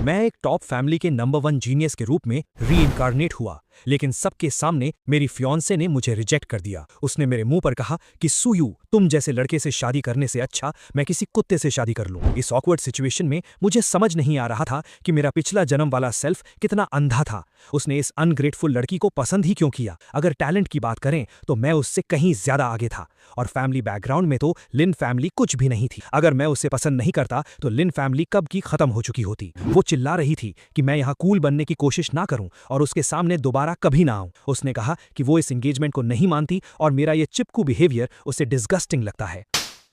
मैं एक top family के नंबर 1 जीनियस के रूप में रीइंकार्नेट हुआ, लेकिन सबके सामने मेरी फियांसे ने मुझे रिजेक्ट कर दिया। उसने मेरे मुंह पर कहा कि सुयू, तुम जैसे लड़के से शादी करने से अच्छा मैं किसी कुत्ते से शादी कर लूं। इस ऑकवर्ड सिचुएशन में मुझे समझ नहीं आ रहा था कि मेरा पिछला जन्म वाला सेल्फ कितना अंधा था। उसने इस अनग्रेटफुल लड़की को पसंद ही क्यों किया? अगर टैलेंट की बात करें तो मैं उससे कहीं ज्यादा आगे था, और फैमिली बैकग्राउंड में तो लिन फैमिली कुछ भी नहीं थी। अगर मैं उसे पसंद नहीं करता तो लिन फैमिली कब की खत्म हो चुकी होती। वो चिल्ला रही थी कि मैं यहाँ कूल बनने की कोशिश ना करूं और उसके सामने दोबारा कभी ना आऊं। उसने कहा कि वो इस एंगेजमेंट को नहीं मानती और मेरा ये चिपकू बिहेवियर उसे डिस्गस्टिंग लगता है।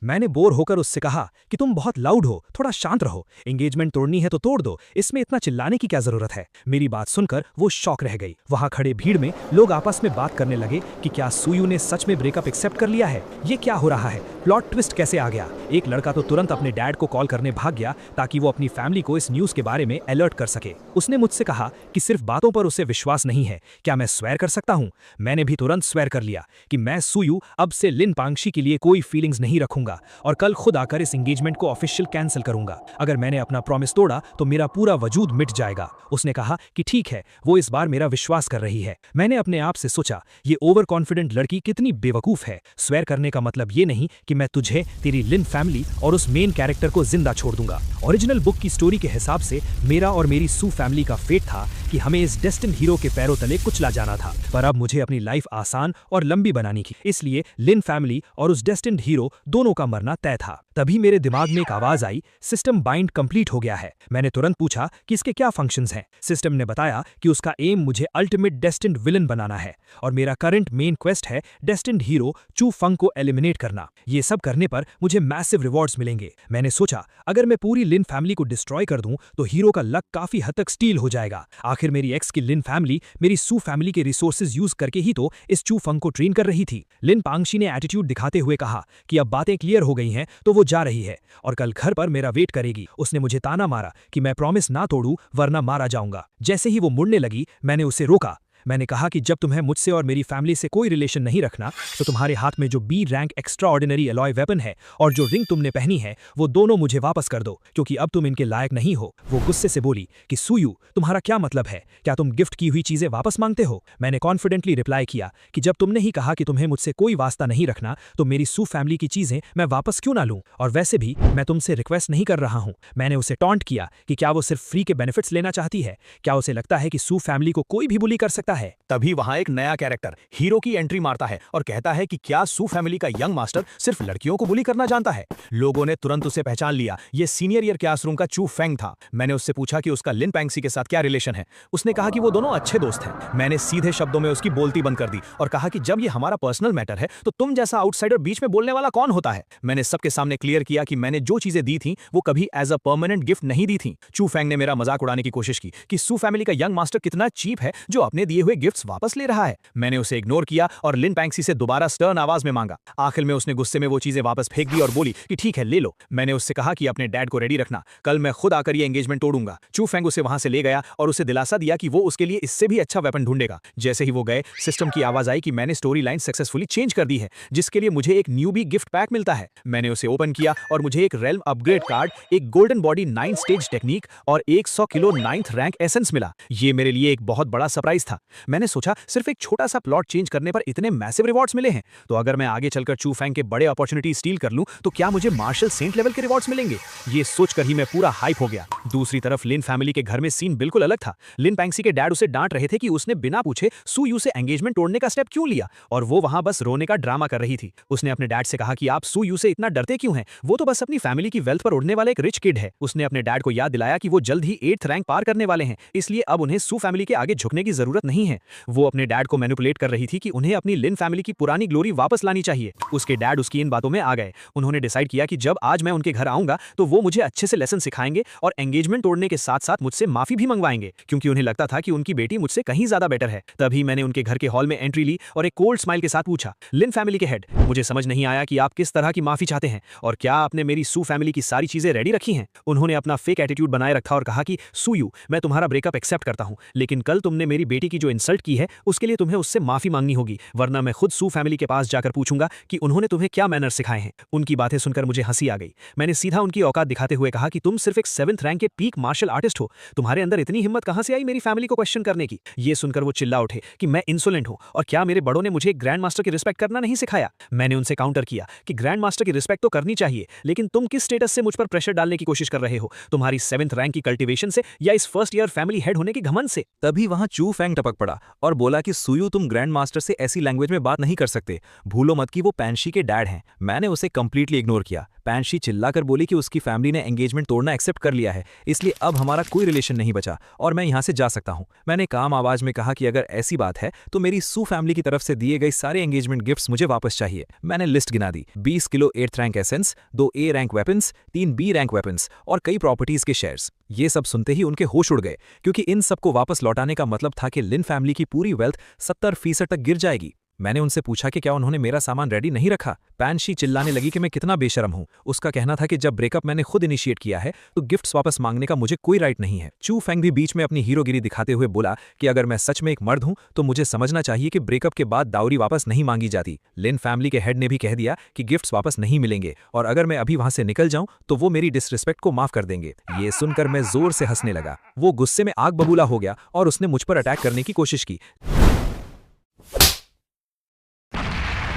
मैंने बोर होकर उससे कहा कि तुम बहुत लाउड हो, थोड़ा शांत रहो। एंगेजमेंट तोड़नी है तो तोड़ दो, इसमें इतना चिल्लाने की क्या जरूरत है? मेरी बात सुनकर वो शॉक रह गई। वहां खड़े भीड़ में लोग आपस में बात करने लगे कि क्या सुयू ने सच में ब्रेकअप एक्सेप्ट कर लिया है? ये क्या हो रहा है? प्लॉट ट्विस्ट कैसे आ गया? एक लड़का तो तुरंत अपने डैड को कॉल करने भाग गया ताकि वो अपनी फैमिली को इस न्यूज के बारे में अलर्ट कर सके। उसने मुझसे कहा कि सिर्फ बातों पर उसे विश्वास नहीं है, क्या मैं स्वेयर कर सकता हूँ? मैंने भी तुरंत स्वेयर कर लिया कि मैं सुयू अब से लिन पांगशी के लिए कोई फीलिंग्स नहीं रखूंगा और कल खुद आकर इस एंगेजमेंट को ऑफिशियल कैंसिल करूंगा। अगर मैंने अपना प्रॉमिस तोड़ा तो मेरा पूरा वजूद मिट जाएगा। उसने कहा कि ठीक है, वो इस बार मेरा विश्वास कर रही है। मैंने अपने आप से सोचा, ये ओवर कॉन्फिडेंट लड़की कितनी बेवकूफ है। स्वेयर करने का मतलब ये नहीं कि मैं तुझे, तेरी लिन फैमिली और उस मेन कैरेक्टर को जिंदा छोड़ दूंगा। ओरिजिनल बुक की स्टोरी के हिसाब से मेरा और मेरी सू फैमिली का फेट था कि हमें इस डेस्टिन्ड हीरो के पैरों तले कुचला जाना था, पर अब मुझे अपनी लाइफ आसान और लंबी बनानी थी। इसलिए लिन फैमिली और उस डेस्टिन्ड हीरो दोनों का मरना तय था। तभी मेरे दिमाग में एक आवाज आई, सिस्टम बाइंड कंप्लीट हो गया है। मैंने तुरंत पूछा कि इसके क्या फंक्शंस हैं। सिस्टम ने बताया कि उसका एम मुझे अल्टीमेट डेस्टिन्ड विलन बनाना है और मेरा करंट मेन क्वेस्ट है डेस्टिन्ड हीरो चू फंग को एलिमिनेट करना। ये सब करने पर मुझे मैसिव रिवॉर्ड्स मिलेंगे। मैंने सोचा, अगर मैं पूरी लिन फैमिली को डिस्ट्रॉय कर दूं तो हीरो का लक काफी हद तक स्टील हो जाएगा। आखिर मेरी एक्स की लिन फैमिली मेरी सू फैमिली के रिसोर्सेज यूज करके ही तो इस चू फंग को ट्रेन कर रही थी। लिन पांगशी ने एटीट्यूड दिखाते हुए कहा कि अब बातें क्लियर हो गई हैं तो वो जा रही है और कल घर पर मेरा वेट करेगी। उसने मुझे ताना मारा कि मैं प्रॉमिस ना तोड़ूं वरना मारा जाऊंगा। जैसे ही वो मुड़ने लगी मैंने उसे रोका। मैंने कहा कि जब तुम्हें मुझसे और मेरी फैमिली से कोई रिलेशन नहीं रखना तो तुम्हारे हाथ में जो B rank extraordinary alloy weapon है और जो रिंग तुमने पहनी है वो दोनों मुझे वापस कर दो, क्योंकि अब तुम इनके लायक नहीं हो। वो गुस्से से बोली कि सुयू, तुम्हारा क्या मतलब है? क्या तुम गिफ्ट की हुई चीजें वापस मांगते हो? मैंने कॉन्फिडेंटली रिप्लाई किया कि जब तुमने ही कहा कि तुम्हें मुझसे कोई वास्ता नहीं रखना तो मेरी सू फैमिली की चीजें मैं वापस क्यों ना लूं? और वैसे भी मैं तुमसे रिक्वेस्ट नहीं कर रहा हूं। मैंने उसे टॉन्ट किया कि क्या वो सिर्फ फ्री के बेनिफिट्स लेना चाहती है? क्या उसे लगता है कि सू फैमिली को कोई भी बुली कर सकता है? तभी वहां एक नया कैरेक्टर हीरो की एंट्री मारता है और कहता है कि क्या सू फैमिली का यंग मास्टर सिर्फ लड़कियों को बुली करना जानता है। लोगों ने तुरंत उसे पहचान लिया, ये सीनियर ईयर क्लासरूम का चू फेंग था। मैंने उससे पूछा कि उसका लिन पैंगसी के साथ क्या रिलेशन है। उसने कहा कि वो दोनों अच्छे दोस्त हैं। मैंने सीधे शब्दों में उसकी बोलती बंद कर दी और कहा कि जब ये हमारा पर्सनल मैटर है तो तुम जैसा आउटसाइडर बीच में बोलने वाला कौन होता है। मैंने सबके सामने क्लियर किया कि मैंने जो चीजें दी थी वो कभी एज अ परमानेंट गिफ्ट नहीं दी थी। चू फेंग ने मेरा मजाक उड़ाने की कोशिश की कि सू फैमिली का यंग मास्टर कितना चीप है जो अपने दिए हुए गिफ्ट्स वापस ले रहा है। मैंने उसे इग्नोर किया और लिन पैंगसी से दोबारा स्टर्न आवाज में मांगा। आखिर में उसने गुस्से में वो चीजें वापस फेंक दी और बोली कि ठीक है, ले लो। मैंने उससे कहा कि अपने डैड को रेडी रखना, कल मैं खुद आकर ये एंगेजमेंट तोड़ूंगा। चू फेंग उसे वहां से ले गया और उसे दिलासा दिया कि वो उसके लिए इससे भी अच्छा वेपन ढूंढेगा। जैसे ही वो गए, सिस्टम की आवाज आई कि मैंने स्टोरी लाइन सक्सेसफुली चेंज कर दी है, जिसके लिए मुझे एक न्यूबी गिफ्ट पैक मिलता है। मैंने उसे ओपन किया और मुझे एक रेल्म अपग्रेड कार्ड, एक गोल्डन बॉडी 9 स्टेज टेक्निक और 100 किलो 9th रैंक एसेंस मिला। ये मेरे लिए एक बहुत बड़ा सरप्राइज था। मैंने सोचा, सिर्फ एक छोटा सा प्लॉट चेंज करने पर इतने मैसिव रिवॉर्ड्स मिले हैं, तो अगर मैं आगे चलकर चू फैंग के बड़े अपॉर्चुनिटी स्टील कर लूं तो क्या मुझे मार्शल सेंट लेवल के रिवॉर्ड्स मिलेंगे? ये सोचकर ही मैं पूरा हाइप हो गया। दूसरी तरफ लिन फैमिली के घर में सीन बिल्कुल अलग था। लिन पैंगसी के डैड उसे डांट रहे थे कि उसने बिना पूछे सुयू से एंगेजमेंट तोड़ने का स्टेप क्यों लिया और वो वहां बस रोने का ड्रामा कर रही थी। उसने अपने डैड से कहा कि आप सुयू से इतना डरते क्यों हैं? वो तो बस अपनी फैमिली की वेल्थ पर उड़ने वाला एक रिच किड है। उसने अपने डैड को याद दिलाया कि वो जल्द ही 8th रैंक पार करने वाले हैं, इसलिए अब उन्हें सू फैमिली के आगे झुकने की जरूरत नहीं है। वो अपने डैड को मैनिपुलेट कर रही थी कि उन्हें अपनी लिन फैमिली की पुरानी ग्लोरी वापस लानी चाहिए। उसके डैड उसकी इन बातों में आ गए। उन्होंने डिसाइड किया कि जब आज मैं उनके घर आऊंगा तो वो मुझे अच्छे से लेसन सिखाएंगे और एंगेजमेंट तोड़ने के साथ साथ मुझसे माफी भी मंगवाएंगे, क्योंकि उन्हें लगता था कि उनकी बेटी मुझसे कहीं ज्यादा बेटर है। तभी मैंने उनके घर के हॉल में एंट्री ली और एक कोल्ड स्माइल के साथ पूछा, लिन फैमिली के हेड, मुझे समझ नहीं आया कि आप किस तरह की माफी चाहते हैं और क्या आपने मेरी सू फैमिली की सारी चीजें रेडी रखी हैं? उन्होंने अपना फेक एटीट्यूड बनाए रखा और कहा कि सुयू, मैं तुम्हारा ब्रेकअप एक्सेप्ट करता हूं, लेकिन कल तुमने मेरी बेटी की जो जो इंसल्ट की है उसके लिए तुम्हें उससे माफी मांगनी होगी, वरना मैं खुद सू फैमिली के पास जाकर पूछूंगा कि उन्होंने तुम्हें क्या मैनर सिखाए हैं। उनकी बातें सुनकर मुझे हंसी आ गई। मैंने सीधा उनकी औकात दिखाते हुए कहा कि तुम सिर्फ एक 7th रैंक के पीक मार्शल आर्टिस्ट हो, तुम्हारे अंदर इतनी हिम्मत कहां से आई मेरी फैमिली को क्वेश्चन करने की। ये सुनकर वो चिल्ला उठे कि मैं इंसोलेंट हूं और क्या मेरे बड़ों ने मुझे एक ग्रैंड मास्टर की रिस्पेक्ट करना नहीं सिखाया। मैंने उनसे काउंटर किया कि ग्रैंड मास्टर की रिस्पेक्ट तो करनी चाहिए, लेकिन तुम किस स्टेटस से मुझ पर प्रेशर डालने की कोशिश कर रहे हो, तुम्हारी 7th रैंक की कल्टीवेशन से या इस फर्स्ट ईयर फैमिली हेड होने की घमंड से। तभी वहां चू फेंग टपक पड़ा और बोला कि सुयू तुम ग्रैंड मास्टर से ऐसी लैंग्वेज में बात नहीं कर सकते, भूलो मत कि वो पैंशी के डैड हैं। मैंने उसे कंप्लीटली इग्नोर किया। पैंशी चिल्लाकर बोली कि उसकी फैमिली ने एंगेजमेंट तोड़ना एक्सेप्ट कर लिया है, इसलिए अब हमारा कोई रिलेशन नहीं बचा और मैं यहां से जा सकता हूं। मैंने काम आवाज में कहा कि अगर ऐसी बात है तो मेरी सू फैमिली की तरफ से दिए गए सारे एंगेजमेंट गिफ्ट्स मुझे वापस चाहिए। मैंने लिस्ट गिना दी, 20 kilo 8th rank essence, 2 A rank weapons, 3 B rank weapons और कई प्रॉपर्टीज के शेयर्स। ये सब सुनते ही उनके होश उड़ गए, क्योंकि इन सबको वापस लौटाने का मतलब था कि लिन फैमिली की पूरी वेल्थ 70% तक गिर जाएगी। मैंने उनसे पूछा कि क्या उन्होंने मेरा सामान रेडी नहीं रखा। पैंशी चिल्लाने लगी कि मैं कितना बेशरम हूं। उसका कहना था कि जब ब्रेकअप मैंने खुद इनिशिएट किया है तो गिफ्ट्स वापस मांगने का मुझे कोई राइट नहीं है। चू फेंग भी बीच में अपनी हीरोगिरी दिखाते हुए बोला कि अगर मैं सच में एक मर्द हूं तो मुझे समझना चाहिए कि ब्रेकअप के बाद दावरी वापस नहीं मांगी जाती। लिन फैमिली के हेड ने भी कह दिया कि गिफ्ट्स वापस नहीं मिलेंगे और अगर मैं अभी वहां से निकल जाऊं तो वो मेरी डिसरिस्पेक्ट को माफ कर देंगे। ये सुनकर मैं जोर से हंसने लगा। वो गुस्से में आग बबूला हो गया और उसने मुझ पर अटैक करने की कोशिश की,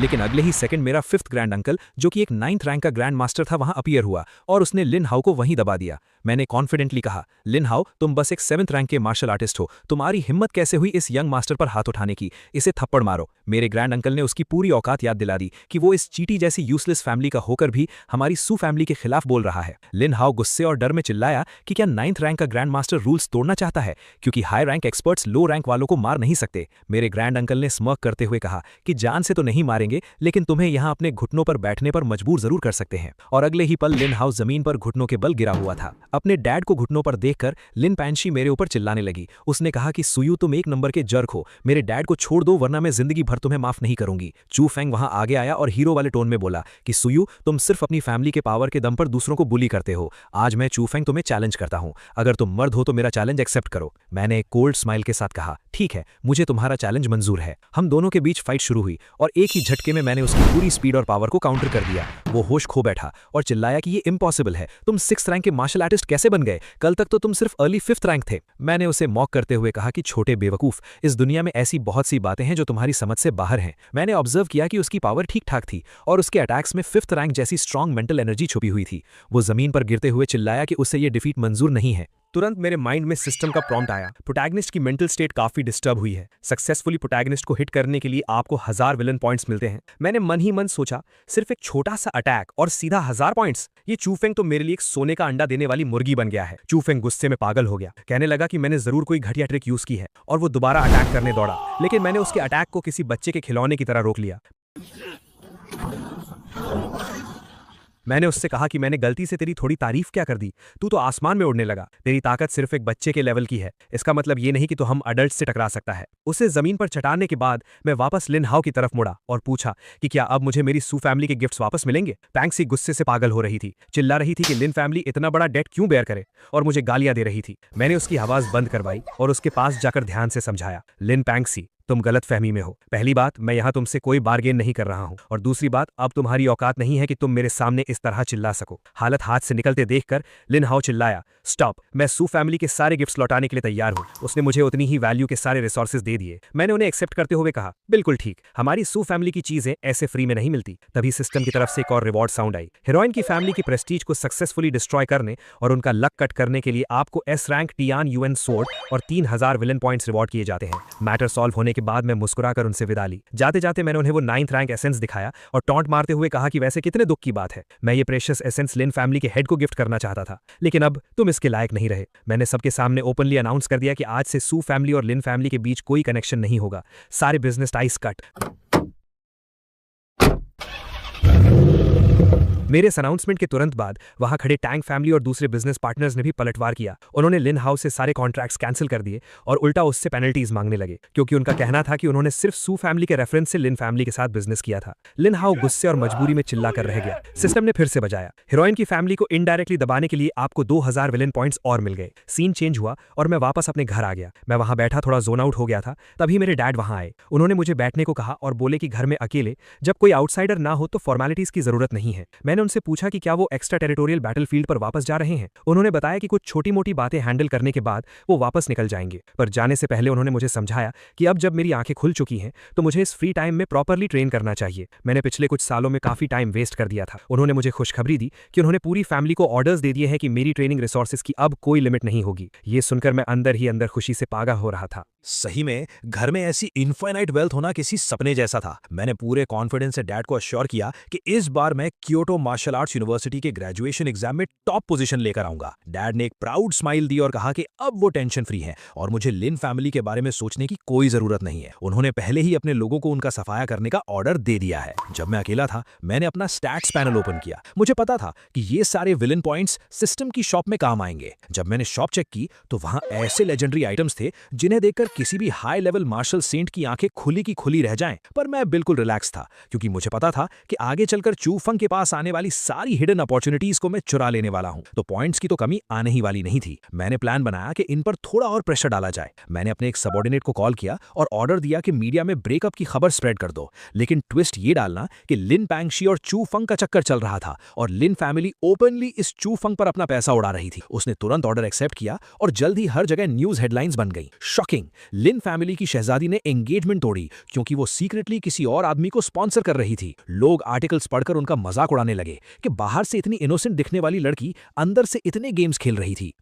लेकिन अगले ही सेकंड मेरा 5th ग्रैंड अंकल, जो कि एक 9th रैंक का ग्रैंड मास्टर था, वहां अपीयर हुआ और उसने लिन हाउ को वहीं दबा दिया। मैंने कॉन्फिडेंटली कहा, लिन हाउ तुम बस एक 7th रैंक के मार्शल आर्टिस्ट हो, तुम्हारी हिम्मत कैसे हुई इस यंग मास्टर पर हाथ उठाने की, इसे थप्पड़ मारो। मेरे ग्रैंड अंकल ने उसकी पूरी औकात याद दिला दी कि वो इस चीटी जैसी यूजलेस फैमिली का होकर भी हमारी सू फैमिली के खिलाफ बोल रहा है। लिन हाउ गुस्से और डर में चिल्लाया कि क्या 9th रैंक का ग्रैंड मास्टर रूल्स तोड़ना चाहता है, क्योंकि हाई रैंक एक्सपर्ट्स लो रैंक वालों को मार नहीं सकते। मेरे ग्रैंड अंकल ने स्मर्क करते हुए कहा कि जान से तो नहीं मारेंगे, लेकिन तुम्हें यहां अपने घुटनों पर बैठने पर मजबूर जरूर कर सकते हैं। और अगले ही पल लिन हाउ जमीन पर घुटनों के बल गिरा हुआ था। अपने डैड को घुटनों पर देखकर लिन पैंशी मेरे ऊपर चिल्लाने लगी। उसने कहा कि सुयू तुम एक नंबर के जर्क हो, मेरे डैड को छोड़ दो वरना मैं जिंदगी भर तुम्हें माफ नहीं करूंगी। चू फेंग वहां आगे आया और हीरो वाले टोन में बोला कि सुयू तुम सिर्फ अपनी फैमिली के पावर के दम पर दूसरों को बुली करते हो। आज मैं चू फेंग तुम्हें चैलेंज करता हूं, अगर तुम मर्द हो तो मेरा चैलेंज एक्सेप्ट करो। मैंने एक कोल्ड स्माइल के साथ कहा, ठीक है, मुझे तुम्हारा चैलेंज मंजूर है। हम दोनों के बीच फाइट शुरू हुई और एक ही झटके में मैंने उसकी पूरी स्पीड और पावर को काउंटर कर दिया। वो होश खो बैठा और चिल्लाया कि ये इम्पॉसिबल है, तुम 6th रैंक के मार्शल आर्टिस्ट कैसे बन गए, कल तक तो तुम सिर्फ अर्ली 5th रैंक थे। मैंने उसे मॉक करते हुए कहा कि छोटे बेवकूफ, इस दुनिया में ऐसी बहुत सी बातें हैं जो तुम्हारी समझ से बाहर हैं। मैंने ऑब्जर्व किया कि उसकी पावर ठीक ठाक थी और उसके अटैक्स में 5th रैंक जैसी स्ट्रांग मेंटल एनर्जी छुपी हुई थी। वो जमीन पर गिरते हुए चिल्लाया कि उसे ये डिफीट मंजूर नहीं है। तुरंत मेरे माइंड में सिस्टम का प्रॉम्प्ट आया। प्रोटैगनिस्ट की मेंटल स्टेट काफी डिस्टर्ब हुई है। सक्सेसफुली प्रोटैगनिस्ट को हिट करने के लिए आपको 1000 विलन पॉइंट्स मिलते हैं। मैंने मन ही मन सोचा, सिर्फ एक छोटा सा अटैक और सीधा 1000 पॉइंट्स। ये चू फेंग तो मेरे लिए एक सोने का अंडा देने वाली मुर्गी बन गया है। चू फेंग गुस्से में पागल हो गया, कहने लगा कि मैंने जरूर कोई घटिया ट्रिक यूज की है और वो दोबारा अटैक करने दौड़ा, लेकिन मैंने उसके अटैक को किसी बच्चे के खिलौने की तरह रोक लिया। मैंने उससे कहा कि मैंने गलती से तेरी थोड़ी तारीफ क्या कर दी, तू तो आसमान में उड़ने लगा, तेरी ताकत सिर्फ एक बच्चे के लेवल की है, इसका मतलब ये नहीं कि तू हम अडल्ट से टकरा सकता है। उसे जमीन पर चटाने के बाद मैं वापस लिन हाउ की तरफ मुड़ा और पूछा कि क्या अब मुझे मेरी सू फैमिली के गिफ्ट्स वापस मिलेंगे। पैंक्सी गुस्से से पागल हो रही थी, चिल्ला रही थी कि लिन फैमिली इतना बड़ा डेट क्यों बेयर करे और मुझे गालियां दे रही थी। मैंने उसकी आवाज बंद करवाई और उसके पास जाकर ध्यान से समझाया, लिन पैंक्सी तुम गलत फहमी में हो। पहली बात, मैं यहां तुमसे कोई बार्गेन नहीं कर रहा हूं और दूसरी बात, अब तुम्हारी औकात नहीं है कि तुम मेरे सामने इस तरह चिल्ला सको। हालत हाथ से निकलते देखकर लिन हाउ चिल्लाया, स्टॉप, मैं सू फैमिली के सारे गिफ्ट्स लौटाने के लिए तैयार हूं। उसने मुझे उतनी ही वैल्यू के सारे रिसोर्सेज दे दिए। मैंने उन्हें एक्सेप्ट करते हुए कहा, बिल्कुल ठीक, हमारी सू फैमिली की चीजें ऐसे फ्री में नहीं मिलती। तभी सिस्टम की तरफ से एक और रिवॉर्ड साउंड आई। हीरोइन की फैमिली की प्रेस्टीज को सक्सेसफुली डिस्ट्रॉय करने और उनका लक कट करने के लिए आपको S rank Tian UN sword और 3000 विलन पॉइंट्स रिवॉर्ड किए जाते हैं। मैटर सॉल्व होने के बाद मैं मुस्कुराकर उनसे विदा ली। जाते जाते मैंने उन्हें वो 9th रैंक एसेंस दिखाया और टॉन्ट मारते हुए कहा कि वैसे कितने दुख की बात है, मैं ये प्रेशियस एसेंस लिन फैमिली के हेड को गिफ्ट करना चाहता था, लेकिन अब तुम इसके लायक नहीं रहे। मैंने सबके सामने ओपनली अनाउंस कर दिया कि आज से सू फैमिली और लिन फैमिली के बीच कोई कनेक्शन नहीं होगा। सारे बिजनेस टाइज कट। मेरे इस अनाउंसमेंट के तुरंत बाद वहां खड़े टैंग फैमिली और दूसरे बिजनेस पार्टनर्स ने भी पलटवार किया। उन्होंने लिन हाउ से सारे कॉन्ट्रैक्ट्स कैंसिल कर दिए और उल्टा उससे पेनल्टीज मांगने लगे, क्योंकि उनका कहना था कि उन्होंने सिर्फ सू फैमिली के रेफरेंस से लिन फैमिली के साथ बिजनेस किया था। लिन हाउ गुस्से और मजबूरी में चिल्ला कर रह गया। सिस्टम ने फिर से बजाया। हीरोइन की फैमिली को इनडायरेक्टली दबाने के लिए आपको 2000 विलन पॉइंट्स और मिल गए। सीन चेंज हुआ और मैं वापस अपने घर आ गया। मैं वहां बैठा थोड़ा जोन आउट हो गया था, तभी मेरे डैड वहां आए। उन्होंने मुझे बैठने को कहा और बोले कि घर में अकेले जब कोई आउटसाइडर ना हो तो फॉर्मेलिटीज की जरूरत नहीं है। मैंने उनसे पूछा कि क्या वो एक्स्ट्रा टेरिटोरियल बैटलफील्ड पर वापस जा रहे हैं। उन्होंने बताया कि कुछ छोटी मोटी बातें हैंडल करने के बाद वो वापस निकल जाएंगे, पर जाने से पहले उन्होंने मुझे समझाया कि अब जब मेरी आंखें खुल चुकी हैं तो मुझे इस फ्री टाइम में प्रॉपरली ट्रेन करना चाहिए। मैंने पिछले कुछ सालों में काफी टाइम वेस्ट कर दिया था। उन्होंने मुझे खुशखबरी दी कि उन्होंने पूरी फैमिली को ऑर्डर्स दे दिए हैं कि मेरी ट्रेनिंग रिसोर्सेज की अब कोई लिमिट नहीं होगी। ये सुनकर मैं अंदर ही अंदर खुशी से पागल हो रहा था। सही में घर में ऐसी इनफाइनाइट वेल्थ होना किसी सपने जैसा था। मैंने पूरे कॉन्फिडेंस से डैड को अश्योर किया कि इस बार मैं क्योटो मार्शल आर्ट्स यूनिवर्सिटी के ग्रेजुएशन एग्जाम में टॉप पोजीशन लेकर आऊंगा। डैड ने एक प्राउड स्माइल दी और कहा कि अब वो टेंशन फ्री हैं और मुझे लिन फैमिली के बारे में सोचने की कोई जरूरत नहीं है। उन्होंने पहले ही अपने लोगों को उनका सफाया करने का ऑर्डर दे दिया है। जब मैं अकेला था मैंने अपना स्टैट्स पैनल ओपन किया। मुझे पता था कि ये सारे विलन पॉइंट्स सिस्टम की शॉप में काम आएंगे। जब मैंने शॉप चेक की तो वहां ऐसे लेजेंडरी आइटम्स थे जिन्हें देखकर किसी भी हाई लेवल मार्शल सेंट की आंखें खुली की खुली रह जाएं। पर मैं बिल्कुल रिलैक्स था, क्योंकि मुझे पता था कि आगे चलकर चू फंग के पास आने वाली सारी हिडन अपॉर्चुनिटीज को मैं चुरा लेने वाला हूं, तो पॉइंट्स की तो कमी आने ही वाली नहीं थी। मैंने प्लान बनाया कि इन पर थोड़ा और प्रेशर डाला जाए। मैंने अपने एक सबऑर्डिनेट को कॉल किया और ऑर्डर दिया कि मीडिया में ब्रेकअप की खबर स्प्रेड कर दो, लेकिन ट्विस्ट ये डालना कि लिन पैंगशी और चू फंग का चक्कर चल रहा था और लिन फैमिली ओपनली इस चू फंग पर अपना पैसा उड़ा रही थी। उसने तुरंत ऑर्डर एक्सेप्ट किया और जल्द ही हर जगह न्यूज हेडलाइंस बन गई। शॉकिंग, लिन फैमिली की शहजादी ने एंगेजमेंट तोड़ी क्योंकि वो सीक्रेटली किसी और आदमी को स्पॉन्सर कर रही थी। लोग आर्टिकल्स पढ़कर उनका मजाक उड़ाने लगे कि बाहर से इतनी इनोसेंट दिखने वाली लड़की अंदर से इतने गेम्स खेल रही थी।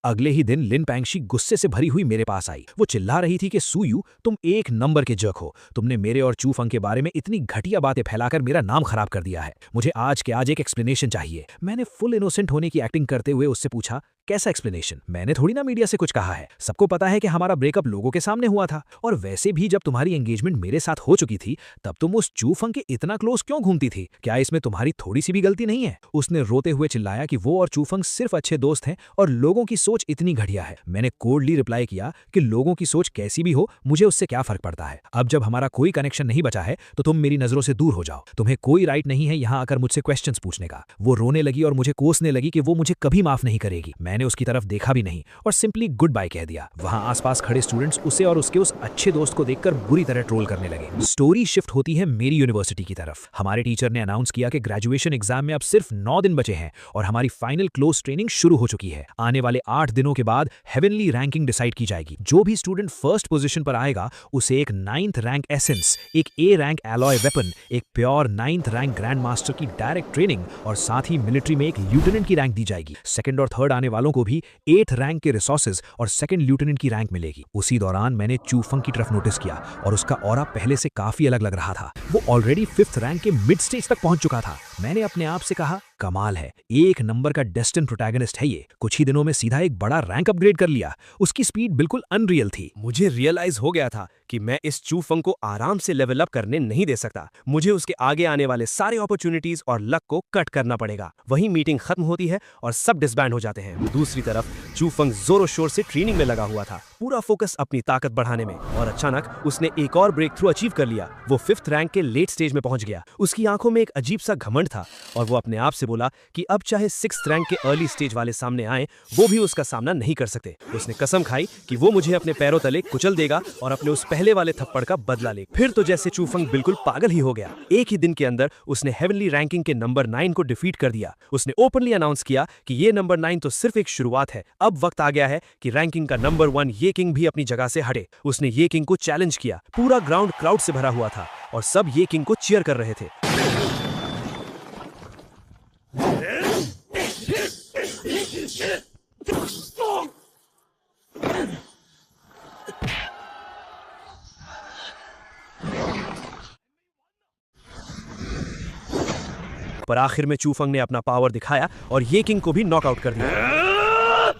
अगले ही दिन लिन पैंगशी गुस्से से भरी हुई मेरे पास आई। वो चिल्ला रही थी कि सूयू, तुम एक नंबर के जर्क हो। तुमने मेरे और चू फंग के बारे में इतनी घटिया बातें फैलाकर मेरा नाम खराब कर दिया है। मुझे आज के आज एक एक्सप्लेनेशन चाहिए। मैंने फुल इनोसेंट होने की एक्टिंग करते हुए उससे पूछा, कैसा एक्सप्लेनेशन? मैंने थोड़ी ना मीडिया से कुछ कहा है। सबको पता है कि हमारा ब्रेकअप लोगों के सामने हुआ था, और वैसे भी जब तुम्हारी एंगेजमेंट मेरे साथ हो चुकी थी तब तुम उस चू फंग के इतना क्लोज क्यों घूमती थी? क्या इसमें तुम्हारी थोड़ी सी भी गलती नहीं है? उसने रोते हुए चिल्लाया कि वो और चू फंग सिर्फ अच्छे दोस्त हैं और लोगों की सोच इतनी घटिया है। मैंने कोल्डली रिप्लाई किया कि लोगों की सोच कैसी भी हो, मुझे उससे क्या फर्क पड़ता है। अब जब हमारा कोई कनेक्शन नहीं बचा है तो तुम मेरी नजरों से दूर हो जाओ। तुम्हें कोई राइट नहीं है यहाँ आकर मुझसे क्वेश्चंस पूछने का। वो रोने लगी और मुझे कोसने लगी कि वो मुझे कभी माफ नहीं करेगी। मैंने उसकी तरफ देखा भी नहीं और सिंपली गुड बाय कह दिया। वहां आसपास खड़े स्टूडेंट्स उसे और उसके उस अच्छे दोस्त को देखकर बुरी तरह ट्रोल करने लगे। स्टोरी शिफ्ट होती है मेरी यूनिवर्सिटी की तरफ। हमारे टीचर ने अनाउंस किया कि ग्रेजुएशन एग्जाम में अब सिर्फ 9 दिन बचे हैं और हमारी फाइनल क्लोज ट्रेनिंग शुरू हो चुकी है। आने वाले 8 दिनों के बाद हेवनली रैंकिंग डिसाइड की जाएगी। जो भी स्टूडेंट फर्स्ट पोजीशन पर आएगा उसे एक 9th रैंक एसेंस, एक A रैंक एलॉय वेपन, एक pure 9th rank grand master की डायरेक्ट ट्रेनिंग और साथ ही मिलिट्री में एक ल्यूटेनेंट की रैंक दी जाएगी। सेकंड और थर्ड आने वालों को भी 8th रैंक के रिसोर्सेज और सेकंड ल्यूटेनेंट की रैंक मिलेगी। उसी दौरान मैंने चू फंग की तरफ नोटिस किया और उसका ऑरा पहले से काफी अलग लग रहा था। वो ऑलरेडी 5th रैंक के मिड स्टेज तक पहुंच चुका था। मैंने अपने आप से कहा, कमाल है, एक नंबर का डेस्टिन प्रोटैगनिस्ट है ये। कुछ ही दिनों में सीधा एक बड़ा रैंक अपग्रेड कर लिया। उसकी स्पीड बिल्कुल अनरियल थी। मुझे रियलाइज हो गया था कि मैं इस चू फंग को आराम से लेवल अप करने नहीं दे सकता। मुझे उसके आगे आने वाले सारे अपॉर्चुनिटीज और लक को कट करना पड़ेगा। वहीं मीटिंग खत्म होती है और सब डिसबैंड हो जाते हैं। दूसरी तरफ चू फंग जोरों शोर से ट्रेनिंग में लगा हुआ था, पूरा फोकस अपनी ताकत बढ़ाने में, और अचानक उसने एक और ब्रेक थ्रू अचीव कर लिया। वो 5th रैंक के लेट स्टेज में पहुंच गया। उसकी आंखों में एक अजीब सा घमंड था और वो अपने आप से बोला कि अब चाहे 6th रैंक के अर्ली स्टेज वाले सामने आए, वो भी उसका सामना नहीं कर सकते। उसने कसम खाई कि वो मुझे अपने पैरों तले कुचल देगा और अपने उस पहले वाले थप्पड़ का बदला ले। फिर तो जैसे चू फंग बिल्कुल पागल ही हो गया। एक ही दिन के अंदर उसने हेवनली रैंकिंग के नंबर 9 को डिफीट कर दिया। उसने ओपनली अनाउंस किया कि ये नंबर 9 तो सिर्फ एक शुरुआत है। अब वक्त आ गया है कि रैंकिंग का नंबर 1 ये किंग भी अपनी जगह से हटे। उसने ये किंग को चैलेंज किया। पूरा ग्राउंड क्राउड से भरा हुआ था और सब ये किंग को चीयर कर रहे थे। पर आखिर में चू फंग ने अपना पावर दिखाया और ये किंग को भी नॉकआउट कर दिया।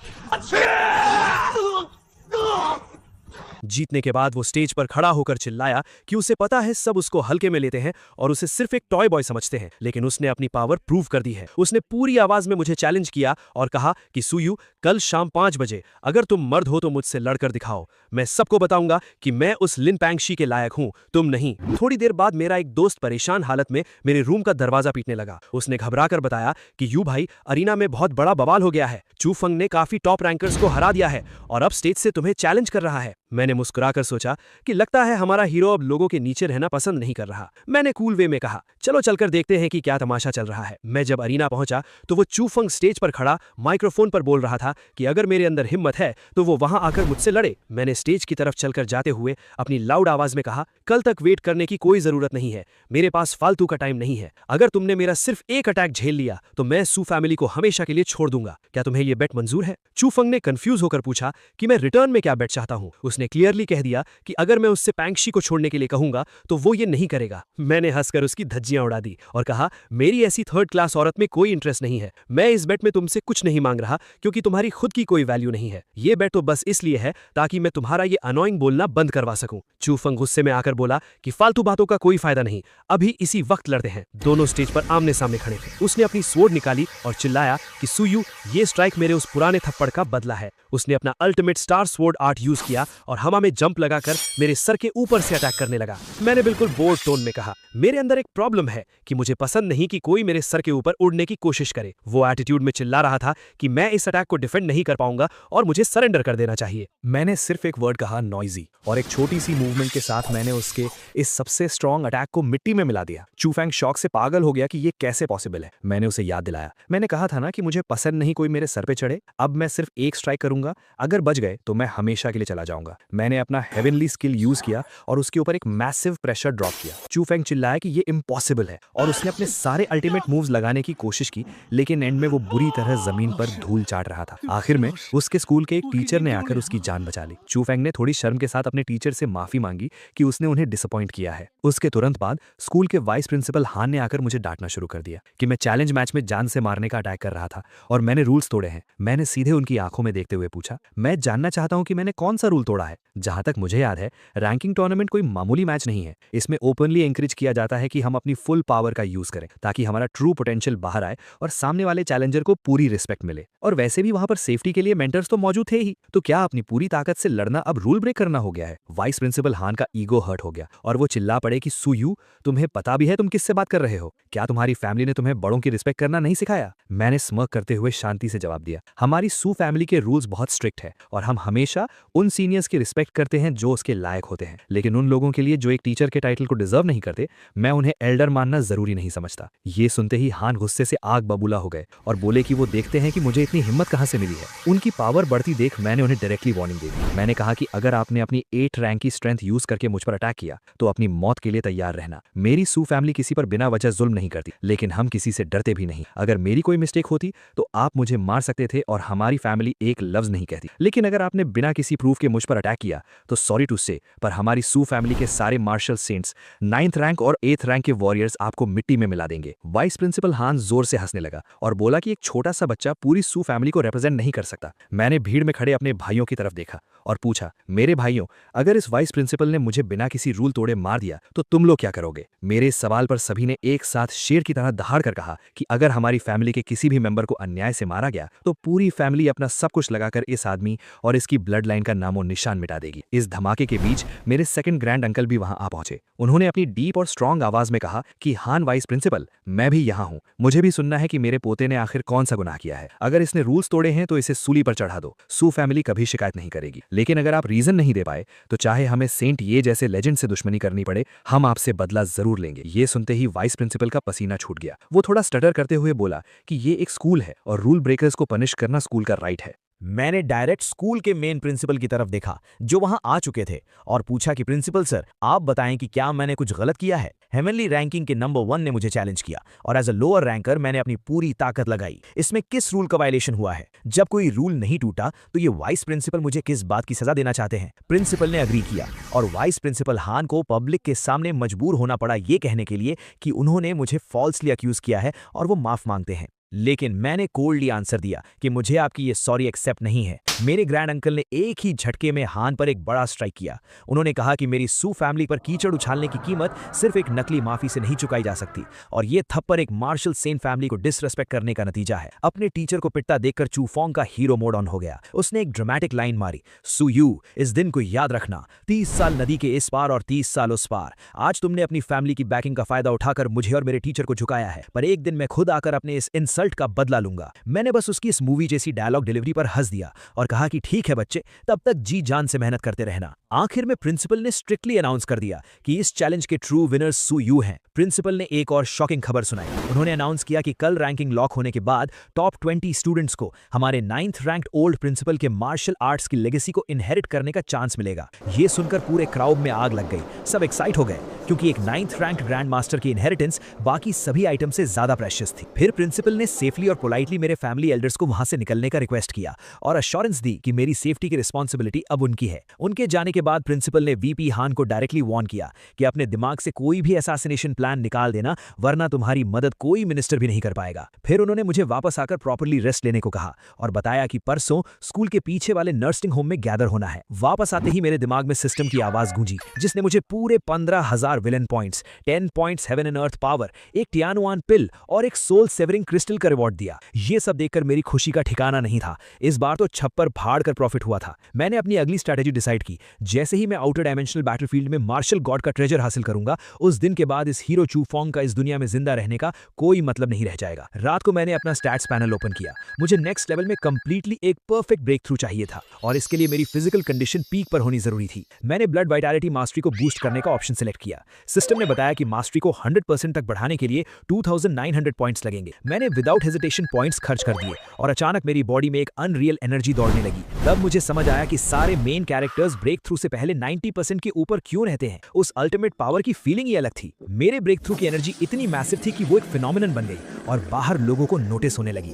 जीतने के बाद वो स्टेज पर खड़ा होकर चिल्लाया कि उसे पता है सब उसको हल्के में लेते हैं और उसे सिर्फ एक टॉय बॉय समझते हैं, लेकिन उसने अपनी पावर प्रूव कर दी है। उसने पूरी आवाज में मुझे चैलेंज किया और कहा कि सुयू, कल शाम 5 बजे अगर तुम मर्द हो तो मुझसे लड़कर दिखाओ। मैं सबको बताऊंगा कि मैं उस लिन पैंगशी के लायक हूं, तुम नहीं। थोड़ी देर बाद मेरा एक दोस्त परेशान हालत में मेरे रूम का दरवाजा पीटने लगा। उसने घबराकर बताया कि यू भाई, अरीना में बहुत बड़ा बवाल हो गया है। चू फंग ने काफी टॉप रैंकर्स को हरा दिया है और अब स्टेज से तुम्हें चैलेंज कर रहा है। मैंने मुस्कुराकर सोचा कि लगता है हमारा हीरो अब लोगों के नीचे रहना पसंद नहीं कर रहा। मैंने कूल वे में कहा, चलो चलकर देखते हैं कि क्या तमाशा चल रहा है। मैं जब अरीना पहुंचा तो वो चू फंग स्टेज पर खड़ा माइक्रोफोन पर बोल रहा था कि अगर मेरे अंदर हिम्मत है तो वो वहां आकर मुझसे लड़े। मैंने स्टेज की तरफ चलकर जाते हुए अपनी लाउड आवाज में कहा, कल तक वेट करने की कोई जरूरत नहीं है, मेरे पास फालतू का टाइम नहीं है। अगर तुमने मेरा सिर्फ एक अटैक झेल लिया तो मैं सू फैमिली को हमेशा के लिए छोड़ दूंगा। क्या तुम्हें यह बेट मंजूर है? चू फंग ने कंफ्यूज होकर पूछा कि मैं रिटर्न में क्या बेट चाहता हूं। उसने क्लियरली कह दिया कि अगर मैं उससे पैंगशी को छोड़ने के लिए कहूंगा तो वो ये नहीं करेगा। मैंने हंसकर उसकी धज्जियां उड़ा दी और कहा, मेरी ऐसी थर्ड क्लास औरत में कोई इंटरेस्ट नहीं है। मैं इस बेट में तुमसे कुछ नहीं मांग रहा क्योंकि तुम्हारी खुद की कोई वैल्यू नहीं है। ये बेट तो बस इसलिए है ताकि मैं तुम्हारा ये अनोइंग बोलना बंद करवा सकूं। चू फंग गुस्से में आकर बोला कि फालतू बातों का कोई फायदा नहीं, अभी इसी वक्त लड़ते हैं। दोनों स्टेज पर आमने सामने खड़े थे। उसने अपनी स्वॉर्ड निकाली और चिल्लाया कि सुयू, ये स्ट्राइक मेरे उस पुराने थप्पड़ का बदला है। उसने अपना ultimate star sword art use किया और हवा में जंप लगाकर मेरे सर के ऊपर से अटैक करने लगा। मैंने बिल्कुल बोल्ड टोन में कहा, मेरे अंदर एक प्रॉब्लम है कि मुझे पसंद नहीं कि कोई मेरे सर के ऊपर उड़ने की कोशिश करे। वो एटीट्यूड में चिल्ला रहा था कि मैं इस अटैक को डिफेंड नहीं कर पाऊंगा और मुझे सरेंडर कर देना चाहिए। मैंने सिर्फ एक वर्ड कहा, नॉइजी, और एक छोटी सी मूवमेंट के साथ मैंने उसके इस सबसे स्ट्रॉन्ग अटैक को मिट्टी में मिला दिया। चू फैंग शॉक से पागल हो गया कि ये कैसे पॉसिबल है। मैंने उसे याद दिलाया, मैंने कहा था ना कि मुझे पसंद नहीं कोई मेरे सर पे चढ़े। अब मैं सिर्फ एक स्ट्राइक करूंगा, अगर बच गए तो मैं हमेशा के लिए चला जाऊंगा। मैंने अपना हेवनली स्किल यूज किया और उसके ऊपर एक मैसिव प्रेशर ड्रॉप किया। चू फैंग चिल्लाया कि ये इम्पॉसिबल है और उसने अपने सारे अल्टीमेट मूव्स लगाने की कोशिश की, लेकिन एंड में वो बुरी तरह जमीन पर धूल चाट रहा था। आखिर में उसके स्कूल के एक टीचर ने आकर उसकी जान बचा ली। चू फैंग ने थोड़ी शर्म के साथ अपने टीचर से माफी मांगी कि उसने उन्हें डिसअपॉइंट किया है। उसके तुरंत बाद स्कूल के वाइस प्रिंसिपल हान ने आकर मुझे डांटना शुरू कर दिया कि मैं चैलेंज मैच में जान से मारने का अटैक कर रहा था और मैंने रूल्स तोड़े हैं। मैंने सीधे उनकी आंखों में देखते हुए पूछा, मैं जानना चाहता हूं कि मैंने कौन सा रूल तोड़ा है? जहां तक मुझे याद है, रैंकिंग टूर्नामेंट कोई मामूली मैच नहीं है। इसमें ओपनली एंकरेज किया जाता है कि हम अपनी फुल पावर का यूज करें ताकि हमारा ट्रू पोटेंशियल बाहर आए और सामने वाले चैलेंजर को पूरी रिस्पेक्ट मिले। और वैसे भी वहां पर सेफ्टी के लिए मेंटर्स तो मौजूद थे ही, तो क्या अपनी पूरी ताकत से लड़ना अब रूल ब्रेक करना हो गया है? वाइस प्रिंसिपल हान का ईगो हर्ट हो गया और वो चिल्ला पड़े कि सुयू, तुम्हें पता भी है तुम किससे बात कर रहे हो? क्या तुम्हारी फैमिली ने तुम्हें बड़ों की रिस्पेक्ट करना नहीं सिखाया? मैंने स्मर्क करते हुए शांति से जवाब दिया, हमारी सू फैमिली के रूल्स बहुत स्ट्रिक्ट है और हम हमेशा उन सीनियर्स की रिस्पेक्ट करते हैं जो उसके लायक होते हैं, लेकिन उन लोगों के लिए जो एक टीचर के टाइटल को डिजर्व नहीं करते, मैं उन्हें एल्डर मानना जरूरी नहीं समझता। ये सुनते ही हान गुस्से से आग बबूला हो गए और बोले कि वो देखते हैं कि मुझे इतनी हिम्मत कहां से मिली है। उनकी पावर बढ़ती देख मैंने उन्हें डायरेक्टली वार्निंग दे दी। मैंने कहा कि अगर आपने अपनी 8 रैंक की स्ट्रेंथ यूज करके मुझ पर अटैक किया तो अपनी मौत के लिए तैयार रहना। मेरी सू फैमिली किसी पर बिना वजह जुल्म नहीं करती, लेकिन हम किसी से डरते भी नहीं। अगर मेरी कोई मिस्टेक होती तो आप मुझे मार सकते थे और हमारी फैमिली एक लफ्ज नहीं कहती, लेकिन अगर आपने बिना किसी प्रूफ के मुझ पर अटैक किया तो सॉरी टू से, पर हमारी सू फैमिली के सारे मार्शल सेंट्स 9th रैंक और 8th रैंक के वॉरियर्स आपको मिट्टी में मिला देंगे। वाइस प्रिंसिपल हान जोर से हंसने लगा और बोला कि एक छोटा सा बच्चा पूरी सू फैमिली को रिप्रेजेंट नहीं कर सकता। मैंने भीड़ में खड़े अपने भाइयों की तरफ देखा और पूछा, मेरे भाइयों, अगर इस वाइस प्रिंसिपल ने मुझे बिना किसी रूल तोड़े मार दिया तो तुम लोग क्या करोगे? मेरे इस सवाल पर सभी ने एक साथ शेर की तरह दहाड़ कर कहा कि अगर हमारी फैमिली के किसी भी मेंबर को अन्याय से मारा गया तो पूरी फैमिली अपना सब कुछ लगाकर इस आदमी और इसकी ब्लड लाइन का नामो निशान मिटा देगी। इस धमाके के बीच मेरे सेकंड ग्रैंड अंकल भी वहां आ पहुंचे। उन्होंने अपनी डीप और स्ट्रांग आवाज में कहा कि हान वाइस प्रिंसिपल, मैं भी यहां हूं, मुझे भी सुनना है कि मेरे पोते ने आखिर कौन सा गुनाह किया है। अगर इसने रूल्स तोड़े हैं तो इसे सूली पर चढ़ा दो, सू फैमिली कभी शिकायत नहीं करेगी। लेकिन अगर आप रीजन नहीं दे पाए तो चाहे हमें सेंट ये जैसे लेजेंड से दुश्मनी करनी पड़े, हम आपसे बदला जरूर लेंगे। ये सुनते ही वाइस प्रिंसिपल का पसीना छूट गया। वो थोड़ा स्टटर करते हुए बोला कि ये एक स्कूल है और रूल ब्रेकर्स को पनिश करना स्कूल का राइट है। मैंने डायरेक्ट स्कूल के मेन प्रिंसिपल की तरफ देखा जो वहां आ चुके थे और पूछा कि प्रिंसिपल सर, आप बताएं कि क्या मैंने कुछ गलत किया है? हेवनली रैंकिंग के नंबर 1 ने मुझे चैलेंज किया और एज अ लोअर रैंकर मैंने अपनी पूरी ताकत लगाई। इसमें किस रूल का वायलेशन हुआ है? जब कोई रूल नहीं टूटा तो ये वाइस प्रिंसिपल मुझे किस बात की सजा देना चाहते हैं? प्रिंसिपल ने अग्री किया और वाइस प्रिंसिपल हान को पब्लिक के सामने मजबूर होना पड़ा ये कहने के लिए कि उन्होंने मुझे फॉल्सली अक्यूज किया है और वो माफ मांगते हैं। लेकिन मैंने कोल्डली आंसर दिया कि मुझे आपकी ये सॉरी एक्सेप्ट नहीं है। मेरे ग्रैंड अंकल ने एक ही झटके में हान पर एक बड़ा स्ट्राइक किया। उन्होंने कहा कि मेरी सू फैमिली पर कीचड़ उछालने की कीमत सिर्फ एक नकली माफी से नहीं चुकाई जा सकती, और ये थप्पड़ एक मार्शल सेन फैमिली को डिसरेस्पेक्ट करने का नतीजा है। अपने टीचर को पिटता देखकर चू फोंग का हीरो मोड ऑन हो गया। उसने एक ड्रामेटिक लाइन मारी, सू यू, इस दिन को याद रखना, 30 साल नदी के इस पार और 30 साल उस पार। आज तुमने अपनी फैमिली की बैकिंग का फायदा उठाकर मुझे और मेरे टीचर को झुकाया है, पर एक दिन मैं खुद आकर अपने इस इंसल्ट का बदला लूंगा। मैंने बस उसकी इस मूवी जैसी डायलॉग डिलीवरी पर हंस दिया और कहा कि ठीक है बच्चे, तब तक जी जान से मेहनत करते रहना। आखिर में प्रिंसिपल ने स्ट्रिक्टली अनाउंस कर दिया कि इस चैलेंज के ट्रू विनर्स सू यू हैं। प्रिंसिपल ने एक और शॉकिंग खबर सुनाई। उन्होंने अनाउंस किया कि कल रैंकिंग लॉक होने के बाद टॉप 20 स्टूडेंट्स को हमारे 9th रैंक्ड ओल्ड प्रिंसिपल के मार्शल आर्ट्स की लेगेसी को इनहेरिट करने का चांस मिलेगा। ये सुनकर पूरे क्राउड में आग लग गई। सब एक्साइट हो गए क्योंकि एक 9th रैंक्ड ग्रैंड मास्टर की इनहेरिटेंस बाकी सभी आइटम से ज्यादा प्रेशियस थी। फिर प्रिंसिपल ने सेफली और पोलाइटली मेरे फैमिली एल्डर्स को वहां से निकलने का रिक्वेस्ट किया और अश्योरेंस दी कि मेरी सेफ्टी की रिस्पॉन्सिबिलिटी अब उनकी है। उनके जाने के बाद प्रिंसिपल ने वीपी हान को डायरेक्टली वार्न किया कि अपने दिमाग से कोई भी असैसिनेशन प्लान निकाल देना, वरना तुम्हारी मदद कोई मिनिस्टर भी नहीं कर पाएगा। फिर उन्होंने मुझे वापस आकर प्रॉपर्ली रेस्ट लेने को कहा और बताया कि परसों स्कूल के पीछे वाले नर्सिंग होम में गैदर होना है। वापस आते ही मेरे दिमाग में सिस्टम की आवाज गूंजी, जिसने मुझे पूरे 15,000 villain points, 10 points heaven and earth power, एक टियानुआन पिल और एक सोल सेवरिंग क्रिस्टल का रिवॉर्ड दिया। ये सब देखकर मेरी खुशी का ठिकाना नहीं था। इस बार तो छप्पर फाड़ कर प्रॉफिट हुआ था। मैंने अपनी अगली स्ट्रैटेजी डिसाइड की। जैसे ही मैं आउटर डायमेंशनल बैटलफील्ड में मार्शल गॉड का ट्रेजर हासिल करूंगा, उस दिन के बाद इस हीरो चू फोंग का इस दुनिया में जिंदा रहने का कोई मतलब नहीं रह जाएगा। रात को मैंने अपना स्टैट्स पैनल ओपन किया। मुझे नेक्स्ट लेवल में कंप्लीटली एक परफेक्ट ब्रेक थ्रू चाहिए था और इसके लिए मेरी फिजिकल कंडीशन पीक पर होनी जरूरी थी। मैंने ब्लड वाइटैलिटी मास्टरी को बूस्ट करने का ऑप्शन सिलेक्ट किया। सिस्टम ने बताया कि मास्टरी को 100% तक बढ़ाने के लिए 2900 पॉइंट्स लगेंगे। मैंने विदाउट हेजिटेशन पॉइंट्स खर्च कर दिए और अचानक मेरी बॉडी में एक अनरियल एनर्जी दौड़ने लगी। तब मुझे समझ आया कि सारे मेन कैरेक्टर्स ब्रेक थ्रू से पहले 90% के ऊपर क्यों रहते हैं। उस अल्टीमेट पावर की फीलिंग ही अलग थी। मेरे ब्रेक थ्रू की एनर्जी इतनी मैसिव थी कि वो एक फिनोमिनन बन गई और बाहर लोगों को नोटिस होने लगी।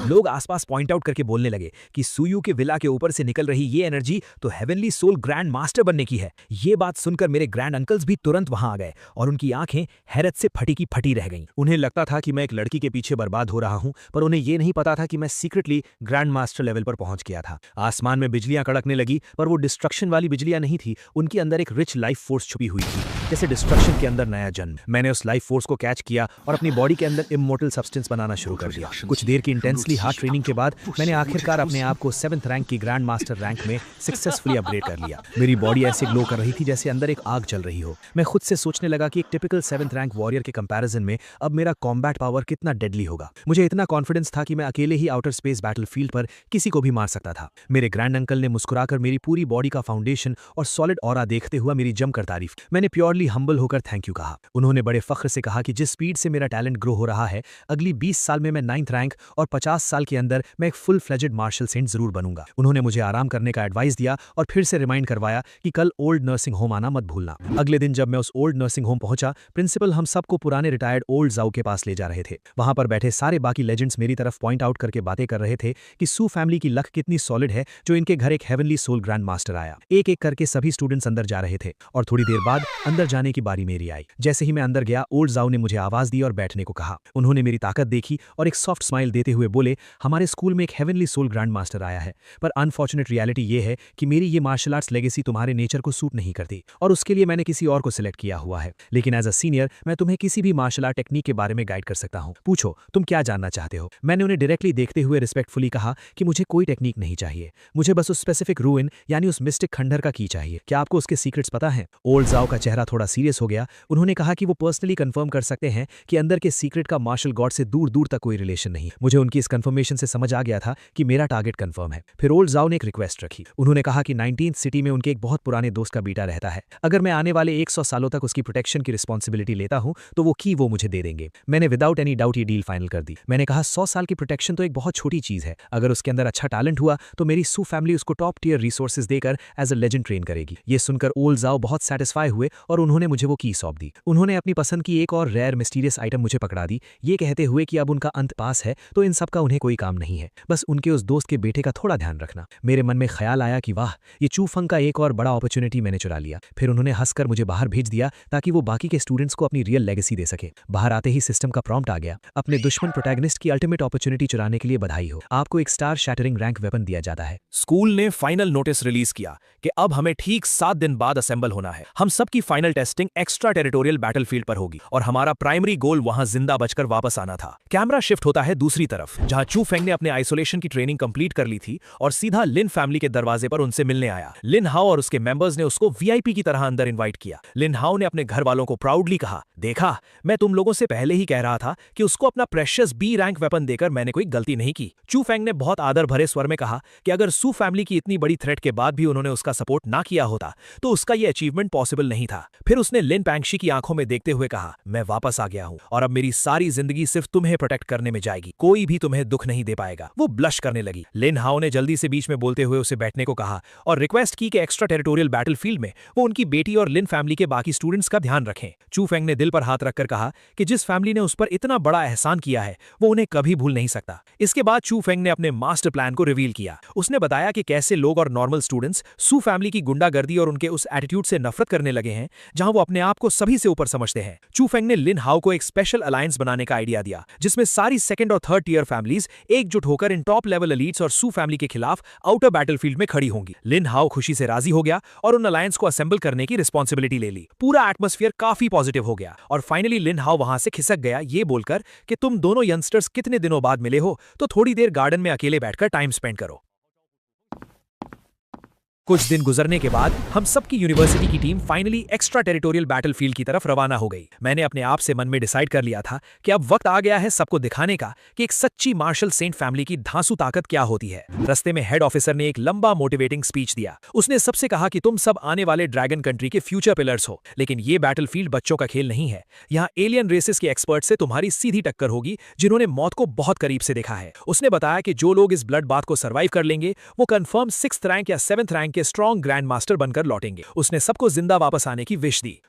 लोग आसपास पॉइंट आउट करके बोलने लगे कि सुयू के विला के ऊपर से निकल रही ये एनर्जी तो हेवनली सोल ग्रैंड मास्टर बनने की है। ये बात सुनकर मेरे ग्रैंड अंकल्स भी तुरंत वहां आ गए और उनकी आंखें हैरत से फटी की फटी रह गईं। उन्हें लगता था कि मैं एक लड़की के पीछे बर्बाद हो रहा हूं, पर उन्हें यह नहीं पता था कि मैं सीक्रेटली ग्रैंड मास्टर लेवल पर पहुंच गया था। आसमान में बिजलियां कड़कने लगी, पर वो डिस्ट्रक्शन वाली बिजलियां नहीं थी। उनके अंदर एक रिच लाइफ फोर्स छुपी हुई थी, जैसे डिस्ट्रक्शन के अंदर नया जन्म। मैंने उस लाइफ फोर्स को कैच किया और अपनी बॉडी के अंदर इमोर्टल सब्सटेंस बनाना शुरू कर दिया। कुछ देर की इंटेंसली हार्ड ट्रेनिंग के बाद मैंने आखिरकार अपने आप को 7th रैंक की ग्रैंड मास्टर रैंक में सक्सेसफुली अपग्रेड कर लिया। मेरी बॉडी ऐसे ग्लो कर रही थी जैसे अंदर एक आग चल रही हो। मैं खुद से सोचने लगा कि एक टिपिकल 7th रैंक वॉरियर के कंपैरिजन में अब मेरा कॉम्बैट पावर कितना डेडली होगा। मुझे इतना कॉन्फिडेंस था कि मैं अकेले ही आउटर स्पेस बैटलफील्ड पर किसी को भी मार सकता था। मेरे ग्रैंड अंकल ने मुस्कुराकर मेरी पूरी बॉडी का फाउंडेशन और सॉलिड ऑरा देखते हुए मेरी जमकर तारीफ। मैंने प्योरली हम्बल होकर थैंक यू कहा। उन्होंने बड़े फख्र से कहा कि जिस स्पीड से मेरा टैलेंट ग्रो हो रहा है, अगली 20 साल में मैं 9th रैंक और 50 साल के अंदर मैं एक फुल फ्लेजेड मार्शल सेंट जरूर बनूंगा। उन्होंने मुझे आराम करने का एडवाइस दिया और फिर से रिमाइंड करवाया कि कल ओल्ड नर्सिंग होम आना मत भूलना। अगले दिन जब मैं उस ओल्ड नर्सिंग होम पहुंचा, प्रिंसिपल हम सबको पुराने रिटायर्ड ओल्ड जाओ के पास ले जा रहे थे। वहां पर बैठे सारे बाकी लेजेंड्स मेरी तरफ पॉइंट आउट करके बातें कर रहे थे कि सू फैमिली की लक कितनी सॉलिड है जो इनके घर एक हेवनली सोल ग्रैंड मास्टर आया। एक एक करके सभी स्टूडेंट्स अंदर जा रहे थे और थोड़ी देर बाद अंदर जाने की बारी मेरी आई। जैसे ही मैं अंदर गया, ओल्ड जाओ ने मुझे आवाज दी और बैठने को कहा। उन्होंने मेरी ताकत देखी और एक सॉफ्ट स्माइल देते हुए बोले, हमारे स्कूल में एक हेवनली सोल ग्रैंड मास्टर आया है, पर अनफॉर्चुनेट रियलिटी ये है कि मेरी ये मार्शल आर्ट्स लेगेसी तुम्हारे नेचर को सूट नहीं करती और उसके लिए मैंने किसी और को सिलेक्ट किया हुआ है। लेकिन एज अ सीनियर मैं तुम्हें किसी भी मार्शल आर्ट टेक्निक के बारे में गाइड कर सकता हूं। पूछो तुम क्या जानना चाहते हो। मैंने उन्हें डायरेक्टली देखते हुए रिस्पेक्टफुली कहा कि मुझे कोई टेक्निक नहीं चाहिए, मुझे बस उस स्पेसिफिक रूइन यानी उस मिस्टिक खंडर का की चाहिए। क्या आपको उसके सीक्रेट्स पता है? ओल्ड जाओ का चेहरा थोड़ा सीरियस हो गया। उन्होंने कहा कि वो पर्सनली कंफर्म कर सकते हैं कि अंदर के सीक्रेट का मार्शल गॉड से दूर दूर तक कोई रिलेशन नहीं। मुझे उनकी इस कंफर्मेशन से समझ आ गया था कि मेरा टारगेट कंफर्म है। फिर ओल्ड जाओ ने एक रिक्वेस्ट रखी। उन्होंने कहा कि 19th सिटी में उनके एक बहुत पुराने दोस्त का बेटा रहता है। अगर मैं आने वाले 100 सालों तक उसकी प्रोटेक्शन की रिस्पॉन्सिबिलिटी लेता हूं तो वो मुझे दे देंगे। मैंने विदाउट एनी डाउट ये डील फाइनल कर दी। मैंने कहा 100 साल की प्रोटेक्शन तो एक बहुत छोटी चीज है। अगर उसके अंदर अच्छा टैलेंट हुआ तो मेरी सू फैमिली उसको टॉप टियर रिसोर्सेज देकर एज अ लेजेंड ट्रेन करेगी। ये सुनकर ओल्ड जाओ बहुत सेटिस्फाई हुए और उन्होंने मुझे वो की सौंप दी। उन्होंने अपनी पसंद की एक और रेयर मिस्टीरियस आइटम मुझे पकड़ा दी, ये कहते हुए कि अब उनका अंत पास है तो इन सब का उन्हें कोई काम नहीं है, बस उनके उस दोस्त के बेटे का थोड़ा ध्यान रखना। मेरे मन में ख्याल आया कि वाह, ये चू फेंग का एक और बड़ा अपॉर्चुनिटी मैंने चुरा लिया। फिर उन्होंने हंसकर मुझे बाहर भेज दिया ताकि वो बाकी के स्टूडेंट्स को अपनी रियल लेगेसी दे सके। बाहर आते ही सिस्टम का प्रॉम्प्ट आ गया, अपने दुश्मन प्रोटैगनिस्ट की अल्टीमेट अपॉर्चुनिटी चुराने के लिए बधाई हो, आपको एक स्टार शैटरिंग रैंक वेपन दिया जाता है। स्कूल ने फाइनल नोटिस रिलीज किया कि अब हमें ठीक 7 दिन बाद असेंबल होना है। हम सबकी final testing extra territorial battlefield पर होगी और हमारा प्राइमरी गोल वहां जिंदा बचकर वापस आना था। कैमरा शिफ्ट होता है दूसरी तरफ, जहां चू फेंग ने अपने आइसोलेशन की ट्रेनिंग कंप्लीट कर ली थी और सीधा लिन फैमिली के दरवाजे पर उनसे मिलने आया। लिन हाओ और उसके मेंबर्स ने उसको वीआईपी की तरह अंदर इनवाइट किया। लिन हाओ ने अपने घर वालों को प्राउडली कहा, देखा, मैं तुम लोगों से पहले ही कह रहा था कि उसको अपना प्रेशियस बी रैंक वेपन देकर मैंने कोई गलती नहीं की। चू फेंग ने बहुत आदर भरे स्वर में कहा कि अगर सू फैमिली की इतनी बड़ी थ्रेट के बाद भी उन्होंने उसका सपोर्ट ना किया होता तो उसका यह अचीवमेंट पॉसिबल नहीं था। फिर उसने लिन पैंगशी की आंखों में देखते हुए कहा, मैं वापस आ गया हूं और अब मेरी सारी जिंदगी सिर्फ तुम्हें प्रोटेक्ट करने में जाएगी, कोई भी तुम्हें दुख नहीं दे पाएगा। वो ब्लश करने लगी। लिन हाओ ने जल्दी से बीच में बोलते हुए उसे बैठने को कहा और रिक्वेस्ट की कि एक्स्ट्रा टेरिटोरियल बैटलफील्ड में वो उनकी बेटी और लिन फैमिली के बाकी स्टूडेंट्स का ध्यान रखें। चू फेंग ने दिल पर हाथ रखकर कहा कि जिस फैमिली ने उस पर इतना बड़ा एहसान किया है वो उन्हें कभी भूल नहीं सकता। इसके बाद चू फेंग ने अपने मास्टर प्लान को रिवील किया। उसने बताया कि कैसे लोग और नॉर्मल स्टूडेंट्स सू फैमिली की गुंडागर्दी और उनके उस एटीट्यूड से नफरत करने लगे हैं जहां वो अपने आप को सभी से ऊपर समझते हैं। चू फेंग ने लिन हाओ को एक स्पेशल अलायंस बनाने का आइडिया दिया जिसमें सारी सेकंड और थर्ड टीयर फैमिलीज एकजुट होकर इन टॉप लेवल एलीट्स और सू फैमिली के खिलाफ आउटर बैटलफील्ड में खड़ी होंगी। लिन हाओ खुशी से राजी हो गया और उन अलायंस को असेंबल करने की रिस्पॉन्सिबिलिटी ले ली। पूरा एटमॉस्फेयर काफी पॉजिटिव हो गया और फाइनली लिन हाओ वहां से खिसक गया ये बोलकर कि तुम दोनों यंगस्टर्स कितने दिनों बाद मिले हो तो थोड़ी देर गार्डन में अकेले बैठकर टाइम स्पेंड करो। कुछ दिन गुजरने के बाद हम सबकी यूनिवर्सिटी की team finally extra territorial battlefield की तरफ रवाना हो गई। मैंने अपने आप से मन में डिसाइड कर लिया था कि अब वक्त आ गया है सबको दिखाने का कि एक सच्ची मार्शल सेंट फैमिली की धांसू ताकत क्या होती है। रास्ते में हेड ऑफिसर ने एक लंबा मोटिवेटिंग स्पीच दिया। उसने सबसे कहा कि तुम सब आने वाले ड्रैगन कंट्री के फ्यूचर पिलर्स हो, लेकिन ये बैटलफील्ड बच्चों का खेल नहीं है। यहाँ एलियन रेसेस के एक्सपर्ट से तुम्हारी सीधी टक्कर होगी जिन्होंने मौत को बहुत करीब से देखा है। उसने बताया कि जो लोग इस ब्लड बाथ को सर्वाइव कर लेंगे वो कंफर्म 6th रैंक या 7th रैंक के स्ट्रॉन्ग ग्रैंड मास्टर बनकर लौटेंगे। उसने सबको जिंदा वापस आने की विश दी।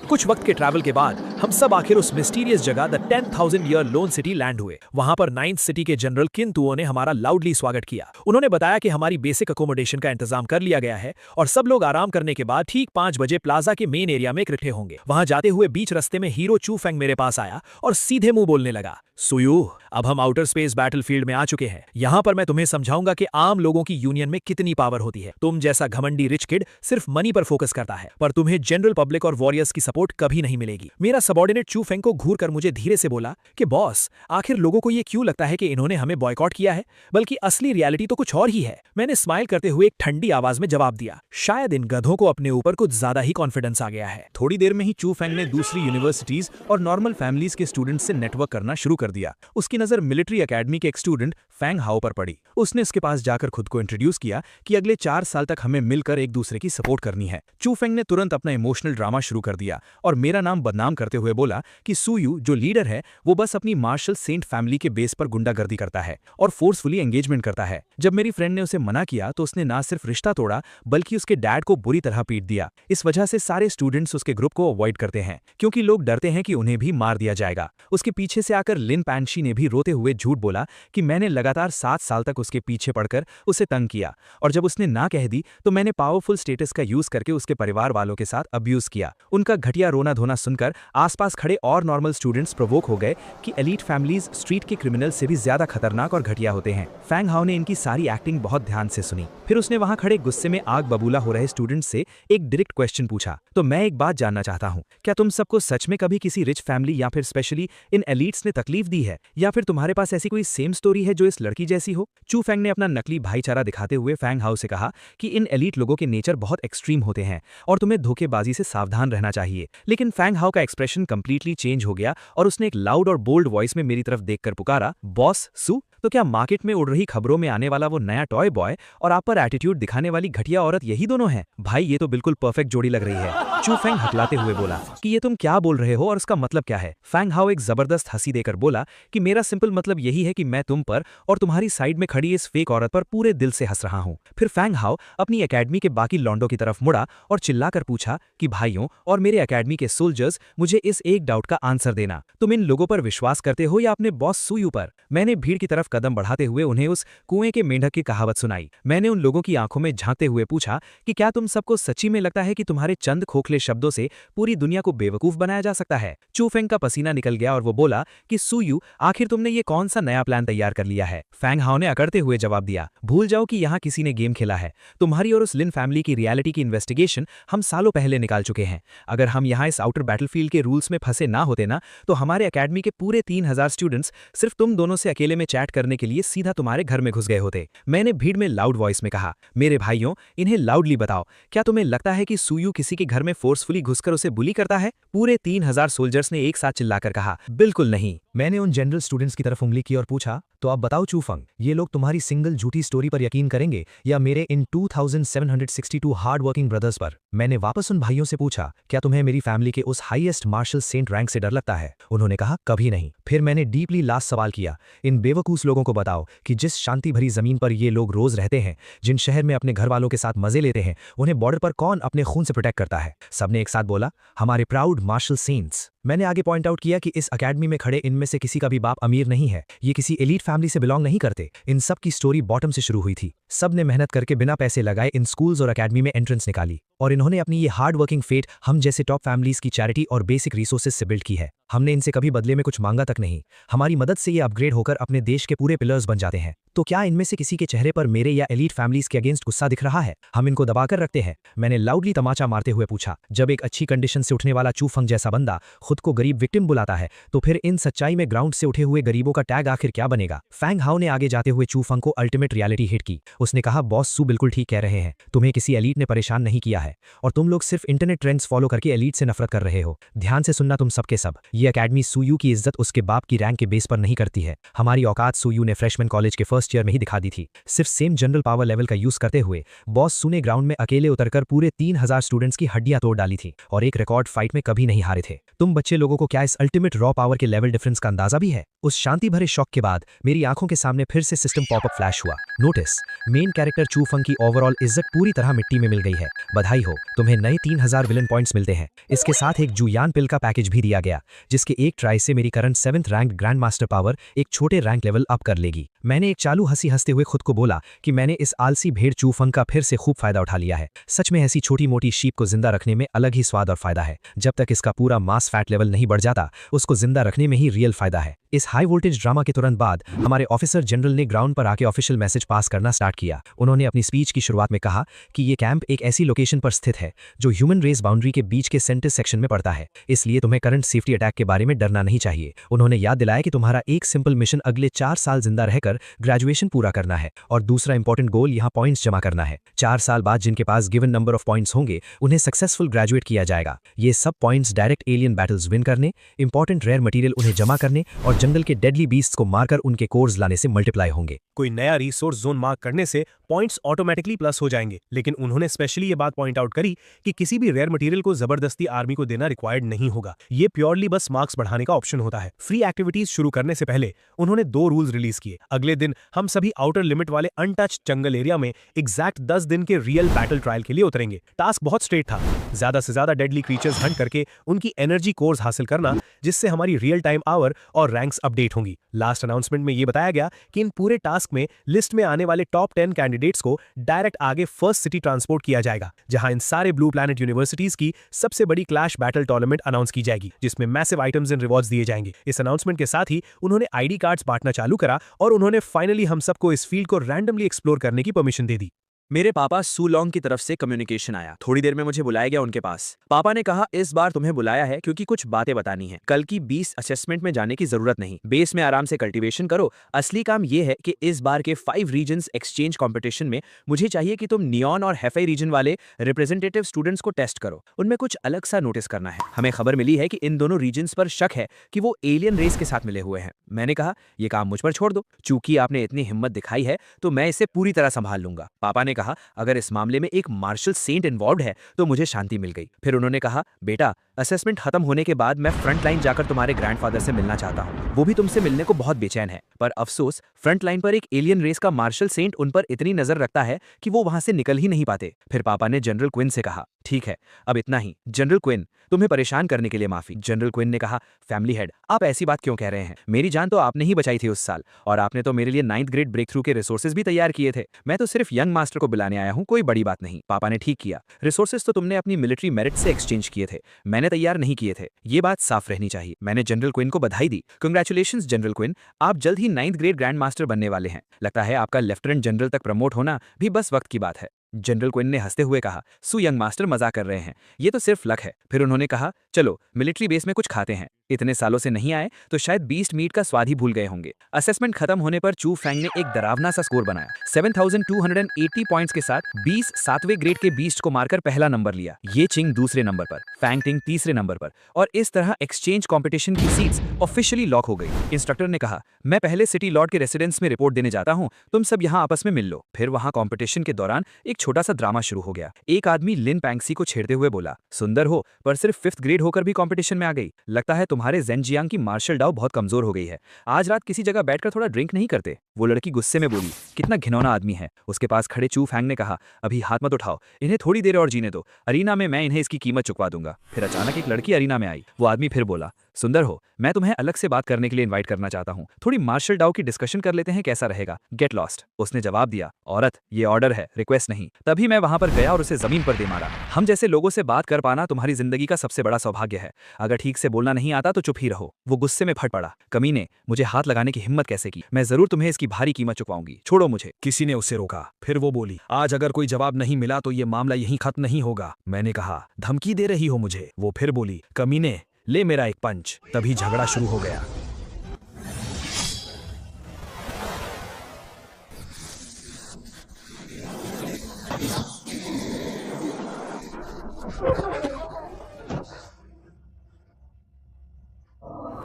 कुछ वक्त के ट्रैवल के बाद हम सब आखिर उस मिस्टीरियस जगह the 10,000 year loan city land हुए। वहां पर 9th सिटी के जनरल किन तुओ ने हमारा लाउडली स्वागत किया। उन्होंने बताया कि हमारी बेसिक अकोमोडेशन का इंतजाम कर लिया गया है और सब लोग आराम करने के बाद ठीक 5 बजे प्लाजा के मेन एरिया में इकट्ठे होंगे। वहां जाते हुए बीच रास्ते में हीरो चू फेंग मेरे पास आया और सीधे मुंह बोलने लगा, सुयू, अब हम आउटर स्पेस बैटलफील्ड में आ चुके हैं। यहां पर मैं तुम्हें समझाऊंगा कि आम लोगों की यूनियन में कितनी पावर होती है। तुम जैसा घमंडी रिच किड सिर्फ मनी पर फोकस करता है, पर तुम्हें जनरल पब्लिक और वॉरियर्स की सपोर्ट कभी नहीं मिलेगी। मेरा सबऑर्डिनेट चू फेंग को घूर कर मुझे धीरे से बोला कि बॉस, आखिर लोगों को ये क्यों लगता है कि इन्होंने हमें बॉयकॉट किया है, बल्कि असली रियलिटी तो कुछ और ही है। मैंने स्माइल करते हुए एक ठंडी आवाज में जवाब दिया, शायद इन गधों को अपने ऊपर कुछ ज्यादा ही कॉन्फिडेंस आ गया है। थोड़ी देर में ही चू फेंग ने दूसरी यूनिवर्सिटीज और नॉर्मल फैमिलीज के स्टूडेंट्स से नेटवर्क करना शुरू कर दिया। उसकी नजर मिलिट्री एकेडमी के एक स्टूडेंट फैंग हाओ पर पड़ी। उसने उसके पास जाकर खुद को इंट्रोड्यूस किया कि अगले 4 साल तक हमें मिलकर एक दूसरे की सपोर्ट करनी है। चू फेंग ने तुरंत अपना इमोशनल ड्रामा शुरू कर दिया और मेरा नाम बदनाम करते हुए बोला कि सुयू जो लीडर है वो बस अपनी मार्शल सेंट फैमिली के बेस पर गुंडागर्दी करता है और फोर्सफुली एंगेजमेंट करता है। जब मेरी फ्रेंड ने उसे मना किया तो उसने ना सिर्फ रिश्ता तोड़ा बल्कि उसके डैड को बुरी तरह पीट दिया। इस वजह से सारे स्टूडेंट्स उसके ग्रुप को अवॉइड करते हैं क्योंकि लोग डरते हैं कि उन्हें भी मार दिया जाएगा। उसके पीछे से आकर लिन पैंगशी ने भी रोते हुए झूठ बोला कि मैंने लगातार 7 साल तक उसके पीछे पड़कर उसे तंग किया और जब उसने ना कह दी तो मैंने पावरफुल स्टेटस का यूज करके उसके परिवार वालों के साथ अब्यूज किया। उनका घटिया रोना धोना सुनकर आसपास खड़े और नॉर्मल स्टूडेंट्स प्रोवोक हो गए कि एलीट फैमिलीज स्ट्रीट के क्रिमिनल से भी ज्यादा खतरनाक और घटिया होते हैं। फैंग हाओ ने इनकी सारी एक्टिंग बहुत ध्यान से सुनी। फिर उसने वहां खड़े गुस्से में आग बबूला हो रहे स्टूडेंट्स से एक डायरेक्ट क्वेश्चन पूछा, तो मैं एक बात जानना चाहता हूं, क्या तुम सबको सच में कभी किसी रिच फैमिली या फिर स्पेशली इन एलीट्स ने तकलीफ दी है, या फिर तुम्हारे पास ऐसी कोई सेम स्टोरी है जो इस लड़की जैसी हो? चू फेंग ने अपना नकली भाईचारा दिखाते हुए फैंग हाओ से कहा कि इन एलीट लोगों के नेचर बहुत एक्सट्रीम होते हैं और तुम्हें धोखेबाजी से सावधान रहना चाहिए। लेकिन फैंग हाओ का एक्सप्रेशन कंप्लीटली चेंज हो गया और उसने एक लाउड और बोल्ड वॉइस में मेरी तरफ देखकर पुकारा, बॉस सू, तो क्या मार्केट में उड़ रही खबरों में आने वाला वो नया टॉय बॉय और आप पर एटीट्यूड दिखाने वाली घटिया औरत यही दोनों हैं? भाई ये तो बिल्कुल परफेक्ट जोड़ी लग रही है। चू फेंग हकलाते हुए बोला कि ये तुम क्या बोल रहे हो और उसका मतलब क्या है? फैंग हाओ एक जबरदस्त हंसी देकर बोला कि मेरा सिंपल मतलब यही है कि मैं तुम पर और तुम्हारी साइड में खड़ी इस फेक औरत पर पूरे दिल से हंस रहा हूँ। फिर फैंग हाओ अपनी एकेडमी के बाकी लौंडों की तरफ मुड़ा और चिल्लाकर पूछा कि भाइयों और मेरे एकेडमी के सोल्जर्स, मुझे इस एक डाउट का आंसर देना, तुम इन लोगों पर विश्वास करते हो या अपने बॉस सुयू पर? मैंने भीड़ की तरफ कदम बढ़ाते हुए उन्हें उस कुएं के मेंढक की कहावत सुनाई। मैंने उन लोगों की आंखों में झांकते हुए पूछा कि क्या तुम सबको सच्ची में लगता है कि तुम्हारे चंद खोखले शब्दों से पूरी दुनिया को बेवकूफ बनाया जा सकता है? चू फेंग का पसीना निकल गया और वो बोला कि सुयू, आखिर तुमने ये कौन सा नया प्लान तैयार कर लिया है? फैंग हाओ ने अकड़ते हुए जवाब दिया, भूल जाओ कि यहाँ किसी ने गेम खेला है। तुम्हारी और उस लिन फैमिली की रियलिटी की इन्वेस्टिगेशन हम सालों पहले निकाल चुके हैं। अगर हम यहाँ इस आउटर बैटलफील्ड के रूल्स में फंसे ना होते ना, तो हमारे एकेडमी के पूरे 3000 स्टूडेंट्स सिर्फ तुम दोनों से अकेले में चैट करने के लिए सीधा तुम्हारे घर में घुस गए होते। मैंने भीड़ में लाउड वॉइस में कहा, मेरे भाइयों, इन्हें लाउडली बताओ, क्या तुम्हें लगता है कि सुयू किसी के घर में फोर्सफुली घुसकर उसे बुली करता है? पूरे 3000 सोल्जर्स ने एक साथ चिल्लाकर कहा, बिल्कुल नहीं। मैंने उन जनरल स्टूडेंट्स की तरफ उंगली की और पूछा, तो अब बताओ चू फेंग, ये लोग तुम्हारी सिंगल झूठी स्टोरी पर यकीन करेंगे या मेरे इन 2762 हार्ड वर्किंग ब्रदर्स पर? मैंने वापस उन भाइयों से पूछा, क्या तुम्हें मेरी फैमिली के उस हाईएस्ट मार्शल सेंट रैंक से डर लगता है? उन्होंने कहा, कभी नहीं। फिर मैंने डीपली लास्ट सवाल किया, इन बेवकूफ लोगों को बताओ कि जिस शांति भरी जमीन पर ये लोग रोज रहते हैं, जिन शहर में अपने घर वालों के साथ मजे लेते हैं, उन्हें बॉर्डर पर कौन अपने खून से प्रोटेक्ट करता है? सबने एक साथ बोला, हमारे प्राउड मार्शल सेंट्स। मैंने आगे पॉइंट आउट किया कि इस अकेडमी में खड़े इनमें से किसी का भी बाप अमीर नहीं है, ये किसी एलीट फैमिली से बिलोंग नहीं करते। इन सब की स्टोरी बॉटम से शुरू हुई थी। सब ने मेहनत करके बिना पैसे लगाए इन स्कूल्स और अकेडमी में एंट्रेंस निकाली और इन्होंने अपनी ये हार्ड वर्किंग फेट हम जैसे टॉप फैमिलीज की चैरिटी और बेसिक रिसोर्सेज से बिल्ड की है। हमने इनसे कभी बदले में कुछ मांगा तक नहीं। हमारी मदद से ये अपग्रेड होकर अपने देश के पूरे पिलर्स बन जाते हैं। तो क्या इनमें से किसी के चेहरे पर मेरे या एलीट फैमिलीज के अगेंस्ट गुस्सा दिख रहा है? हम इनको दबाकर रखते हैं? मैंने लाउडली तमाचा मारते हुए पूछा। जब एक अच्छी कंडीशन से उठने वाला चू फेंग जैसा बंदा खुद को गरीब विक्टिम बुलाता है, तो फिर इन सच्चाई में ग्राउंड से उठे हुए गरीबों का टैग आखिर क्या बनेगा? फैंग हाओ ने आगे जाते हुए चू फेंग को अल्टीमेट रियलिटी हिट की। उसने कहा, बॉस सू बिल्कुल ठीक कह रहे हैं, तुम्हें किसी एलीट ने परेशान नहीं किया है और तुम लोग सिर्फ इंटरनेट ट्रेंड्स फॉलो करके एलीट से नफरत कर रहे हो। ध्यान से सुनना तुम सबके सब, ये अकेडमी सुयू की इज्जत उसके बाप की रैंक के बेस पर नहीं करती है। हमारी औकात सुयू ने फ्रेशमैन कॉलेज के फर्स्ट ईयर में ही दिखा दी थी। सिर्फ सेम जनरल पावर लेवल का यूज करते हुए बॉस सू ने ग्राउंड में अकेले उतरकर पूरे 3000 स्टूडेंट्स की हड्डियां तोड़ डाली थी और एक रिकॉर्ड फाइट में कभी नहीं हारे थे। तुम बच्चे लोगों को क्या इस अल्टीमेट रॉ पावर के लेवल डिफरेंस का अंदाजा भी है? उस शांति भरे शॉक के बाद मेरी आंखों के सामने फिर से सिस्टम पॉपअप फ्लैश हुआ। नोटिस, मेन कैरेक्टर चू फेंग की ओवरऑल इज्जत पूरी तरह मिट्टी में मिल गई है। बधाई हो, तुम्हें नए 3000 विलन पॉइंट्स मिलते हैं। इसके साथ एक जुयान पिल का पैकेज भी दिया गया, जिसके एक ट्राई से मेरी current 7th rank grand master power एक छोटे रैंक लेवल अप कर लेगी। मैंने एक चालू हंसी हंसते हुए खुद को बोला कि मैंने इस आलसी भेड़ चू फेंग का फिर से खूब फायदा उठा लिया है। सच में ऐसी छोटी मोटी शीप को जिंदा रखने में अलग ही स्वाद और फायदा है। जब तक इसका पूरा मास फैट लेवल नहीं बढ़ जाता, उसको जिंदा रखने में ही रियल फायदा है। इस हाई वोल्टेज ड्रामा के तुरंत बाद हमारे ऑफिसर जनरल ने ग्राउंड पर आके ऑफिशियल मैसेज पास करना स्टार्ट किया। उन्होंने अपनी स्पीच की शुरुआत में कहा कि ये कैंप एक ऐसी लोकेशन पर स्थित है जो ह्यूमन रेस बाउंड्री के बीच के सेंटर सेक्शन में पड़ता है, इसलिए तुम्हें करंट सेफ्टी अटैक के बारे में डरना नहीं चाहिए। उन्होंने याद दिलाया कि तुम्हारा एक सिंपल मिशन अगले 4 साल जिंदा रहकर ग्रेजुएशन पूरा करना है और दूसरा इंपॉर्टेंट गोल यहाँ पॉइंट्स जमा करना है। 4 साल बाद जिनके पास गिवन नंबर ऑफ पॉइंट्स होंगे, उन्हें सक्सेसफुल ग्रेजुएट किया जाएगा। ये सब points direct alien battles win करने, इंपॉर्टेंट रेयर मटेरियल उन्हें जमा करने और जंगल के डेडली बीस्ट्स को मारकर उनके कोर्स लाने से मल्टीप्लाई होंगे। कोई नया रिसोर्स जोन मार्क करने से पॉइंट्स ऑटोमेटिकली प्लस हो जाएंगे, लेकिन उन्होंने स्पेशली ये बात पॉइंट आउट करी कि किसी भी रेयर मटेरियल को जबरदस्ती आर्मी को देना रिक्वायर्ड नहीं होगा। ये प्योरली बस मार्क्स बढ़ाने का ऑप्शन होता है। फ्री एक्टिविटीज शुरू करने से पहले उन्होंने 2 रूल्स रिलीज किए। अगले दिन हम सभी आउटर लिमिट वाले अनटच्ड जंगल एरिया में एग्जैक्ट 10 दिन के रियल बैटल ट्रायल के लिए उतरेंगे। टास्क बहुत स्ट्रेट था, ज्यादा से ज्यादा डेडली क्रीचर्स हंट करके उनकी एनर्जी कोर्स हासिल करना, जिससे हमारी रियल टाइम आवर और रैंक्स अपडेट होंगी। लास्ट अनाउंसमेंट में यह बताया गया कि इन पूरे टास्क में लिस्ट में आने वाले टॉप 10 कैंडिडेट्स को डायरेक्ट आगे फर्स्ट सिटी ट्रांसपोर्ट किया जाएगा, जहां इन सारे ब्लू प्लैनेट यूनिवर्सिटीज की सबसे बड़ी क्लैश बैटल टूर्नामेंट अनाउंस की जाएगी, जिसमें मैसिव आइटम्स एंड रिवॉर्ड्स दिए जाएंगे। इस अनाउंसमेंट के साथ ही उन्होंने आईडी कार्ड्स बांटना चालू करा और उन्होंने फाइनली हम सबको इस फील्ड को रैंडमली एक्सप्लोर करने की परमिशन दे दी। मेरे पापा सू लॉन्ग की तरफ से कम्युनिकेशन आया। थोड़ी देर में मुझे बुलाया गया उनके पास। पापा ने कहा इस बार तुम्हें बुलाया है क्योंकि कुछ बातें बतानी है। कल की 20 असेसमेंट में जाने की जरूरत नहीं, बेस में आराम से कल्टीवेशन करो। असली काम यह है कि इस बार के 5 रीजन्स एक्सचेंज कॉम्पिटिशन में मुझे चाहिए कि तुम नियॉन और हेफाई रीजन वाले रिप्रेजेंटेटिव स्टूडेंट्स को टेस्ट करो। उनमें कुछ अलग सा नोटिस करना है। हमें खबर मिली है कि इन दोनों रीजन्स पर शक है कि वो एलियन रेस के साथ मिले हुए हैं। मैंने कहा यह काम मुझ पर छोड़ दो, चूंकि आपने इतनी हिम्मत दिखाई है तो मैं इसे पूरी तरह संभाल लूंगा। पापा ने कहा अगर इस मामले में एक मार्शल सेंट इन्वॉल्वड है तो मुझे शांति मिल गई। फिर उन्होंने कहा बेटा, असेसमेंट खत्म होने के बाद मैं फ्रंट लाइन जाकर तुम्हारे ग्रैंडफादर से मिलना चाहता हूँ। वो भी तुमसे मिलने को बहुत बेचैन है, पर अफसोस फ्रंट लाइन पर एक एलियन रेस का मार्शल सेंट उन पर इतनी नजर रखता है कि वो वहां से निकल ही नहीं पाते। फिर पापा ने जनरल क्विन से कहा ठीक है, अब इतना ही। जनरल क्विन, तुम्हें परेशान करने के लिए माफी। जनरल क्विन ने कहा फैमिली हेड, आप ऐसी बात क्यों कह रहे हैं? मेरी जान तो आपने ही बचाई थी उस साल, और आपने तो मेरे लिए 9th ग्रेड ब्रेक थ्रू के रिसोर्सेज भी तैयार किए थे। मैं तो सिर्फ यंग मास्टर को बुलाने आया हूं, कोई बड़ी बात नहीं। पापा ने ठीक किया, रिसोर्सेज तो तुमने अपनी मिलिट्री मेरिट से एक्सचेंज किए थे, मैंने तैयार नहीं किए थे। ये बात साफ रहनी चाहिए। मैंने जनरल क्विन को बधाई दी। कंग्रेचुलेशंस जनरल क्विन, आप जल्द ही 9th ग्रेड ग्रैंड मास्टर बनने वाले हैं। लगता है आपका लेफ्टिनेंट जनरल तक प्रमोट होना भी बस वक्त की बात है। जनरल क्विन ने हंसते हुए कहा सू यंग मास्टर मजाक कर रहे हैं, ये तो सिर्फ लक है। फिर उन्होंने कहा चलो मिलिट्री बेस में कुछ खाते हैं, इतने सालों से नहीं आए तो शायद बीस्ट मीट का स्वाद ही भूल गए होंगे। असेसमेंट खत्म होने पर चू फैंग ने एक डरावना सा स्कोर बनाया। 7280 पॉइंट्स के साथ 20 7वें ग्रेड के बीस्ट को मारकर पहला नंबर लिया। ये चिंग दूसरे नंबर पर, फैंग टिंग तीसरे नंबर पर, और इस तरह एक्सचेंज कंपटीशन की सीट्स ऑफिशियली लॉक हो गई। इंस्ट्रक्टर ने कहा मैं पहले सिटी लॉर्ड के रेसिडेंस में रिपोर्ट देने जाता हूं, तुम सब यहां आपस में मिल लो। फिर वहां कंपटीशन के दौरान एक छोटा सा ड्रामा शुरू हो गया। एक आदमी लिन पैंगसी को छेड़ते हुए बोला सुंदर हो पर सिर्फ 5th ग्रेड होकर भी कंपटीशन में आ गई, लगता है तुम्हारे जेनजियांग की मार्शल डाउ बहुत कमजोर हो गई है। आज रात किसी जगह बैठकर थोड़ा ड्रिंक नहीं करते? वो लड़की गुस्से में बोली कितना घिनौना आदमी है। उसके पास खड़े चू फैंग ने कहा अभी हाथ मत उठाओ, इन्हें थोड़ी देर और जीने दो, अरीना में मैं इन्हें इसकी कीमत चुकवा दूंगा। फिर अचानक एक लड़की अरीना में आई। वो आदमी फिर बोला सुंदर हो, मैं तुम्हें अलग से बात करने के लिए इन्वाइट करना चाहता हूँ, थोड़ी मार्शल डाउ की डिस्कशन कर लेते हैं, कैसा रहेगा? Get lost. उसने जवाब दिया औरत ये ऑर्डर है, रिक्वेस्ट नहीं। तभी मैं वहां पर गया और उसे जमीन पर दे मारा। हम जैसे लोगों से बात कर पाना तुम्हारी जिंदगी का सबसे बड़ा सौभाग्य है, अगर ठीक से बोलना नहीं आता तो चुप ही रहो। वो गुस्से में फट पड़ा, कमीने मुझे हाथ लगाने की हिम्मत कैसे की? मैं जरूर तुम्हें इसकी भारी कीमत चुकवाऊंगी, छोड़ो मुझे। किसी ने उसे रोका। फिर वो बोली आज अगर कोई जवाब नहीं मिला तो ये मामला यहीं खत्म नहीं होगा। मैंने कहा धमकी दे रही हो मुझे? वो फिर बोली कमीने ले मेरा एक पंच। तभी झगड़ा शुरू हो गया।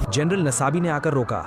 जनरल नसाबी ने आकर रोका,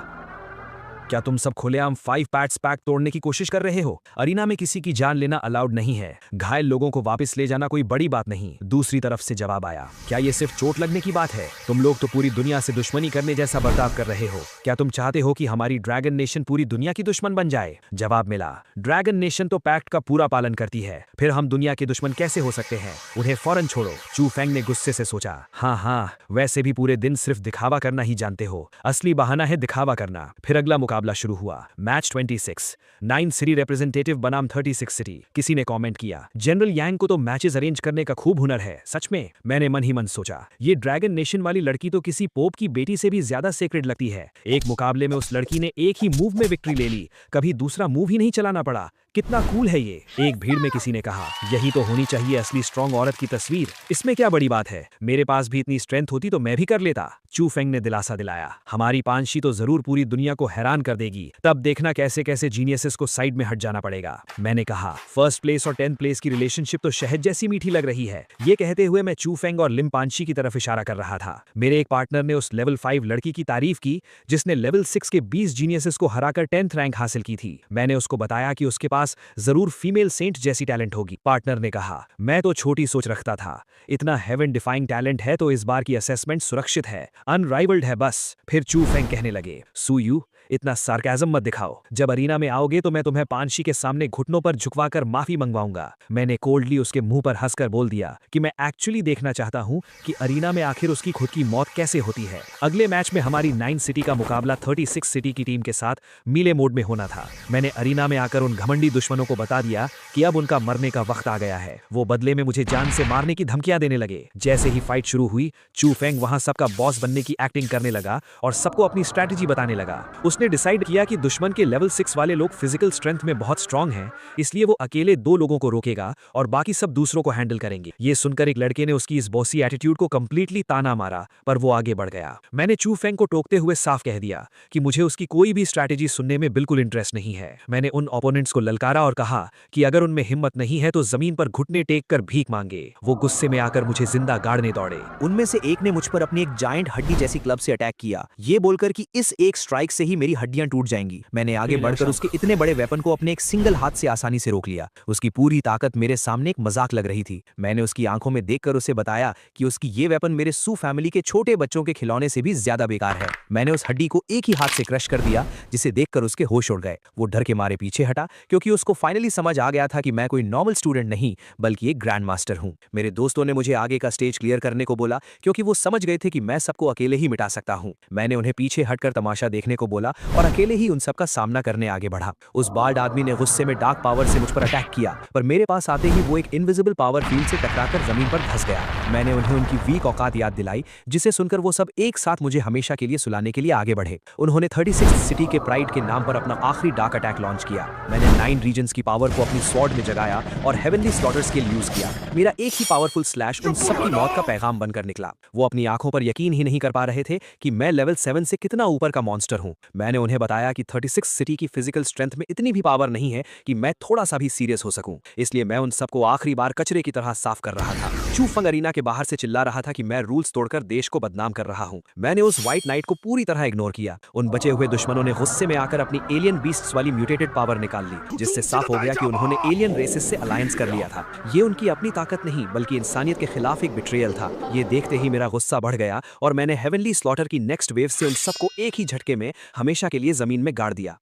क्या तुम सब खुलेआम 5 पैट्स पैक तोड़ने की कोशिश कर रहे हो? अरीना में किसी की जान लेना अलाउड नहीं है, घायल लोगों को वापस ले जाना कोई बड़ी बात नहीं। दूसरी तरफ से जवाब आया, क्या ये सिर्फ चोट लगने की बात है? तुम लोग तो पूरी दुनिया से दुश्मनी करने जैसा बर्ताव कर रहे हो। क्या तुम चाहते हो कि हमारी ड्रैगन नेशन पूरी दुनिया की दुश्मन बन जाए? जवाब मिला, ड्रैगन नेशन तो पैक्ट का पूरा पालन करती है, फिर हम दुनिया के दुश्मन कैसे हो सकते हैं? उन्हें फौरन छोड़ो। चू फैंग ने गुस्से से सोचा, हाँ, वैसे भी पूरे दिन सिर्फ दिखावा करना ही जानते हो, असली बहाना है दिखावा करना। फिर अगला मुकाबला शुरू हुआ। मैच 26, 9 सिटी रिप्रेजेंटेटिव बनाम 36 सिटी। किसी ने कमेंट किया जनरल यांग को तो मैचेस अरेंज करने का खूब हुनर है। सच में? मैंने मन ही मन सोचा, ये ड्रैगन नेशन वाली लड़की तो किसी पोप की बेटी से भी ज्यादा सेक्रेड लगती है। एक मुकाबले में उस लड़की ने एक ही मूव में विक्ट्री ले ली, कभी दूसरा मूव ही नहीं चलाना पड़ा। कितना कूल है ये। एक भीड़ में किसी ने कहा यही तो होनी चाहिए असली स्ट्रॉन्ग औरत की तस्वीर, इसमें क्या बड़ी बात है? मेरे पास भी इतनी स्ट्रेंथ होती तो मैं भी कर लेता। चू फेंग ने दिलासा दिलाया, हमारी पांशी तो जरूर पूरी दुनिया को हैरान कर देगी, तब देखना कैसे कैसे जीनियसेस को साइड में हट जाना पड़ेगा। मैंने कहा फर्स्ट प्लेस और 10th प्लेस की रिलेशनशिप तो शहद जैसी मीठी लग रही है। ये कहते हुए मैं चू फेंग और लिम पांशी की तरफ इशारा कर रहा था। मेरे एक पार्टनर ने उस लेवल 5 लड़की की तारीफ की जिसने लेवल 6 के 20 जीनियसेस को हराकर 10th रैंक हासिल की थी। मैंने उसको बताया कि उसके पास जरूर फीमेल सेंट जैसी टैलेंट होगी। पार्टनर ने कहा मैं तो छोटी सोच रखता था, इतना हेवन डिफाइंग टैलेंट है तो इस बार की असेसमेंट सुरक्षित है, अनराइवल्ड है बस। फिर चू फेंग कहने लगे, सूयू इतना सार्काज़म मत दिखाओ, जब अरीना में आओगे तो मैं तुम्हें पांशी के सामने घुटनों पर झुकवाकर माफी मंगवाऊंगा। मैंने कोल्डली उसके मुंह पर हंसकर बोल दिया कि मैं एक्चुअली देखना चाहता हूं कि अरीना में आखिर उसकी खुद की मौत कैसे होती है। अगले मैच में हमारी 9 सिटी का मुकाबला 36 सिटी की टीम के साथ मीले मोड में होना था। मैंने अरीना में आकर उन घमंडी दुश्मनों को बता दिया कि अब उनका मरने का वक्त आ गया है। वो बदले में मुझे जान से मारने की धमकियां देने लगे। जैसे ही फाइट शुरू हुई, चू फेंग वहां सबका बॉस बनने की एक्टिंग करने लगा और सबको अपनी स्ट्रैटेजी बताने लगा। उसने उसने डिसाइड किया कि दुश्मन के लेवल 6 वाले लोग फिजिकल स्ट्रेंथ में बहुत स्ट्रांग हैं, इसलिए वो अकेले 2 लोगों को रोकेगा और बाकी सब दूसरों को हैंडल करेंगे। ये सुनकर एक लड़के ने उसकी इस बॉसी एटीट्यूड को कंप्लीटली ताना मारा, पर वो आगे बढ़ गया। मैंने चू फेंग को टोकते हुए साफ कह दिया कि मुझे उसकी कोई भी स्ट्रैटेजी सुनने में बिल्कुल इंटरेस्ट नहीं है। मैंने उन ओपोनेंट्स को ललकारा और कहा कि अगर उनमें हिम्मत नहीं है तो जमीन पर घुटने टेक कर भीख मांगे। वो गुस्से में आकर मुझे जिंदा गाड़ने दौड़े। उनमें से एक ने मुझ पर अपनी एक जायंट हड्डी जैसी क्लब से अटैक किया, ये बोलकर कि इस एक स्ट्राइक से ही मेरी हड्डियां टूट जाएंगी। मैंने आगे बढ़कर उसके इतने बड़े वेपन को अपने एक सिंगल हाथ से आसानी से रोक लिया। उसकी पूरी ताकत मेरे सामने एक मजाक लग रही थी। मैंने उसकी आंखों में देखकर उसे बताया कि उसकी ये वेपन मेरे सू फैमिली के छोटे बच्चों के खिलौने से भी ज्यादा बेकार है। मैंने उस हड्डी को एक ही हाथ से क्रश कर दिया, जिसे देखकर उसके होश उड़ गए। वो डर के मारे पीछे हटा, क्योंकि उसको फाइनली समझ आ गया था कि मैं कोई नॉर्मल स्टूडेंट नहीं बल्कि एक ग्रैंड मास्टर हूं। मेरे दोस्तों ने मुझे आगे का स्टेज क्लियर करने को बोला, क्योंकि वो समझ गए थे कि मैं सबको अकेले ही मिटा सकता हूं। मैंने उन्हें पीछे हटकर तमाशा देखने को बोला और अकेले ही उन सबका सामना करने आगे बढ़ा। उस बाल्ड आदमी ने गुस्से में डार्क पावर से मुझ पर अटैक किया, पर मेरे पास आते ही वो एक इनविजिबल पावर फील्ड से टकराकर जमीन पर धंस गया। मैंने उन्हें उनकी वीक औकात याद दिलाई, जिसे सुनकर वो सब एक साथ मुझे हमेशा के लिए सुलाने के लिए आगे बढ़े। उन्होंने 36 सिटी के प्राइड के नाम पर अपना आखिरी डार्क अटैक लॉन्च किया। मैंने 9 रीजन्स की पावर को अपनी स्वॉर्ड में जगाया और हेवनली स्लॉटर स्किल यूज किया। मेरा एक ही पावरफुल स्लैश उन सबकी मौत का पैगाम बनकर निकला। वो अपनी आंखों पर यकीन ही नहीं कर पा रहे थे कि मैं लेवल 7 से कितना ऊपर का मॉन्स्टर हूं। मैंने उन्हें बताया कि 36 सिटी की फिजिकल स्ट्रेंथ में इतनी भी पावर नहीं है कि मैं थोड़ा सा भी सीरियस हो सकूं, इसलिए मैं उन सबको आखिरी बार कचरे की तरह साफ कर रहा था। चू फेंग अरीना के बाहर से चिल्ला रहा था कि मैं रूल्स तोड़कर देश को बदनाम कर रहा हूं। मैंने उस व्हाइट नाइट को पूरी तरह इग्नोर किया। उन बचे हुए दुश्मनों ने गुस्से में आकर अपनी एलियन बीस्ट्स वाली म्यूटेटेड पावर निकाल ली, जिससे साफ हो गया कि उन्होंने एलियन रेसेस से अलायंस कर लिया था। ये उनकी अपनी ताकत नहीं बल्कि इंसानियत के खिलाफ एक बिट्रेयल था। ये देखते ही मेरा गुस्सा बढ़ गया और मैंने हेवनली स्लॉटर की नेक्स्ट वेव से उन सबको एक ही झटके में हमेशा के लिए जमीन में गाड़ दिया।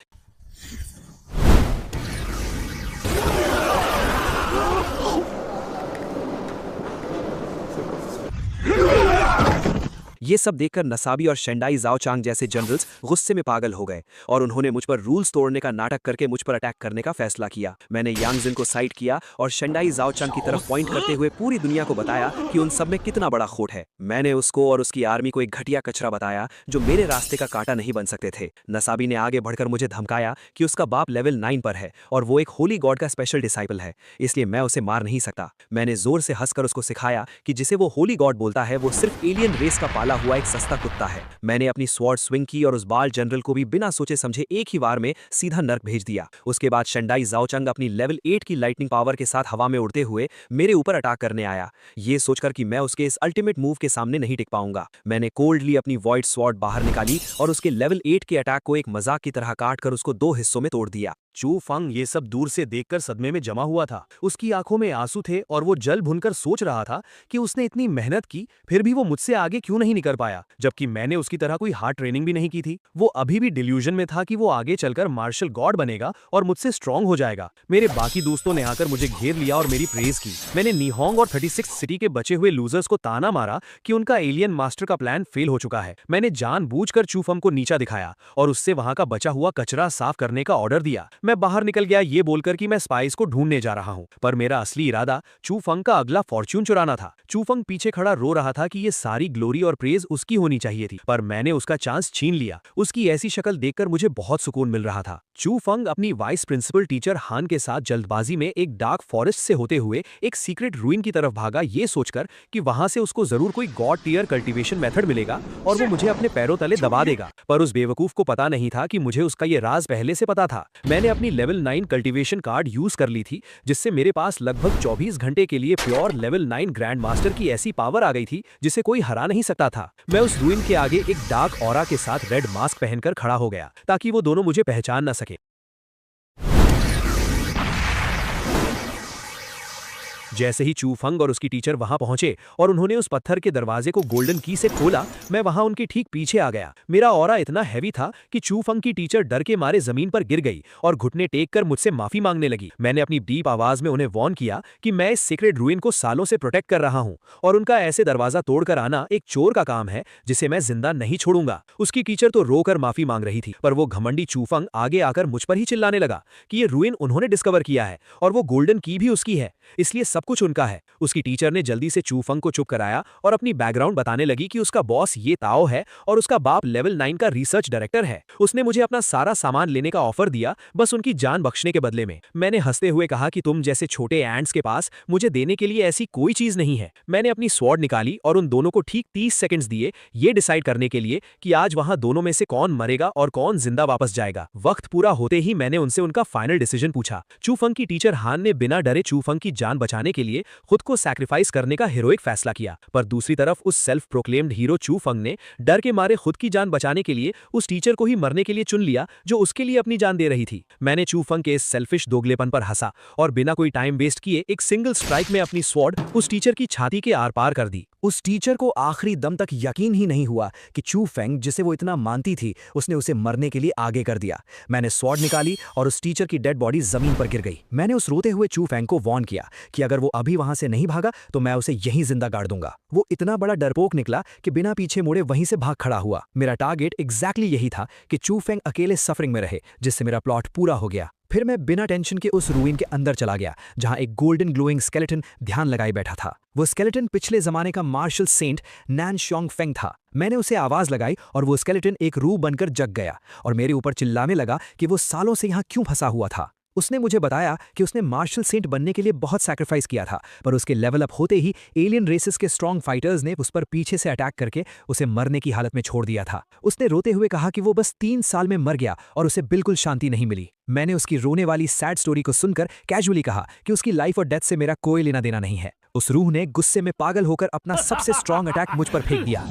ये सब देखकर नसाबी और शेंडाई जाओचांग जैसे जनरल्स गुस्से में पागल हो गए और उन्होंने मुझ पर रूल्स तोड़ने का नाटक करके मुझ पर अटैक करने का फैसला किया। मैंने यांग जिन को साइड किया और शेंडाई जाओचांग की तरफ पॉइंट करते हुए पूरी दुनिया को बताया कि उन सब में कितना बड़ा खोट है। मैंने उसको और उसकी आर्मी को एक घटिया कचरा बताया जो मेरे रास्ते का कांटा नहीं बन सकते थे। नसाबी ने आगे बढ़कर मुझे धमकाया कि उसका बाप लेवल 9 पर है और वो एक होली गॉड का स्पेशल डिसाइपल है, इसलिए मैं उसे मार नहीं सकता। मैंने जोर से हंसकर उसको सिखाया कि जिसे वो होली गॉड बोलता है वो सिर्फ एलियन रेस का पाला हुआ एक सस्ता कुत्ता है। मैंने अपनी स्वॉर्ड स्विंग की और उस बाल जनरल को भी बिना सोचे समझे एक ही बार में सीधा नर्क भेज दिया। उसके बाद शेंडाई जाओचांग अपनी लेवल 8 की लाइटनिंग पावर के साथ हवा में उड़ते हुए मेरे ऊपर अटैक करने आया, ये सोचकर कि मैं उसके इस अल्टीमेट मूव के सामने नहीं टिक पाऊंगा। मैंने कोल्डली अपनी वॉइड स्वॉर्ड बाहर निकाली और उसके लेवल 8 के अटैक को एक मजाक की तरह काटकर उसको 2 हिस्सों में तोड़ दिया। चू फेंग ये सब दूर से देखकर सदमे में जमा हुआ था। उसकी आंखों में आंसू थे और वो जल भुनकर सोच रहा था कि उसने इतनी मेहनत की फिर भी वो मुझसे आगे क्यों नहीं निकल पाया, जबकि मैंने उसकी तरह कोई हार्ड ट्रेनिंग भी नहीं की थी। वो अभी भी डिल्यूजन में था कि वो आगे चलकर मार्शल गॉड बनेगा और मुझसे स्ट्रांग हो जाएगा। मेरे बाकी दोस्तों ने आकर मुझे घेर लिया और मेरी प्रेज की। मैंने निहोंग और 36 सिटी के बचे हुए लूजर्स को ताना मारा कि उनका एलियन मास्टर का प्लान फेल हो चुका है। मैंने जानबूझकर चू फेंग को नीचा दिखाया और उससे वहां का बचा हुआ कचरा साफ करने का ऑर्डर दिया। मैं बाहर निकल गया ये बोलकर कि मैं स्पाइस को ढूंढने जा रहा हूं, पर मेरा असली इरादा चू फेंग का अगला फॉर्च्यून चुराना था। चू फेंग पीछे खड़ा रो रहा था कि ये सारी ग्लोरी और प्रेज उसकी होनी चाहिए थी, पर मैंने उसका चांस छीन लिया। उसकी ऐसी शक्ल देखकर मुझे बहुत सुकून मिल रहा था। चू फेंग अपनी वाइस प्रिंसिपल टीचर हान के साथ जल्दबाजी में एक डार्क फॉरेस्ट से होते हुए एक सीक्रेट रूइन की तरफ भागा, ये सोचकर कि वहां से उसको जरूर कोई गॉड टियर कल्टीवेशन मेथड मिलेगा और वो मुझे अपने पैरों तले दबा देगा। पर उस बेवकूफ को पता नहीं था कि मुझे उसका ये राज पहले से पता था। मैंने अपनी लेवल 9 कल्टीवेशन कार्ड यूज कर ली थी, जिससे मेरे पास लगभग 24 घंटे के लिए प्योर लेवल 9 ग्रैंड मास्टर की ऐसी पावर आ गई थी जिसे कोई हरा नहीं सकता था। मैं उस रूइन के आगे एक डार्क ऑरा के साथ रेड मास्क पहनकर खड़ा हो गया ताकि वो दोनों मुझे पहचान न सके। जैसे ही चू फेंग और उसकी टीचर वहां पहुंचे और उन्होंने उस पत्थर के दरवाजे को गोल्डन की से खोला, मैं वहां उनके ठीक पीछे आ गया। मेरा ऑरा इतना हैवी था कि चू फेंग की टीचर डर के मारे जमीन पर गिर गई और घुटने टेक कर मुझसे माफी मांगने लगी। मैंने अपनी डीप आवाज में उन्हें वार्न किया कि मैं इस सीक्रेट रूइन को सालों से प्रोटेक्ट कर रहा हूं और उनका ऐसे दरवाजा तोड़कर आना एक चोर का काम है जिसे मैं जिंदा नहीं छोड़ूंगा। उसकी टीचर तो रोकर माफी मांग रही थी, पर वो घमंडी चू फेंग आगे आकर मुझ पर ही चिल्लाने लगा कि ये रूइन उन्होंने डिस्कवर किया है और वो गोल्डन की भी उसकी है, इसलिए सब कुछ उनका है। उसकी टीचर ने जल्दी से चू फंग को चुप कराया और अपनी बैकग्राउंड बताने लगी कि उसका बॉस ये ताओ है और उसका बाप लेवल 9 का रिसर्च डायरेक्टर है। उसने मुझे अपना सारा सामान लेने का ऑफर दिया, बस उनकी जान बख्शने के बदले में। मैंने हंसते हुए कहा कि तुम जैसे छोटे एंड्स के पास मुझे देने के लिए ऐसी कोई चीज नहीं है। मैंने अपनी स्वॉर्ड निकाली और उन दोनों को ठीक 30 सेकंड्स दिए ये डिसाइड करने के लिए कि आज वहां दोनों में से कौन मरेगा और कौन जिंदा वापस जाएगा। वक्त पूरा होते ही मैंने उनसे उनका फाइनल डिसीजन पूछा। चू फंग की टीचर हान ने बिना डरे चू फंग की जान बचाने के लिए खुद को सैक्रिफाइस करने का हीरोइक फैसला किया, पर दूसरी तरफ उस सेल्फ प्रोक्लेम्ड हीरो चू फंग ने डर के मारे खुद की जान बचाने के लिए उस टीचर को ही मरने के लिए चुन लिया जो उसके लिए अपनी जान दे रही थी। मैंने चू फंग के इस सेल्फिश दोगलेपन पर हंसा और बिना कोई टाइम वेस्ट किए एक सिंगल स्ट्राइक में अपनी स्वॉर्ड उस टीचर की छाती के आर पार कर दी। उस टीचर को आखिरी दम तक यकीन ही नहीं हुआ कि चू फेंग, जिसे वो इतना मानती थी, उसने उसे मरने के लिए आगे कर दिया। मैंने स्वॉर्ड निकाली और उस टीचर की डेड बॉडी जमीन पर गिर गई। मैंने उस रोते हुए चू फेंग को वॉर्न किया कि अगर वो अभी वहां से नहीं भागा तो मैं उसे यहीं जिंदा गाड़ दूंगा। वो इतना बड़ा डरपोक निकला कि बिना पीछे मुड़े वहीं से भाग खड़ा हुआ। मेरा टारगेट एग्जैक्टली यही था कि चू फेंग अकेले सफरिंग में रहे, जिससे मेरा प्लॉट पूरा हो गया। फिर मैं बिना टेंशन के उस रूइन के अंदर चला गया जहां एक गोल्डन ग्लोइंग स्केलेटन ध्यान लगाए बैठा था। वो स्केलेटन पिछले जमाने का मार्शल सेंट नैन शोंग फेंग था। मैंने उसे आवाज लगाई और वो स्केलेटन एक रूह बनकर जग गया और मेरे ऊपर चिल्लाने लगा कि वो सालों से यहाँ क्यों फंसा हुआ था। उसने मुझे बताया कि उसने मार्शल सेंट बनने के लिए बहुत सैक्रिफाइस किया था, पर उसके लेवल अप होते ही एलियन रेसेस के स्ट्रॉन्ग फाइटर्स ने उस पर पीछे से अटैक करके उसे मरने की हालत में छोड़ दिया था। उसने रोते हुए कहा कि वो बस 3 साल में मर गया और उसे बिल्कुल शांति नहीं मिली। मैंने उसकी रोने वाली सैड स्टोरी को सुनकर कैजुअली कहा कि उसकी लाइफ और डेथ से मेरा कोई लेना देना नहीं है। उस रूह ने गुस्से में पागल होकर अपना सबसे स्ट्रॉन्ग अटैक मुझ पर फेंक दिया।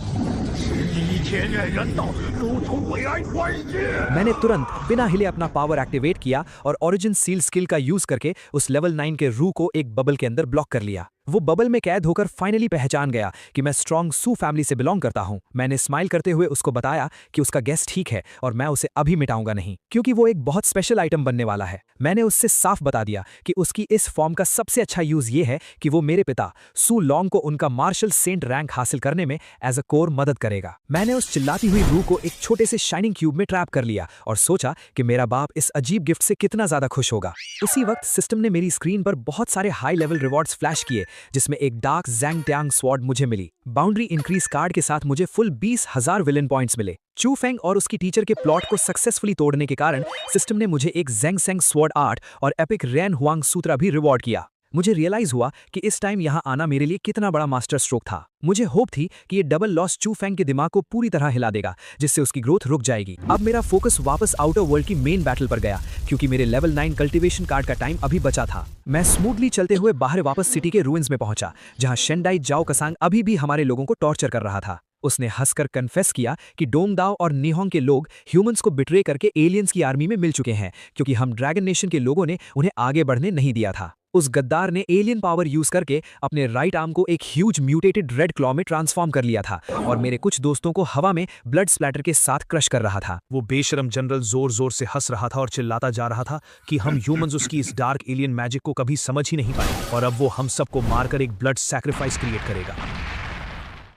मैंने तुरंत बिना हिले अपना पावर एक्टिवेट किया और ओरिजिन सील स्किल का यूज करके उस लेवल 9 के रूह को एक बबल के अंदर ब्लॉक कर लिया। वो बबल में कैद होकर फाइनली पहचान गया कि मैं स्ट्रॉन्ग सू फैमिली से बिलोंग करता हूं। मैंने स्माइल करते हुए उसको बताया कि उसका गेस ठीक है और मैं उसे अभी मिटाऊंगा नहीं, क्योंकि वो एक बहुत स्पेशल आइटम बनने वाला है। मैंने उससे साफ बता दिया कि उसकी इस फॉर्म का सबसे अच्छा यूज ये है कि वो मेरे पिता सू लॉन्ग को उनका मार्शल सेंट रैंक हासिल करने में एज अ कोर मदद करेगा। मैंने उस चिल्लाती हुई रूह को एक छोटे से शाइनिंग क्यूब में ट्रैप कर लिया और सोचा कि मेरा बाप इस अजीब गिफ्ट से कितना ज्यादा खुश होगा। उसी वक्त सिस्टम ने मेरी स्क्रीन पर बहुत सारे हाई लेवल रिवॉर्ड्स फ्लैश किए, जिसमें एक डार्क ज़ैंग टैंग स्वॉर्ड मुझे मिली। बाउंड्री इंक्रीज कार्ड के साथ मुझे फुल 20,000 विलन पॉइंट्स मिले। चू फेंग और उसकी टीचर के प्लॉट को सक्सेसफुली तोड़ने के कारण सिस्टम ने मुझे एक ज़ैंग सेंग स्वॉर्ड आर्ट और एपिक रेन हुआंग सूत्रा भी रिवॉर्ड किया। मुझे रियलाइज हुआ कि इस टाइम यहाँ आना मेरे लिए कितना बड़ा मास्टर स्ट्रोक था। मुझे होप थी कि ये डबल लॉस चू फेंग के दिमाग को पूरी तरह हिला देगा, जिससे उसकी ग्रोथ रुक जाएगी। अब मेरा फोकस वापस आउटर वर्ल्ड की मेन बैटल पर गया, क्योंकि मेरे लेवल 9 कल्टीवेशन कार्ड का टाइम अभी बचा था। मैं स्मूथली चलते हुए बाहर वापस सिटी के रूइंस में पहुंचा, जहां शेंडाई जाओ कसांग अभी भी हमारे लोगों को टॉर्चर कर रहा था। उसने हंसकर कन्फेस किया कि डोंगदाओ और निहोंग के लोग ह्यूमंस को बिट्रे करके एलियंस की आर्मी में मिल चुके हैं, क्योंकि हम ड्रैगन नेशन के लोगों ने उन्हें आगे बढ़ने नहीं दिया था। उस गद्दार ने एलियन पावर यूज करके अपने राइट आर्म को एक ह्यूज म्यूटेटेड रेड क्लॉ में ट्रांसफॉर्म कर लिया था और मेरे कुछ दोस्तों को हवा में ब्लड स्प्लैटर के साथ क्रश कर रहा था। वो बेशरम जनरल जोर जोर से हंस रहा था और चिल्लाता जा रहा था कि हम ह्यूमंस उसकी इस डार्क एलियन मैजिक को कभी समझ ही नहीं पाए और अब वो हम सबको मारकर एक ब्लड सैक्रिफाइस क्रिएट करेगा।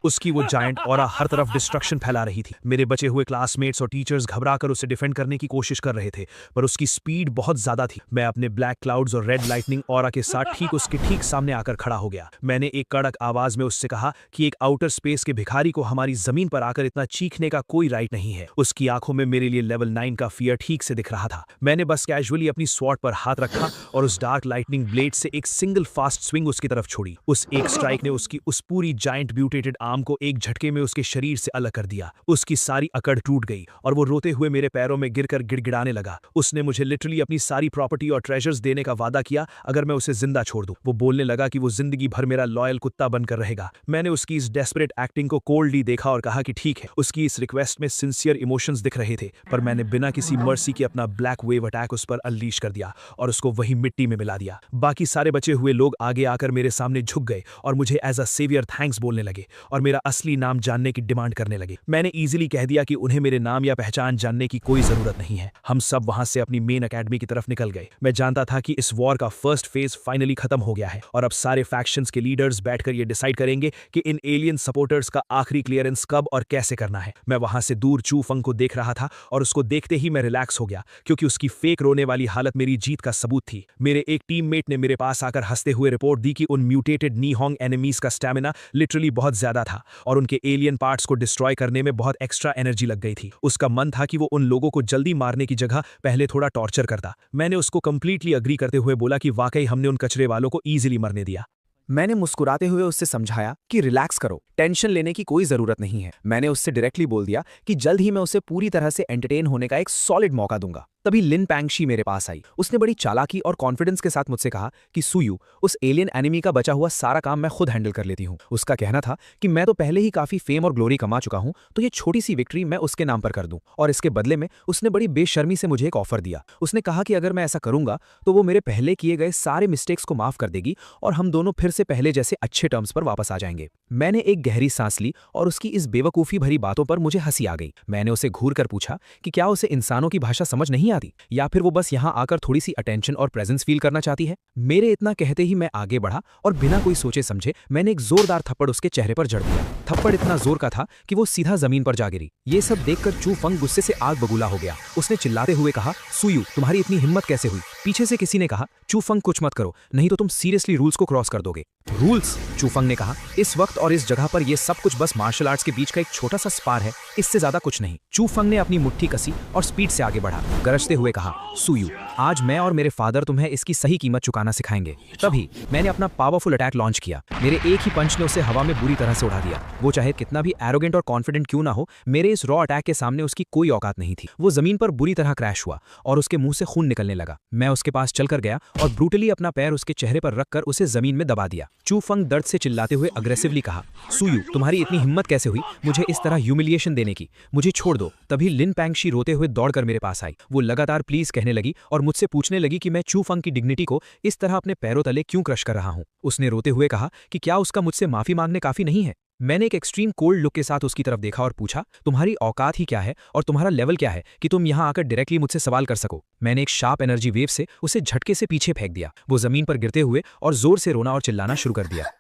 उसकी वो जायंट ऑरा हर तरफ डिस्ट्रक्शन फैला रही थी। मेरे बचे हुए क्लासमेट्स और टीचर्स घबराकर उसे डिफेंड करने की कोशिश कर रहे थे, पर उसकी स्पीड बहुत ज्यादा थी। मैं अपने ब्लैक क्लाउड्स और रेड लाइटनिंग ऑरा के साथ ठीक उसके ठीक सामने आकर खड़ा हो गया। मैंने एक कड़क आवाज में उससे कहा कि एक आउटर स्पेस के भिखारी को हमारी जमीन पर आकर इतना चीखने का कोई राइट नहीं है। उसकी आंखों में मेरे लिए लेवल 9 का फियर ठीक से दिख रहा था। मैंने बस कैजुअली अपनी स्वॉर्ड पर हाथ रखा और उस डार्क लाइटनिंग ब्लेड से एक सिंगल फास्ट स्विंग उसकी तरफ छोड़ी। उस एक स्ट्राइक ने उसकी उस पूरी जायंट म्यूटेटेड आर्म को एक झटके में उसके शरीर से अलग कर दिया। उसकी सारी अकड़ टूट गई और वो रोते हुए मेरे पैरों में गिरकर गिड़गिड़ाने लगा। उसने मुझे लिटरली अपनी सारी प्रॉपर्टी और ट्रेजर्स देने का वादा किया अगर मैं उसे जिंदा छोड़ दूं। वो बोलने लगा कि वो जिंदगी भर मेरा लॉयल कुत्ता बनकर रहेगा। मैंने उसकी इस डेस्परेट एक्टिंग को कोल्डली देखा और कहा कि ठीक है। उसकी इस रिक्वेस्ट में सिंसियर इमोशंस दिख रहे थे, पर मैंने बिना किसी मर्सी के अपना ब्लैक वेव अटैक उस पर अनलीश कर दिया और उसको वही मिट्टी में मिला दिया। बाकी सारे बचे हुए लोग आगे आकर मेरे सामने झुक गए और मुझे एज अ सेवियर थैंक्स बोलने लगे और और मेरा असली नाम जानने की डिमांड करने लगे। मैंने इजीली कह दिया कि उन्हें मेरे नाम या पहचान जानने की कोई जरूरत नहीं है। हम सब वहां से अपनी मेन एकेडमी की तरफ निकल गए। मैं जानता था कि इस वॉर का फर्स्ट फेज फाइनली खत्म हो गया है और अब सारे फैक्शंस के लीडर्स बैठकर ये डिसाइड करेंगे कि इन एलियन सपोर्टर्स का आखिरी क्लियरेंस कब और कैसे करना है। मैं वहां से दूर चू फंग को देख रहा था और उसको देखते ही मैं रिलैक्स हो गया, क्योंकि उसकी फेक रोने वाली हालत मेरी जीत का सबूत थी। मेरे एक टीममेट ने मेरे पास आकर हंसते हुए रिपोर्ट दी कि उन म्यूटेटेड नीहोंग एनिमीज का स्टैमिना लिटरली बहुत ज्यादा था और उनके एलियन पार्ट्स को डिस्ट्रॉय करने में बहुत एक्स्ट्रा एनर्जी लग गई थी। उसका मन था कि वो उन लोगों को जल्दी मारने की जगह पहले थोड़ा टॉर्चर करता। मैंने उसको कंप्लीटली अग्री करते हुए बोला कि वाकई हमने उन कचरे वालों को ईजिली मरने दिया। मैंने मुस्कुराते हुए उससे समझाया कि रिलैक्स करो, टेंशन लेने की कोई जरूरत नहीं है। मैंने उससे डायरेक्टली बोल दिया कि जल्द ही मैं उसे पूरी तरह से एंटरटेन होने का एक सॉलिड मौका दूंगा। तभी लिन पैंगशी मेरे पास आई। उसने बड़ी चालाकी और कॉन्फिडेंस के साथ मुझसे कहा कि सुयू, उस एलियन एनिमी का बचा हुआ सारा काम मैं खुद हैंडल कर लेती हूँ। उसका कहना था कि मैं तो पहले ही काफी फेम और ग्लोरी कमा चुका हूँ, तो ये छोटी सी विक्ट्री मैं उसके नाम पर कर दूं। और इसके बदले में उसने बड़ी बेशर्मी से मुझे एक ऑफर दिया। उसने कहा कि अगर मैं ऐसा करूंगा तो वो मेरे पहले किए गए सारे मिस्टेक्स को माफ कर देगी और हम दोनों फिर से पहले जैसे अच्छे टर्म्स पर वापस आ जाएंगे। मैंने एक गहरी सांस ली और उसकी इस बेवकूफी भरी बातों पर मुझे हंसी आ गई। मैंने उसे घूर कर पूछा कि क्या उसे इंसानों की भाषा समझ नहीं आती, या फिर वो बस यहाँ आकर थोड़ी सी अटेंशन और प्रेजेंस फील करना चाहती है। मेरे इतना कहते ही मैं आगे बढ़ा और बिना कोई सोचे समझे मैंने एक जोरदार थप्पड़ उसके चेहरे पर जड़ दिया। थप्पड़ इतना जोर का था कि वो सीधा जमीन पर जा गिरी। ये सब देखकर चू फंग गुस्से से आग बबूला हो गया। उसने चिल्लाते हुए कहा, सुयू, तुम्हारी इतनी हिम्मत कैसे हुई? पीछे से किसी ने कहा, चू फंग कुछ मत करो, नहीं तो तुम सीरियसली रूल्स को क्रॉस कर दोगे। रूल्स? चू फंग ने कहा, इस वक्त और इस जगह पर यह सब कुछ बस मार्शल आर्ट्स के बीच का एक छोटा सा स्पार है, इससे ज्यादा कुछ नहीं। चू फंग ने अपनी मुट्ठी कसी और स्पीड से आगे बढ़ा, गरजते हुए कहा, सुयू, आज मैं और मेरे फादर तुम्हें इसकी सही कीमत चुकाना सिखाएंगे। तभी मैंने अपना पावरफुल अटैक लॉन्च किया। मेरे एक ही पंच ने उसे हवा में बुरी तरह से उड़ा दिया। वो चाहे कितना भी एरोगेंट और कॉन्फिडेंट क्यों ना हो, मेरे इस रॉ अटैक के सामने उसकी कोई औकात नहीं थी। वो जमीन पर बुरी तरह क्रैश हुआ और उसके मुंह से खून निकलने लगा। मैं उसके पास चलकर गया और ब्रूटली अपना पैर उसके चेहरे पर रखकर उसे जमीन में दबा दिया। चू फंग दर्द से चिल्लाते हुए अग्रेसिवली कहा, सुयू, तुम्हारी इतनी हिम्मत कैसे हुई मुझे इस तरह ह्यूमिलिएशन देने की? मुझे छोड़ दो। तभी लिन पैंगशी रोते हुए दौड़कर मेरे पास आई। वो लगातार प्लीज कहने लगी और मुझसे पूछने लगी कि मैं चू फंग की डिग्निटी को इस तरह अपने पैरों तले क्यों क्रश कर रहा हूं। उसने रोते हुए कहा कि क्या उसका मुझसे माफी मांगने काफी नहीं है। मैंने एक एक्सट्रीम कोल्ड लुक के साथ उसकी तरफ देखा और पूछा, तुम्हारी औकात ही क्या है और तुम्हारा लेवल क्या है कि तुम यहां आकर डायरेक्टली मुझसे सवाल कर सको? मैंने एक शार्प एनर्जी वेव से उसे झटके से पीछे फेंक दिया। वो जमीन पर गिरते हुए और जोर से रोना और चिल्लाना शुरू कर दिया।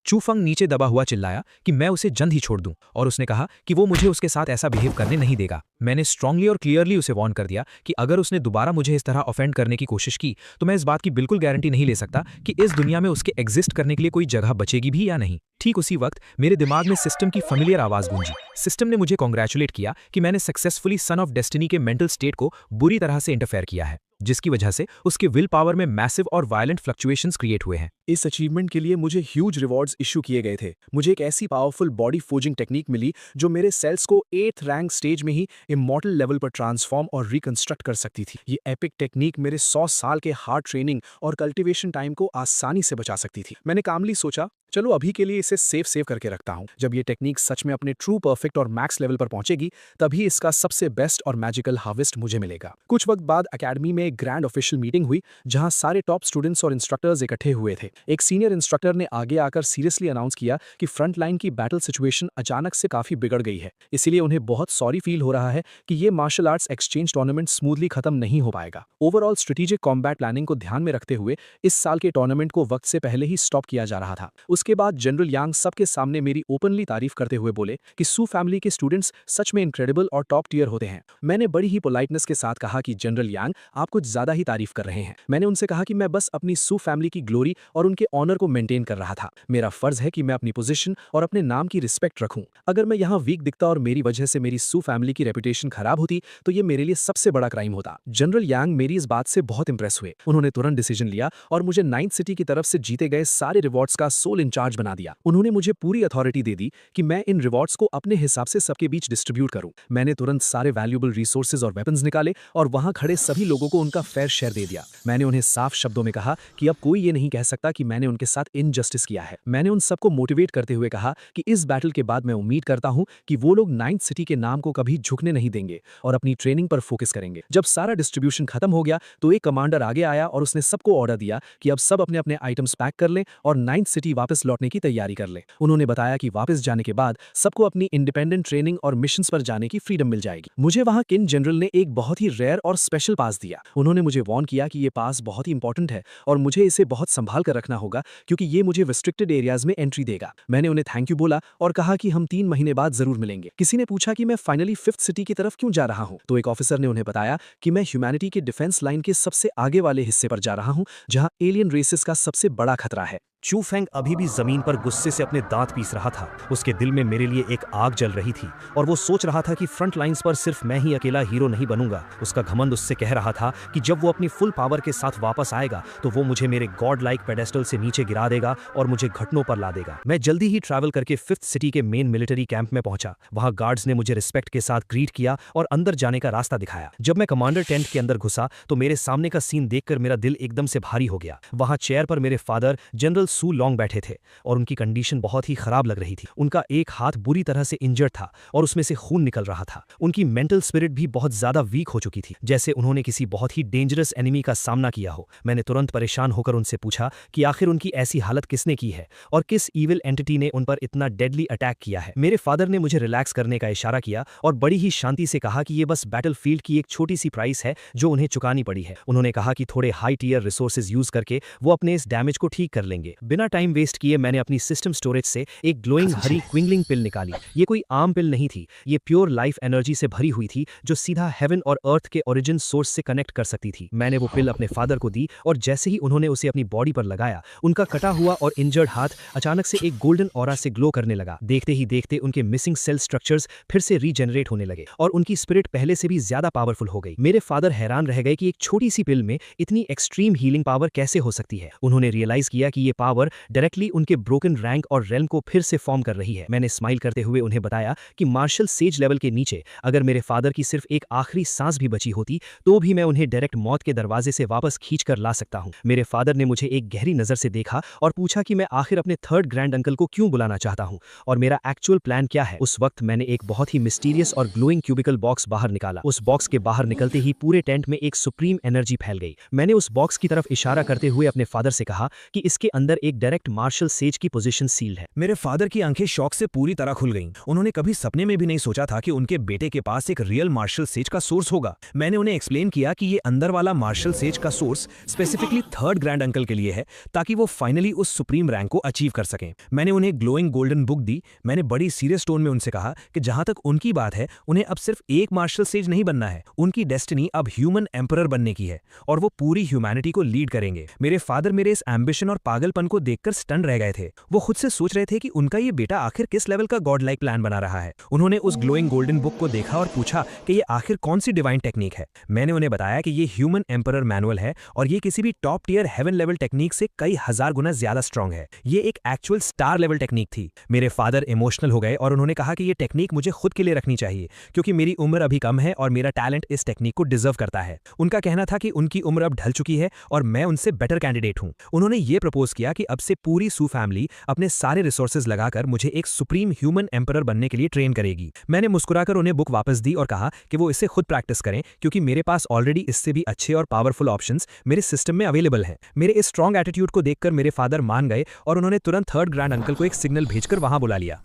चू फंग नीचे दबा हुआ चिल्लाया कि मैं उसे जल्द ही छोड़ दूं और उसने कहा कि वो मुझे उसके साथ ऐसा बिहेव करने नहीं देगा। मैंने स्ट्रांगली और क्लियरली उसे वार्न कर दिया कि अगर उसने दोबारा मुझे इस तरह ऑफेंड करने की कोशिश की तो मैं इस बात की बिल्कुल गारंटी नहीं ले सकता कि इस दुनिया में उसके एग्जिस्ट करने के लिए कोई जगह बचेगी भी या नहीं। ठीक उसी वक्त मेरे दिमाग में सिस्टम की फेमिलियर आवाज गूंजी। सिस्टम ने मुझे कॉन्ग्रेचुलेट किया कि मैंने सक्सेसफुली सन ऑफ डेस्टिनी के मेंटल स्टेट को बुरी तरह से इंटरफेयर किया है, जिसकी वजह से उसके विल पावर में मैसिव और वायलेंट फ्लक्चुएशंस क्रिएट हुए हैं। इस अचीवमेंट के लिए मुझे ह्यूज रिवॉर्ड्स इशू किए गए थे। मुझे एक ऐसी पावरफुल बॉडी फोजिंग टेक्निक मिली जो मेरे सेल्स को 8th रैंक स्टेज में ही इमॉर्टल लेवल पर ट्रांसफॉर्म और रिकंस्ट्रक्ट कर सकती थी। ये एपिक टेक्निक मेरे 100 साल के हार्ड ट्रेनिंग और कल्टीवेशन टाइम को आसानी से बचा सकती थी। मैंने कामली सोचा, चलो अभी के लिए इसे सेव करके रखता हूं। जब ये टेक्निक सच में अपने ट्रू परफेक्ट और मैक्स लेवल पर पहुंचेगी तभी इसका सबसे बेस्ट और मैजिकल हार्वेस्ट मुझे मिलेगा। कुछ वक्त बाद अकेडमी में एक ग्रैंड ऑफिशियल मीटिंग हुई जहां सारे टॉप स्टूडेंट्स और इंस्ट्रक्टर्स इकट्ठे हुए थे। एक सीनियर इंस्ट्रक्टर ने आगे आकर सीरियसली अनाउंस किया कि फ्रंट लाइन की बैटल सिचुएशन अचानक से काफी बिगड़ गई है, इसीलिए उन्हें बहुत सॉरी फील हो रहा है कि ये martial arts exchange tournament smoothly खत्म नहीं हो पाएगा। ओवरऑल स्ट्रेटेजिक कॉम्बैट प्लानिंग को ध्यान में रखते हुए इस साल के टूर्नामेंट को वक्त से पहले ही स्टॉप किया जा रहा था। उसके बाद जनरल यांग सबके सामने मेरी ओपनली तारीफ करते हुए बोले कि सू फैमिली के स्टूडेंट्स सच में इनक्रेडिबल और टॉप टियर होते हैं। मैंने बड़ी ही पोलाइटनेस के साथ कहा कि जनरल यांग, आप कुछ ज्यादा ही तारीफ कर रहे हैं। मैंने उनसे कहा कि मैं बस अपनी सू फैमिली की ग्लोरी और उनके ऑनर को मेंटेन कर रहा था। मेरा फर्ज है कि मैं अपनी पोजीशन और अपने नाम की रिस्पेक्ट रखूं। अगर मैं यहाँ वीक दिखता और मेरी वजह से मेरी सू फैमिली की रेपुटेशन खराब होती तो ये मेरे लिए सबसे बड़ा क्राइम होता। जनरल यांग मेरी इस बात से बहुत इंप्रेस हुए। उन्होंने तुरंत डिसीजन लिया और मुझे 9th सिटी की तरफ से जीते गए सारे रिवॉर्ड्स का सोल इंचार्ज बना दिया। उन्होंने मुझे पूरी अथॉरिटी दे दी कि मैं इन रिवॉर्ड्स को अपने हिसाब से सबके बीच डिस्ट्रीब्यूट करूं। मैंने तुरंत सारे वैल्यूएबल रिसोर्सेज और वेपन्स निकाले और वहां खड़े सभी लोगों को उनका फेयर शेयर दे दिया। मैंने उन्हें साफ शब्दों में कहा कि अब कोई ये नहीं कह सकता कि मैंने उनके साथ इनजस्टिस किया है। मैंने उन सबको मोटिवेट करते हुए कहा कि इस बैटल के बाद मैं उम्मीद करता हूं कि वो लोग 9th सिटी के नाम को कभी झुकने नहीं देंगे और अपनी ट्रेनिंग पर फोकस करेंगे। जब सारा डिस्ट्रीब्यूशन खत्म हो गया तो एक कमांडर आगे आया और उसने सबको ऑर्डर दिया कि अब सब अपने अपने आइटम्स पैक कर लें और 9th सिटी वापस लौटने की तैयारी कर लें। उन्होंने बताया कि वापस जाने के बाद सबको अपनी इंडिपेंडेंट ट्रेनिंग और मिशंस पर जाने की फ्रीडम मिल जाएगी। मुझे वहां किन जनरल ने एक बहुत ही रेयर और स्पेशल पास दिया। उन्होंने मुझे वार्न किया कि ये पास बहुत ही इंपॉर्टेंट है और मुझे इसे बहुत संभाल कर रखना होगा क्योंकि ये मुझे रिस्ट्रिक्टेड एरियाज में एंट्री देगा। मैंने उन्हें थैंक यू बोला और कहा कि हम 3 महीने बाद जरूर मिलेंगे। किसी ने पूछा कि मैं फाइनली 5th सिटी की तरफ क्यों जा रहा हूं, तो एक ऑफिसर ने उन्हें बताया कि मैं ह्यूमैनिटी के डिफेंस लाइन के सबसे आगे वाले हिस्से पर जा रहा हूं जहां एलियन रेसेस का सबसे बड़ा खतरा है। चू फेंग अभी भी जमीन पर गुस्से से अपने दांत पीस रहा था। उसके दिल में मेरे लिए एक आग जल रही थी और वो सोच रहा था कि फ्रंट लाइंस पर सिर्फ मैं ही अकेला हीरो नहीं बनूंगा। उसका घमंड उससे कह रहा था कि जब वो अपनी फुल पावर के साथ वापस आएगा तो वो मुझे मेरे गॉड लाइक पेडेस्टल से नीचे गिरा देगा और मुझे घुटनों पर ला देगा। मैं जल्दी ही ट्रैवल करके 5th सिटी के मेन मिलिट्री कैंप में पहुंचा। वहां गार्ड्स ने मुझे रिस्पेक्ट के साथ ग्रीट किया और अंदर जाने का रास्ता दिखाया। जब मैं कमांडर टेंट के अंदर घुसा तो मेरे सामने का सीन देखकर मेरा दिल एकदम से भारी हो गया। वहां चेयर पर मेरे फादर जनरल सू लॉन्ग बैठे थे और उनकी कंडीशन बहुत ही खराब लग रही थी। उनका एक हाथ बुरी तरह से इंजर्ड था और उसमें से खून निकल रहा था। उनकी मेंटल स्पिरिट भी बहुत ज्यादा वीक हो चुकी थी, जैसे उन्होंने किसी बहुत ही डेंजरस एनिमी का सामना किया हो। मैंने तुरंत परेशान होकर उनसे पूछा कि आखिर उनकी ऐसी हालत किसने की है और किस ईविल एंटिटी ने उन पर इतना डेडली अटैक किया है। मेरे फादर ने मुझे रिलैक्स करने का इशारा किया और बड़ी ही शांति से कहा कि ये बस बैटलफील्ड की एक छोटी सी प्राइस है जो उन्हें चुकानी पड़ी है। उन्होंने कहा कि थोड़े हाई टियर रिसोर्सेज यूज करके वो अपने इस डैमेज को ठीक कर लेंगे। बिना टाइम वेस्ट किए मैंने अपनी सिस्टम स्टोरेज से एक ग्लोइंग हरी क्विंगलिंग पिल निकाली। ये कोई आम पिल नहीं थी, ये प्योर लाइफ एनर्जी से भरी हुई थी जो सीधा हेवन और अर्थ के ओरिजिन सोर्स से कनेक्ट कर सकती थी। मैंने वो पिल अपने फादर को दी और जैसे ही उन्होंने उसे अपनी बॉडी पर लगाया, उनका कटा हुआ और इंजर्ड हाथ अचानक से एक गोल्डन ऑरा से ग्लो करने लगा। देखते ही देखते उनके मिसिंग सेल स्ट्रक्चर्स फिर से रीजनरेट होने लगे और उनकी स्पिरिट पहले से भी ज्यादा पावरफुल हो गई। मेरे फादर हैरान रह गए कि एक छोटी सी पिल में इतनी एक्सट्रीम हीलिंग पावर कैसे हो सकती है। उन्होंने रियलाइज किया कि ये पावर डायरेक्टली उनके ब्रोकन रैंक और रेल्म को फिर से फॉर्म कर रही है। मैंने स्माइल करते हुए उन्हें बताया कि मार्शल सेज लेवल के नीचे अगर मेरे फादर की सिर्फ एक आखिरी सांस भी बची होती तो भी मैं उन्हें डायरेक्ट मौत के दरवाजे से वापस खींचकर ला सकता हूं। मेरे फादर ने मुझे एक गहरी नजर से देखा और पूछा कि मैं आखिर अपने 3rd ग्रैंड अंकल को क्यों बुलाना चाहता हूं और मेरा एक्चुअल प्लान क्या है। उस वक्त मैंने एक बहुत ही मिस्टीरियस और ग्लोइंग क्यूबिकल बॉक्स बाहर निकाला। उस बॉक्स के बाहर निकलते ही पूरे टेंट में एक सुप्रीम एनर्जी फैल गई। मैंने उस बॉक्स की तरफ इशारा करते हुए अपने फादर से कहा कि इसके अंदर एक डायरेक्ट मार्शल सेज की पोजीशन सील्ड है। मेरे फादर की आंखें शौक से पूरी तरह खुल गईं। उन्होंने कभी सपने में भी नहीं सोचा था कि उनके बेटे के पास एक रियल मार्शल सेज का सोर्स होगा। मैंने उन्हें एक्सप्लेन किया कि ये अंदर वाला मार्शल सेज का source specifically 3rd grand uncle के लिए है ताकि वो फाइनली उस सुप्रीम रैंक को अचीव कर सकें। मैंने उन्हें ग्लोइंग गोल्डन बुक दी। मैंने बड़ी सीरियस टोन में उनसे कहा कि जहां तक उनकी बात है, उन्हें अब सिर्फ एक मार्शल सेज नहीं बनना है, उनकी डेस्टिनी अब ह्यूमन एम्परर बनने की है और वो पूरी ह्यूमैनिटी को लीड करेंगे। मेरे फादर मेरे इस एम्बिशन और पागलपन को देखकर स्टन रह गए थे। वो खुद से सोच रहे थे कि उनका ये बेटा आखिर किस लेवल का गॉड लाइक प्लान बना रहा है। उन्होंने उस ग्लोइंग गोल्डन बुक को देखा और पूछा कि ये आखिर कौन सी डिवाइन टेक्निक है। मैंने उन्हें बताया कि ये ह्यूमन एम्परर मैनुअल है और ये किसी भी top tier heaven level technique से कई हजार गुना ज्यादा स्ट्रांग है। ये एक एक्चुअल स्टार लेवल टेक्निक थी। मेरे फादर इमोशनल हो गए और उन्होंने कहा कि ये टेक्निक मुझे खुद के लिए रखनी चाहिए क्योंकि मेरी उम्र अभी कम है और मेरा टैलेंट इस टेक्निक को डिजर्व करता है। उनका कहना था कि उनकी उम्र अब ढल चुकी है और मैं उनसे बेटर कैंडिडेट हूं। उन्होंने ये प्रपोज किया कि अब से पूरी सू फैमिली अपने सारे रिसोर्सेज लगाकर मुझे एक सुप्रीम ह्यूमन एम्परर बनने के लिए ट्रेन करेगी। मैंने मुस्कुराकर उन्हें बुक वापस दी और कहा कि वो इसे खुद प्रैक्टिस करें क्योंकि मेरे पास ऑलरेडी इससे भी अच्छे और पावरफुल ऑप्शंस मेरे सिस्टम में अवेलेबल हैं। मेरे इस स्ट्रॉन्ग एटीट्यूड को देखकर मेरे फादर मान गए और उन्होंने तुरंत 3rd ग्रैंड अंकल को एक सिग्नल भेजकर वहां बुला लिया।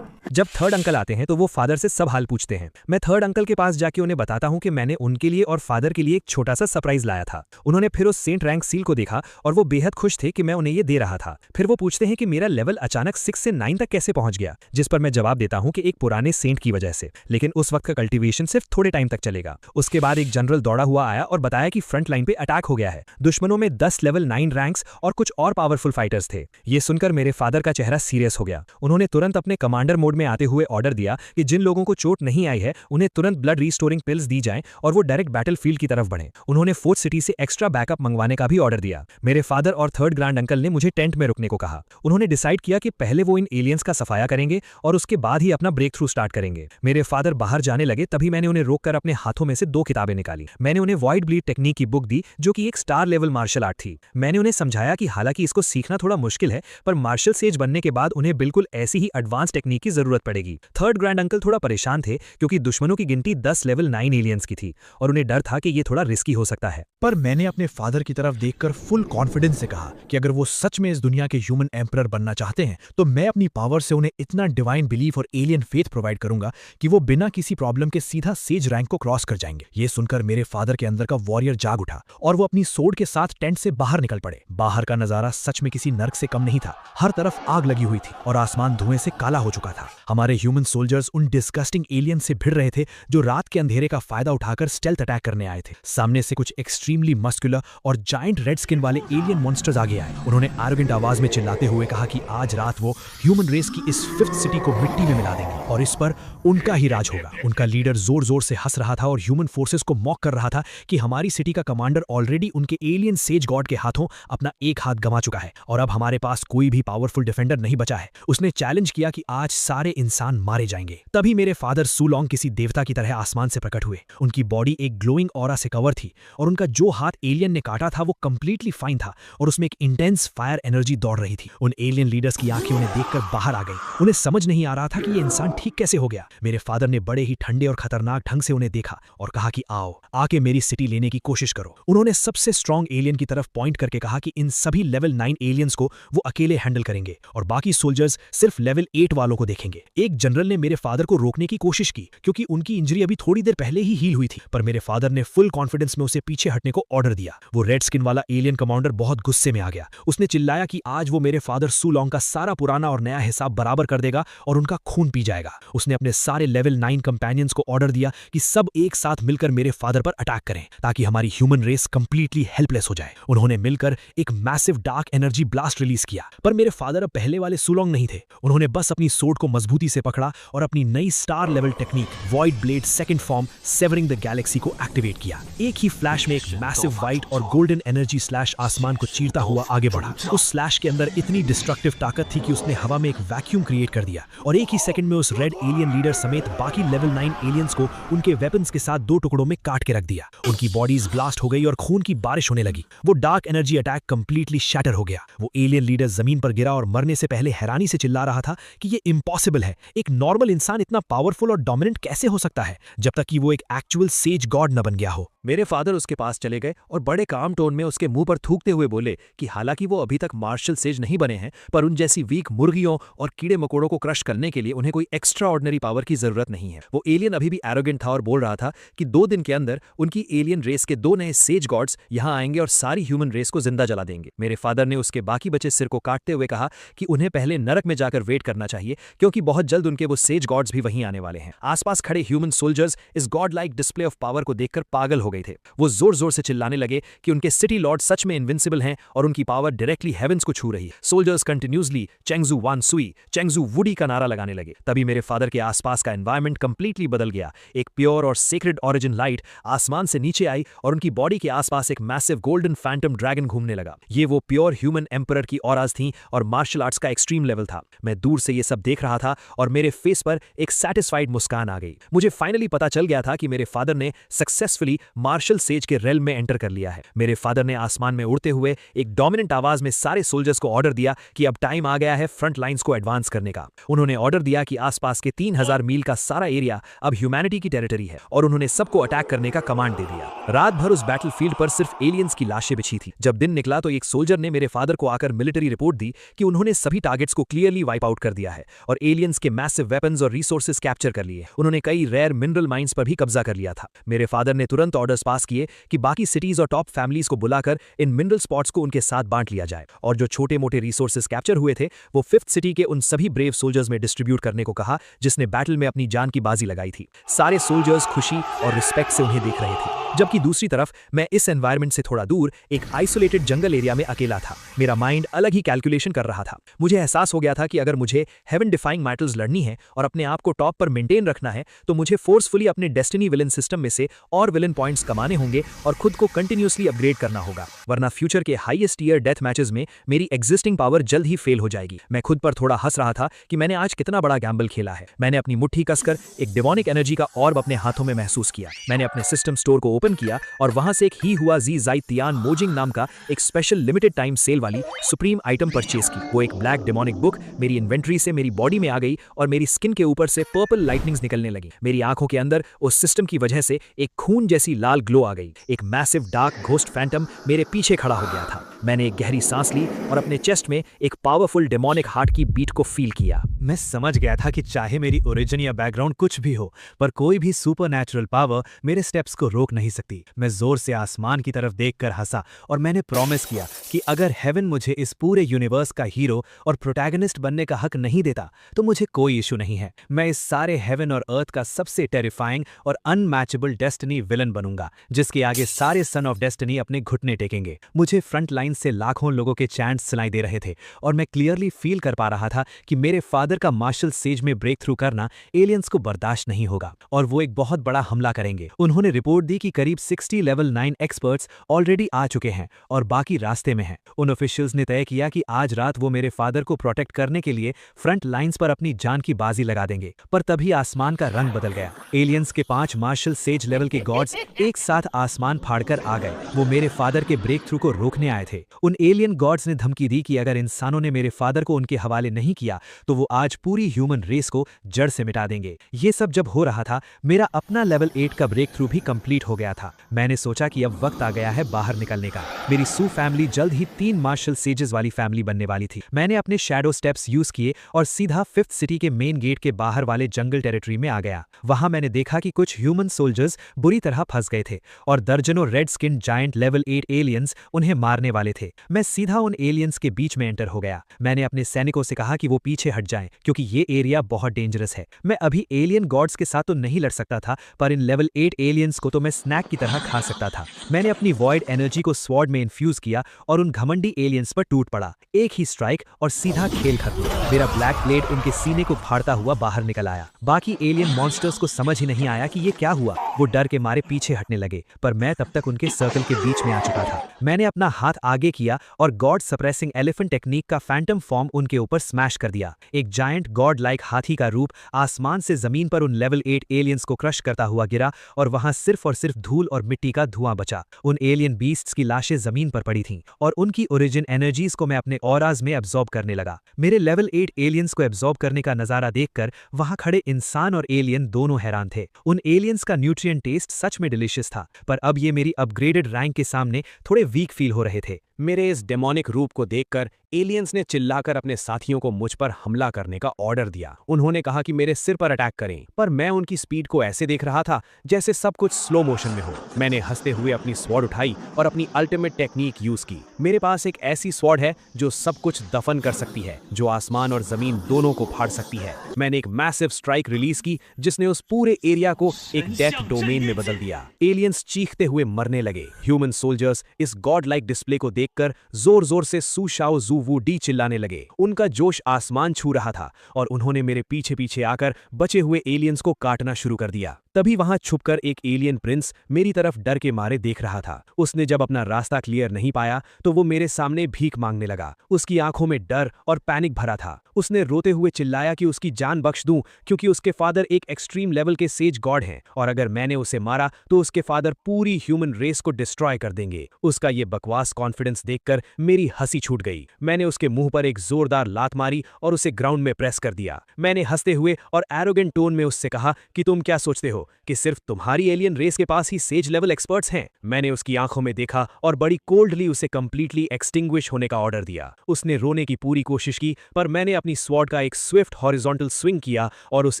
जब 3rd अंकल आते हैं तो वो फादर से सब हाल पूछते हैं। मैं 3rd अंकल के पास जाके उन्हें बताता हूं कि मैंने उनके लिए और फादर के लिए एक छोटा सा सरप्राइज लाया था। उन्होंने फिर उस सेंट रैंक सील को देखा और वो बेहद खुश थे कि मैं उन्हें ये दे रहा था। फिर वो पूछते हैं कि मेरा लेवल अचानक 6 से 9 तक कैसे पहुंच गया, जिस पर मैं जवाब देता हूं कि एक पुराने सेंट की वजह से, लेकिन उस वक्त का कल्टीवेशन सिर्फ थोड़े टाइम तक चलेगा। उसके बाद एक जनरल दौड़ा हुआ आया और बताया कि फ्रंट लाइन पे अटैक हो गया है। दुश्मनों में 10 लेवल 9 रैंक्स और कुछ और पावरफुल फाइटर्स थे। ये सुनकर मेरे फादर का चेहरा सीरियस हो गया। उन्होंने तुरंत अपने कमांडर मोड में आते हुए ऑर्डर दिया कि जिन लोगों को चोट नहीं आई है उन्हें तुरंत ब्लड रीस्टोरिंग पिल्स दी जाएं और वो डायरेक्ट बैटलफील्ड की तरफ बढ़ें। उन्होंने 4th सिटी से एक्स्ट्रा बैकअप मंगवाने का भी ऑर्डर दिया। मेरे फादर और 3rd ग्रैंड अंकल ने मुझे टेंट में रुकने को कहा। उन्होंने डिसाइड किया कि पहले वो इन एलियंस का सफाया करेंगे और उसके बाद ही अपना ब्रेक थ्रू स्टार्ट करेंगे। मेरे फादर बाहर जाने लगे तभी मैंने उन्हें रोककर अपने हाथों में से 2 किताबें निकाली। मैंने उन्हें वॉइड ब्लीड टेक्निक की बुक दी जो कि एक स्टार लेवल मार्शल आर्ट थी। मैंने उन्हें समझाया कि हालांकि इसको सीखना थोड़ा मुश्किल है पर मार्शल सेज बनने के बाद उन्हें बिल्कुल ऐसी ही एडवांस टेक्निक की जरूरत जरूरत पड़ेगी। थर्ड ग्रैंड अंकल थोड़ा परेशान थे क्योंकि दुश्मनों की गिनती 10 लेवल 9 एलियंस की थी और उन्हें डर था कि ये थोड़ा रिस्की हो सकता है। पर मैंने अपने फादर की तरफ देखकर फुल कॉन्फिडेंस से कहा कि अगर वो सच में इस दुनिया के ह्यूमन एम्परर बनना चाहते हैं तो मैं अपनी पावर से उन्हें इतना डिवाइन बिलीफ और एलियन फेथ प्रोवाइड करूंगा कि वो बिना किसी प्रॉब्लम के सीधा सेज रैंक को क्रॉस कर जाएंगे। ये सुनकर मेरे फादर के अंदर का वॉरियर जाग उठा और वो अपनी सोर्ड के साथ टेंट से बाहर निकल पड़े। बाहर का नजारा सच में किसी नर्क से कम नहीं था। हर तरफ आग लगी हुई थी और आसमान धुएं से काला हो चुका था। हमारे ह्यूमन सोल्जर्स उन डिस्गस्टिंग एलियन से भिड़ रहे थे जो रात के अंधेरे का फायदा उठाकर स्टेल्थ अटैक करने आए थे। सामने से कुछ एक्सट्रीमली मस्कुलर और जायंट रेड स्किन वाले एलियन मॉन्स्टर्स आगे आए। उन्होंने एरोगेंट आवाज में चिल्लाते हुए कहा कि आज रात वो ह्यूमन रेस की इस 5th सिटी को मिट्टी में मिला देंगे और इस पर उनका ही राज होगा। उनका लीडर जोर जोर से हंस रहा था और ह्यूमन फोर्सेस को मॉक कर रहा था कि हमारी सिटी का कमांडर ऑलरेडी उनके एलियन सेज गॉड के हाथों अपना एक हाथ गंवा चुका है और अब हमारे पास कोई भी पावरफुल डिफेंडर नहीं बचा है। उसने चैलेंज किया कि आज सारे इंसान मारे जाएंगे। तभी मेरे फादर सुलोंग किसी देवता की तरह आसमान से प्रकट हुए। उनकी बॉडी एक ग्लोइंग ऑरा से कवर थी और उनका जो हाथ एलियन ने काटा था वो कंप्लीटली फाइन था और उसमें एक इंटेंस फायर एनर्जी दौड़ रही थी। उन एलियन लीडर्स की आंखें उन्हें देखकर बाहर आ गई। उन्हें समझ नहीं आ रहा था कि ये इंसान ठीक कैसे हो गया। मेरे फादर ने बड़े ही ठंडे और खतरनाक ढंग से उन्हें देखा और कहा कि आओ आके मेरी सिटी लेने की कोशिश करो। उन्होंने सबसे स्ट्रॉन्ग एलियन की तरफ पॉइंट करके कहा कि इन सभी लेवल 9 एलियंस को वो अकेले हैंडल करेंगे और बाकी सोल्जर्स सिर्फ लेवल 8 वालों को देखेंगे। एक जनरल ने मेरे फादर को रोकने की कोशिश की क्योंकि उनकी इंजरी अभी थोड़ी देर पहले ही हील हुई थी, पर मेरे फादर ने फुल कॉन्फिडेंस में उसे पीछे हटने को ऑर्डर दिया। वो रेड स्किन वाला एलियन कमांडर बहुत गुस्से में आ गया। उसने चिल्लाया कि आज वो मेरे फादर सुलोंग का सारा पुराना और नया हिसाब बराबर कर देगा और उनका खून पी जाएगा। उसने अपने सारे लेवल 9 कंपेनियंस को ऑर्डर दिया कि सब एक साथ मिलकर मेरे फादर पर अटैक करें ताकि हमारी ह्यूमन रेस कंप्लीटली हेल्पलेस हो जाए। उन्होंने मिलकर एक massive dark energy blast release किया, पर मेरे फादर अब पहले वाले सुलोंग नहीं थे। उन्होंने बस अपनी सोर्ड को मजबूती से पकड़ा और अपनी नई star level technique void blade second form savouring the Galaxy को एक्टिवेट किया। एक ही फ्लैश में एक मैसिव व्हाइट और गोल्डन एनर्जी स्लैश आसमान को चीरता हुआ आगे बढ़ा। उस स्लैश के अंदर इतनी डिस्ट्रक्टिव ताकत थी कि उसने हवा में एक वैक्यूम क्रिएट कर दिया और एक ही सेकंड में उस रेड एलियन लीडर समेत बाकी लेवल 9 एलियंस को उनके वेपन्स के साथ 2 टुकड़ों में काट के रख दिया। उनकी बॉडीज ब्लास्ट हो गई और खून की बारिश होने लगी। वो dark energy attack completely shatter हो गया। वो एलियन लीडर जमीन पर गिरा और मरने से पहले हैरानी से चिल्ला रहा था कि ये इम्पॉसिबल है। एक नॉर्मल इंसान इतना पावरफुल और डोमिनेंट कैसे हो सकता है जब तक कि वो एक एक्चुअल सेज गॉड न बन गया हो। मेरे फादर उसके पास चले गए और बड़े काम टोन में उसके मुंह पर थूकते हुए बोले कि हालांकि वो अभी तक मार्शल सेज नहीं बने हैं, पर उन जैसी वीक मुर्गियों और कीड़े मकोड़ों को क्रश करने के लिए उन्हें कोई एक्स्ट्रा ऑर्डिनरी पावर की जरूरत नहीं है। वो एलियन अभी भी एरोगेंट था और बोल रहा था कि 2 दिन के अंदर उनकी एलियन रेस के 2 नए सेज गॉड्स यहां आएंगे और सारी ह्यूमन रेस को जिंदा जला देंगे। मेरे फादर ने उसके बाकी बचे सिर को काटते हुए कहा कि उन्हें पहले नरक में जाकर वेट करना चाहिए क्योंकि बहुत जल्द उनके वो सेज गॉड्स भी वहीं आने वाले हैं। आसपास खड़े ह्यूमन सोल्जर्स इस God like display of power को देखकर पागल हो गए थे। वो जोर जोर से चिल्लाने लगे कि उनके सिटी लॉर्ड सच में इनविंसिबल हैं और उनकी पावर डायरेक्टली हेवेंस को छू रही है। सोल्जर्स कंटिन्यूअसली चेंगजू वान सुई चेंगजू वुडी का नारा लगाने लगे। तभी मेरे फादर के आसपास का एनवायरनमेंट कंप्लीटली बदल गया। एक प्योर और सेक्रेड ऑरिजिन लाइट आसमान से नीचे आई और उनकी बॉडी के आसपास एक मैसिव गोल्डन फैंटम ड्रैगन घूमने लगा। ये वो प्योर ह्यूमन एम्परर की ऑराज थी और मार्शल आर्ट्स का एक्सट्रीम लेवल था। मैं दूर से ये सब देख रहा था और मेरे फेस पर एक सैटिस्फाइड मुस्कान आ गई। मुझे फाइनली पता चल गया था कि मेरे फादर ने सक्सेसफुली मार्शल सेज के रेल्म में एंटर कर लिया है। मेरे फादर ने आसमान में उड़ते हुए एक डोमिनेंट आवाज में सारे सोल्जर्स को ऑर्डर दिया कि अब टाइम आ गया है फ्रंट लाइंस को एडवांस करने का। उन्होंने ऑर्डर दिया कि आसपास के 3000 मील का सारा एरिया अब ह्यूमैनिटी की टेरिटरी है और उन्होंने सबको अटैक करने का कमांड दे दिया। रात भर उस बैटलफील्ड पर सिर्फ एलियंस की लाशें बिछी थी। जब दिन निकला तो एक सोल्जर ने मेरे फादर को आकर मिलिट्री रिपोर्ट दी कि उन्होंने सभी टारगेट्स को क्लियरली वाइप आउट कर दिया है और एलियंस के मैसिव वेपन्स और रिसोर्सेज कैप्चर कर लिए। उन्होंने कई रेयर मिनरल माइंस पर भी कब्जा कर लिया था। मेरे फादर ने तुरंत ऑर्डर्स पास किए कि बाकी सिटीज और टॉप फैमिलीज को बुलाकर इन मिनरल स्पॉट्स को उनके साथ बांट लिया जाए और जो छोटे मोटे रिसोर्सेज कैप्चर हुए थे वो 5th सिटी के उन सभी ब्रेव सोल्जर्स में डिस्ट्रीब्यूट करने को कहा जिसने बैटल में अपनी जान की बाजी लगाई थी। सारे सोल्जर्स खुशी और रिस्पेक्ट से उन्हें देख रहे थे, जबकि दूसरी तरफ मैं इस एनवायरनमेंट से थोड़ा दूर एक आइसोलेटेड जंगल एरिया में अकेला था। मेरा माइंड अलग ही कैलकुलेशन कर रहा था। मुझे एहसास हो गया था कि अगर मुझे हेवन डिफाइंग बैटल्स लड़नी है और अपने आप को टॉप पर मेंटेन रखना है तो मुझे फोर्सफुली अपने डेस्टिनी विलन सिस्टम में से और विलन पॉइंट्स रिसोर्स कमाने होंगे और खुद को कंटिन्यूसली अपग्रेड करना होगा, वरना फ्यूचर के हाईएस्ट ईयर डेथ मैचेस में मेरी एग्जिस्टिंग पावर जल्द ही फेल हो जाएगी। मैं खुद पर थोड़ा हंस रहा था कि मैंने आज कितना बड़ा गैम्बल खेला है। मैंने अपनी मुट्ठी कसकर एक डिमोनिक एनर्जी का ऑर्ब अपने हाथों में महसूस किया। मैंने अपने सिस्टम स्टोर को ओपन किया और वहां से एक ही हुआ जी जाई तियान मोजिंग नाम का एक स्पेशल लिमिटेड टाइम सेल वाली सुप्रीम आइटम परचेज की। वो एक ब्लैक डिमोनिक बुक मेरी इन्वेंट्री से मेरी बॉडी में आ गई और मेरी स्किन के ऊपर से पर्पल लाइटनिंग्स निकलने लगी। मेरी आंखों के अंदर उस सिस्टम की वजह से एक खून जैसी लाल ग्लो आ गई। एक मैसिव डार्क घोस्ट फैंटम मेरे पीछे खड़ा हो गया था। मैंने एक गहरी सांस ली और अपने चेस्ट में एक पावरफुल डेमोनिक हार्ट की बीट को फील किया। मैं समझ गया था कि चाहे मेरी ओरिजिन या बैकग्राउंड कुछ भी हो, पर कोई भी सुपरनैचुरल पावर मेरे स्टेप्स को रोक नहीं सकती। मैं जोर से आसमान की तरफ देखकर हंसा और मैंने प्रॉमिस किया कि अगर हेवन मुझे इस पूरे यूनिवर्स का हीरो और प्रोटैगनिस्ट बनने का हक नहीं देता तो मुझे कोई इशू नहीं है। मैं इस सारे हेवन और अर्थ का सबसे टेरिफाइंग और अनमैचेबल डेस्टिनी विलन बनूंगा, जिसके आगे सारे सन ऑफ डेस्टिनी अपने घुटने टेकेंगे। मुझे फ्रंट लाइन से लाखों लोगों के चैंट्स सुनाई दे रहे थे और मैं क्लियरली फील कर पा रहा था कि मेरे फादर का मार्शल सेज में ब्रेक थ्रू करना एलियंस को बर्दाश्त नहीं होगा और वो एक बहुत बड़ा हमला करेंगे। उन्होंने रिपोर्ट दी कि करीब 60 लेवल 9 एक्सपर्ट्स ऑलरेडी आ चुके हैं और बाकी रास्ते में हैं। उन ऑफिशियल्स ने तय किया कि आज रात वो मेरे फादर को प्रोटेक्ट करने के लिए फ्रंट लाइंस पर अपनी जान की बाजी लगा देंगे। पर तभी आसमान का रंग बदल गया। एलियंस के 5 मार्शल सेज लेवल के गॉड्स एक साथ आसमान फाड़कर आ गए। वो मेरे फादर के ब्रेक थ्रू को रोकने आए थे। उन एलियन गॉड्स ने धमकी दी कि अगर इंसानों ने मेरे फादर को उनके हवाले नहीं किया तो वो आज पूरी ह्यूमन रेस को जड़ से मिटा देंगे। ये सब जब हो रहा था, मेरा अपना लेवल 8 का ब्रेक थ्रू भी कंप्लीट हो गया था। मैंने सोचा कि अब वक्त आ गया है बाहर निकलने का। मेरी सू फैमिली जल्द ही 3 मार्शल सेजेस वाली फैमिली बनने वाली थी। मैंने अपने शैडो स्टेप्स यूज किए और सीधा 5th सिटी के मेन गेट के बाहर वाले जंगल टेरिटरी में आ गया। वहां मैंने देखा कि कुछ ह्यूमन सोल्जर्स बुरी तरह फंस गए थे और दर्जनों red skin giant level 8 aliens उन्हें मारने वाले थे। मैं सीधा उन एलियंस के बीच में एंटर हो गया। मैंने अपने सैनिकों से कहा कि वो पीछे हट जाएं क्योंकि ये एरिया बहुत डेंजरस है। मैं अभी एलियन गॉड्स के साथ तो नहीं लड़ सकता था, पर इन लेवल 8 एलियंस को तो मैं स्नैक की तरह खा सकता था। मैंने अपनी वॉइड एनर्जी को स्वॉर्ड में इन्फ्यूज किया और उन घमंडी एलियंस पर टूट पड़ा। एक ही स्ट्राइक और सीधा खेल खत्म। मेरा ब्लैक ब्लेड उनके सीने को फाड़ता हुआ बाहर निकल आया। बाकी एलियन मॉन्स्टर्स को समझ ही नहीं आया कि ये क्या हुआ। वो डर के मारे पीछे हटने लगे, पर मैं तब तक उनके सर्कल के बीच में आ चुका था। मैंने अपना हाथ आगे किया और गॉड सप्रेसिंग एलिफेंट टेक्निक का फैंटम फॉर्म उनके ऊपर स्मैश कर दिया। एक जायंट गॉड लाइक हाथी का रूप आसमान से जमीन पर उन लेवल 8 एलियंस को क्रश करता हुआ गिरा और वहां सिर्फ और सिर्फ धूल और मिट्टी का धुआं बचा। उन एलियन बीस्ट्स की लाशें जमीन पर पड़ी थीं और उनकी ओरिजिन एनर्जीज को मैं अपने ऑराज में एब्जॉर्ब करने लगा। मेरे लेवल 8 एलियंस को एब्जॉर्ब करने का नजारा देखकर वहां खड़े इंसान और एलियन दोनों हैरान थे। उन एलियंस का न्यूट्रिएंट टेस्ट सच में डिलीशियस था, पर अब ये मेरी अपग्रेडेड रैंक के सामने थोड़े वीक फील हो रहे थे। मेरे इस डेमोनिक रूप को देखकर एलियंस ने चिल्लाकर अपने साथियों को मुझ पर हमला करने का ऑर्डर दिया। उन्होंने कहा कि मेरे सिर पर अटैक करें, पर मैं उनकी स्पीड को ऐसे देख रहा था जैसे सब कुछ स्लो मोशन में हो। मैंने हंसते हुए अपनी स्वॉर्ड उठाई और अपनी अल्टीमेट टेक्निक यूज की। मेरे पास एक ऐसी स्वॉर्ड है जो सब कुछ दफन कर सकती है, जो आसमान और जमीन दोनों को फाड़ सकती है। मैंने एक मैसिव स्ट्राइक रिलीज की जिसने उस पूरे एरिया को एक डेथ डोमेन में बदल दिया। एलियंस चीखते हुए मरने लगे। ह्यूमन सोल्जर्स इस गॉड लाइक डिस्प्ले को देखकर जोर जोर से सू शाओ जू वू डी चिल्लाने लगे। उनका जोश आसमान छू रहा था और उन्होंने मेरे पीछे पीछे आकर बचे हुए एलियंस को काटना शुरू कर दिया। तभी वहां छुपकर एक एलियन प्रिंस मेरी तरफ डर के मारे देख रहा था। उसने जब अपना रास्ता क्लियर नहीं पाया तो वो मेरे सामने भीख मांगने लगा। उसकी आंखों में डर और पैनिक भरा था। उसने रोते हुए चिल्लाया कि उसकी जान बख्श दूं क्योंकि उसके फादर एक एक्सट्रीम लेवल के सेज गॉड हैं और अगर मैंने उसे मारा तो उसके फादर पूरी ह्यूमन रेस को डिस्ट्रॉय कर देंगे। उसका ये बकवास कॉन्फिडेंस देखकर मेरी हंसी छूट गई। मैंने उसके मुंह पर एक जोरदार लात मारी और उसे ग्राउंड में प्रेस कर दिया। मैंने हंसते हुए और एरोगेंट टोन में उससे कहा कि तुम क्या सोचते हो कि सिर्फ तुम्हारी एलियन रेस के पास ही सेज लेवल एक्सपर्ट्स हैं? मैंने उसकी आंखों में देखा और बड़ी कोल्डली उसे कंप्लीटली एक्सटिंग्विश होने का ऑर्डर दिया। उसने रोने की पूरी कोशिश की, पर मैंने अपनी स्वॉर्ड का एक स्विफ्ट हॉरिजॉन्टल स्विंग किया और उस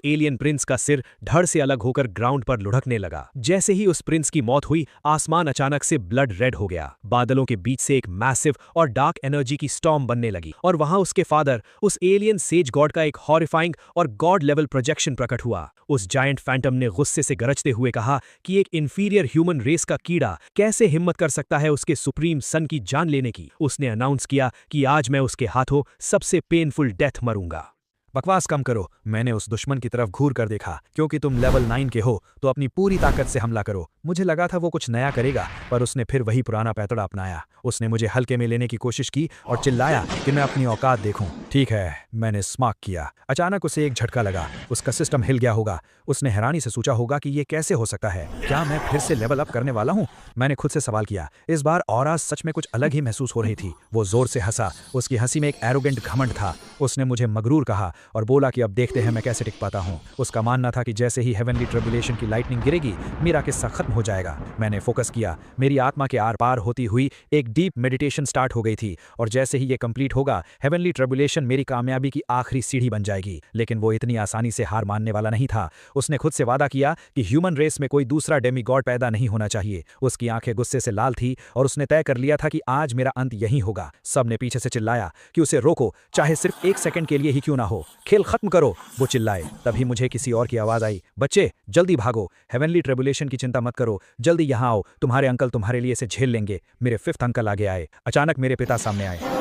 एलियन प्रिंस का सिर धड़ से अलग होकर ग्राउंड पर लुढ़कने लगा। जैसे ही उस प्रिंस की मौत हुई, आसमान अचानक से ब्लड रेड हो गया। बादलों के बीच से एक मैसिव और डार्क एनर्जी की स्टॉर्म बनने लगी और वहां उसके फादर, उस एलियन सेज गॉड का एक हॉरिफाइंग और गॉड लेवल प्रोजेक्शन प्रकट हुआ। उस जायंट फैंटम ने गुस्से से गरजते हुए कहा कि एक इंफीरियर ह्यूमन रेस का कीड़ा कैसे हिम्मत कर सकता है उसके सुप्रीम सन की जान लेने की। उसने अनाउंस किया कि आज मैं उसके हाथों सबसे पेनफुल डेथ मरूंगा। बकवास कम करो। मैंने उस दुश्मन की तरफ घूर कर देखा। क्योंकि तुम लेवल 9 के हो तो अपनी पूरी ताकत से हमला करो। मुझे लगा था वो कुछ नया करेगा, पर उसने फिर वही पुराना पैतरा अपनाया। उसने मुझे हल्के में लेने की कोशिश की और चिल्लाया कि मैं अपनी औकात देखूं। ठीक है, मैंने स्मार्क किया। अचानक उसे एक झटका लगा। उसका सिस्टम हिल गया होगा। उसने हैरानी से सोचा होगा कि ये कैसे हो सकता है। क्या मैं फिर से लेवल अप करने वाला हूँ? मैंने खुद से सवाल किया। इस बार ऑरा सच में कुछ अलग ही महसूस हो रही थी। वो जोर से हंसा। उसकी हंसी में एक एरोगेंट घमंड था। उसने मुझे मगरूर कहा और बोला कि अब देखते हैं मैं कैसे टिक पाता हूँ। उसका मानना था कि जैसे ही हेवनली ट्रिब्यूलेशन की लाइटनिंग गिरेगी, मेरा किस्सा खत्म हो जाएगा। मैंने फोकस किया। मेरी आत्मा के आर पार होती हुई एक डीप मेडिटेशन स्टार्ट हो गई थी, और जैसे ही ये कंप्लीट होगा, हेवनली ट्रिब्यूलेशन मेरी कामयाबी की आखिरी सीढ़ी बन जाएगी। लेकिन वो इतनी आसानी से हार मानने वाला नहीं था। उसने खुद से वादा किया कि ह्यूमन रेस में कोई दूसरा डेमीगॉड पैदा नहीं होना चाहिए। उसकी आंखें गुस्से से लाल थी और उसने तय कर लिया था कि आज मेरा अंत यहीं होगा। सबने पीछे से चिल्लाया कि उसे रोको, चाहे सिर्फ 1 सेकंड के लिए ही क्यों ना हो। खेल खत्म करो, वो चिल्लाए। तभी मुझे किसी और की आवाज आई, बच्चे जल्दी भागो, हेवनली ट्रिब्यूलेशन की चिंता मत करो, जल्दी यहाँ आओ, तुम्हारे अंकल तुम्हारे लिए इसे झेल लेंगे। मेरे 5th अंकल आगे आए। अचानक मेरे पिता सामने आए।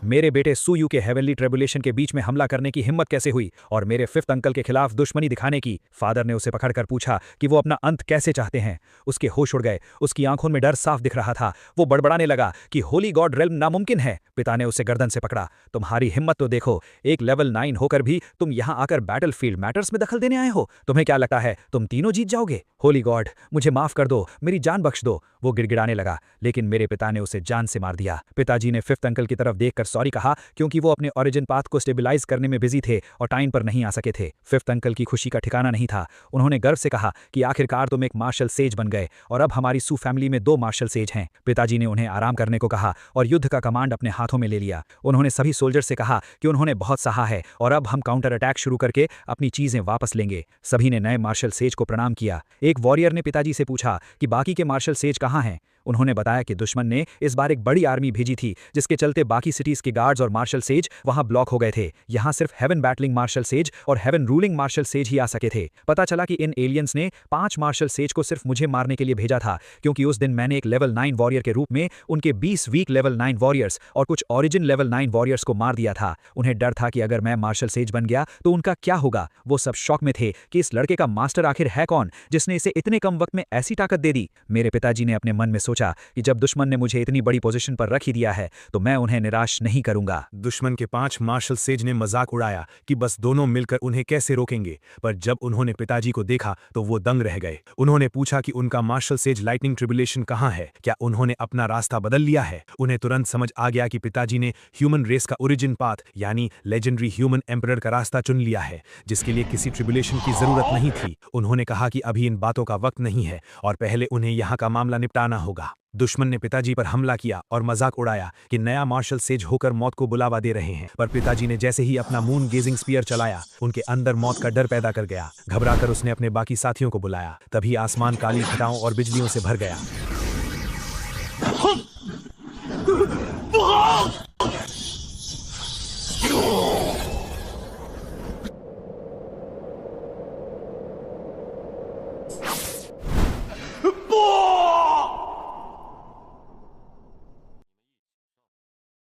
मेरे बेटे सुयू के हेवनली ट्रिब्यूलेशन के बीच में हमला करने की हिम्मत कैसे हुई, और मेरे 5th अंकल के खिलाफ दुश्मनी दिखाने की? फादर ने उसे पकड़कर पूछा कि वो अपना अंत कैसे चाहते हैं। उसके होश उड़ गए। उसकी आंखों में डर साफ दिख रहा था। वो बड़बड़ाने लगा कि होली गॉड रेल्म नामुमकिन है। पिता ने उसे गर्दन से पकड़ा। तुम्हारी हिम्मत तो देखो, एक लेवल 9 होकर भी तुम यहाँ आकर बैटलफील्ड मैटर्स में दखल देने आए हो। तुम्हें क्या लगता है तुम तीनों जीत जाओगे? होली गॉड, मुझे माफ कर दो, मेरी जान बख्श दो, वो गिड़गिड़ाने लगा। लेकिन मेरे पिता ने उसे जान से मार दिया। पिताजी ने 5th अंकल की तरफ देखकर सॉरी कहा, क्योंकि वो अपने ओरिजिन पाथ को स्टेबलाइज करने में बिजी थे और टाइम पर नहीं आ सके थे। 5th अंकल की खुशी का ठिकाना नहीं था। उन्होंने गर्व से कहा कि आखिरकार तुम एक मार्शल सेज बन गए, और अब हमारी सू फैमिली में 2 मार्शल सेज हैं। पिताजी ने उन्हें आराम करने को कहा और युद्ध का कमांड अपने हाथों में ले लिया। उन्होंने सभी सोल्जर से कहा कि उन्होंने बहुत सहा है और अब हम काउंटर अटैक शुरू करके अपनी चीजें वापस लेंगे। सभी ने नए मार्शल सेज को प्रणाम किया। एक वॉरियर ने पिताजी से पूछा कि बाकी के मार्शल सेज कहाँ हैं। उन्होंने बताया कि दुश्मन ने इस बार एक बड़ी आर्मी भेजी थी, जिसके चलते बाकी सिटीज के गार्ड्स और मार्शल सेज वहां ब्लॉक हो गए थे। यहां सिर्फ हेवन बैटलिंग मार्शल सेज और हेवन रूलिंग मार्शल सेज ही आ सके थे। पता चला कि इन एलियंस ने 5 मार्शल सेज को सिर्फ मुझे मारने के लिए भेजा था, क्योंकि उस दिन मैंने एक लेवल 9 वॉरियर के रूप में उनके 20 वीक लेवल 9 वॉरियर्स और कुछ ओरिजिन लेवल 9 वॉरियर्स को मार दिया था। उन्हें डर था कि अगर मैं मार्शल सेज बन गया तो उनका क्या होगा। वो सब शॉक में थे कि इस लड़के का मास्टर आखिर है कौन, जिसने इसे इतने कम वक्त में ऐसी ताकत दे दी। मेरे पिताजी ने अपने मन में सोचा कि जब दुश्मन ने मुझे इतनी बड़ी पोजीशन पर रख ही दिया है तो मैं उन्हें निराश नहीं करूंगा। दुश्मन के 5 मार्शल सेज ने मजाक उड़ाया कि बस दोनों मिलकर उन्हें कैसे रोकेंगे, पर जब उन्होंने पिताजी को देखा तो वो दंग रह गए। उन्होंने पूछा कि उनका मार्शल सेज लाइटनिंग ट्रिब्यूलेशन कहाँ है, क्या उन्होंने अपना रास्ता बदल लिया है। उन्हें तुरंत समझ आ गया कि पिताजी ने ह्यूमन रेस का ओरिजिन पाथ यानी लेजेंडरी ह्यूमन एम्परर का रास्ता चुन लिया है, जिसके लिए किसी ट्रिब्यूलेशन की जरूरत नहीं थी। उन्होंने कहा कि अभी इन बातों का वक्त नहीं है और पहले उन्हें यहाँ का मामला निपटाना होगा। दुश्मन ने पिताजी पर हमला किया और मजाक उड़ाया कि नया मार्शल सेज होकर मौत को बुलावा दे रहे हैं, पर पिताजी ने जैसे ही अपना मून गेजिंग स्पीयर चलाया, उनके अंदर मौत का डर पैदा कर गया। घबराकर उसने अपने बाकी साथियों को बुलाया। तभी आसमान काली घटाओं और बिजलियों से भर गया।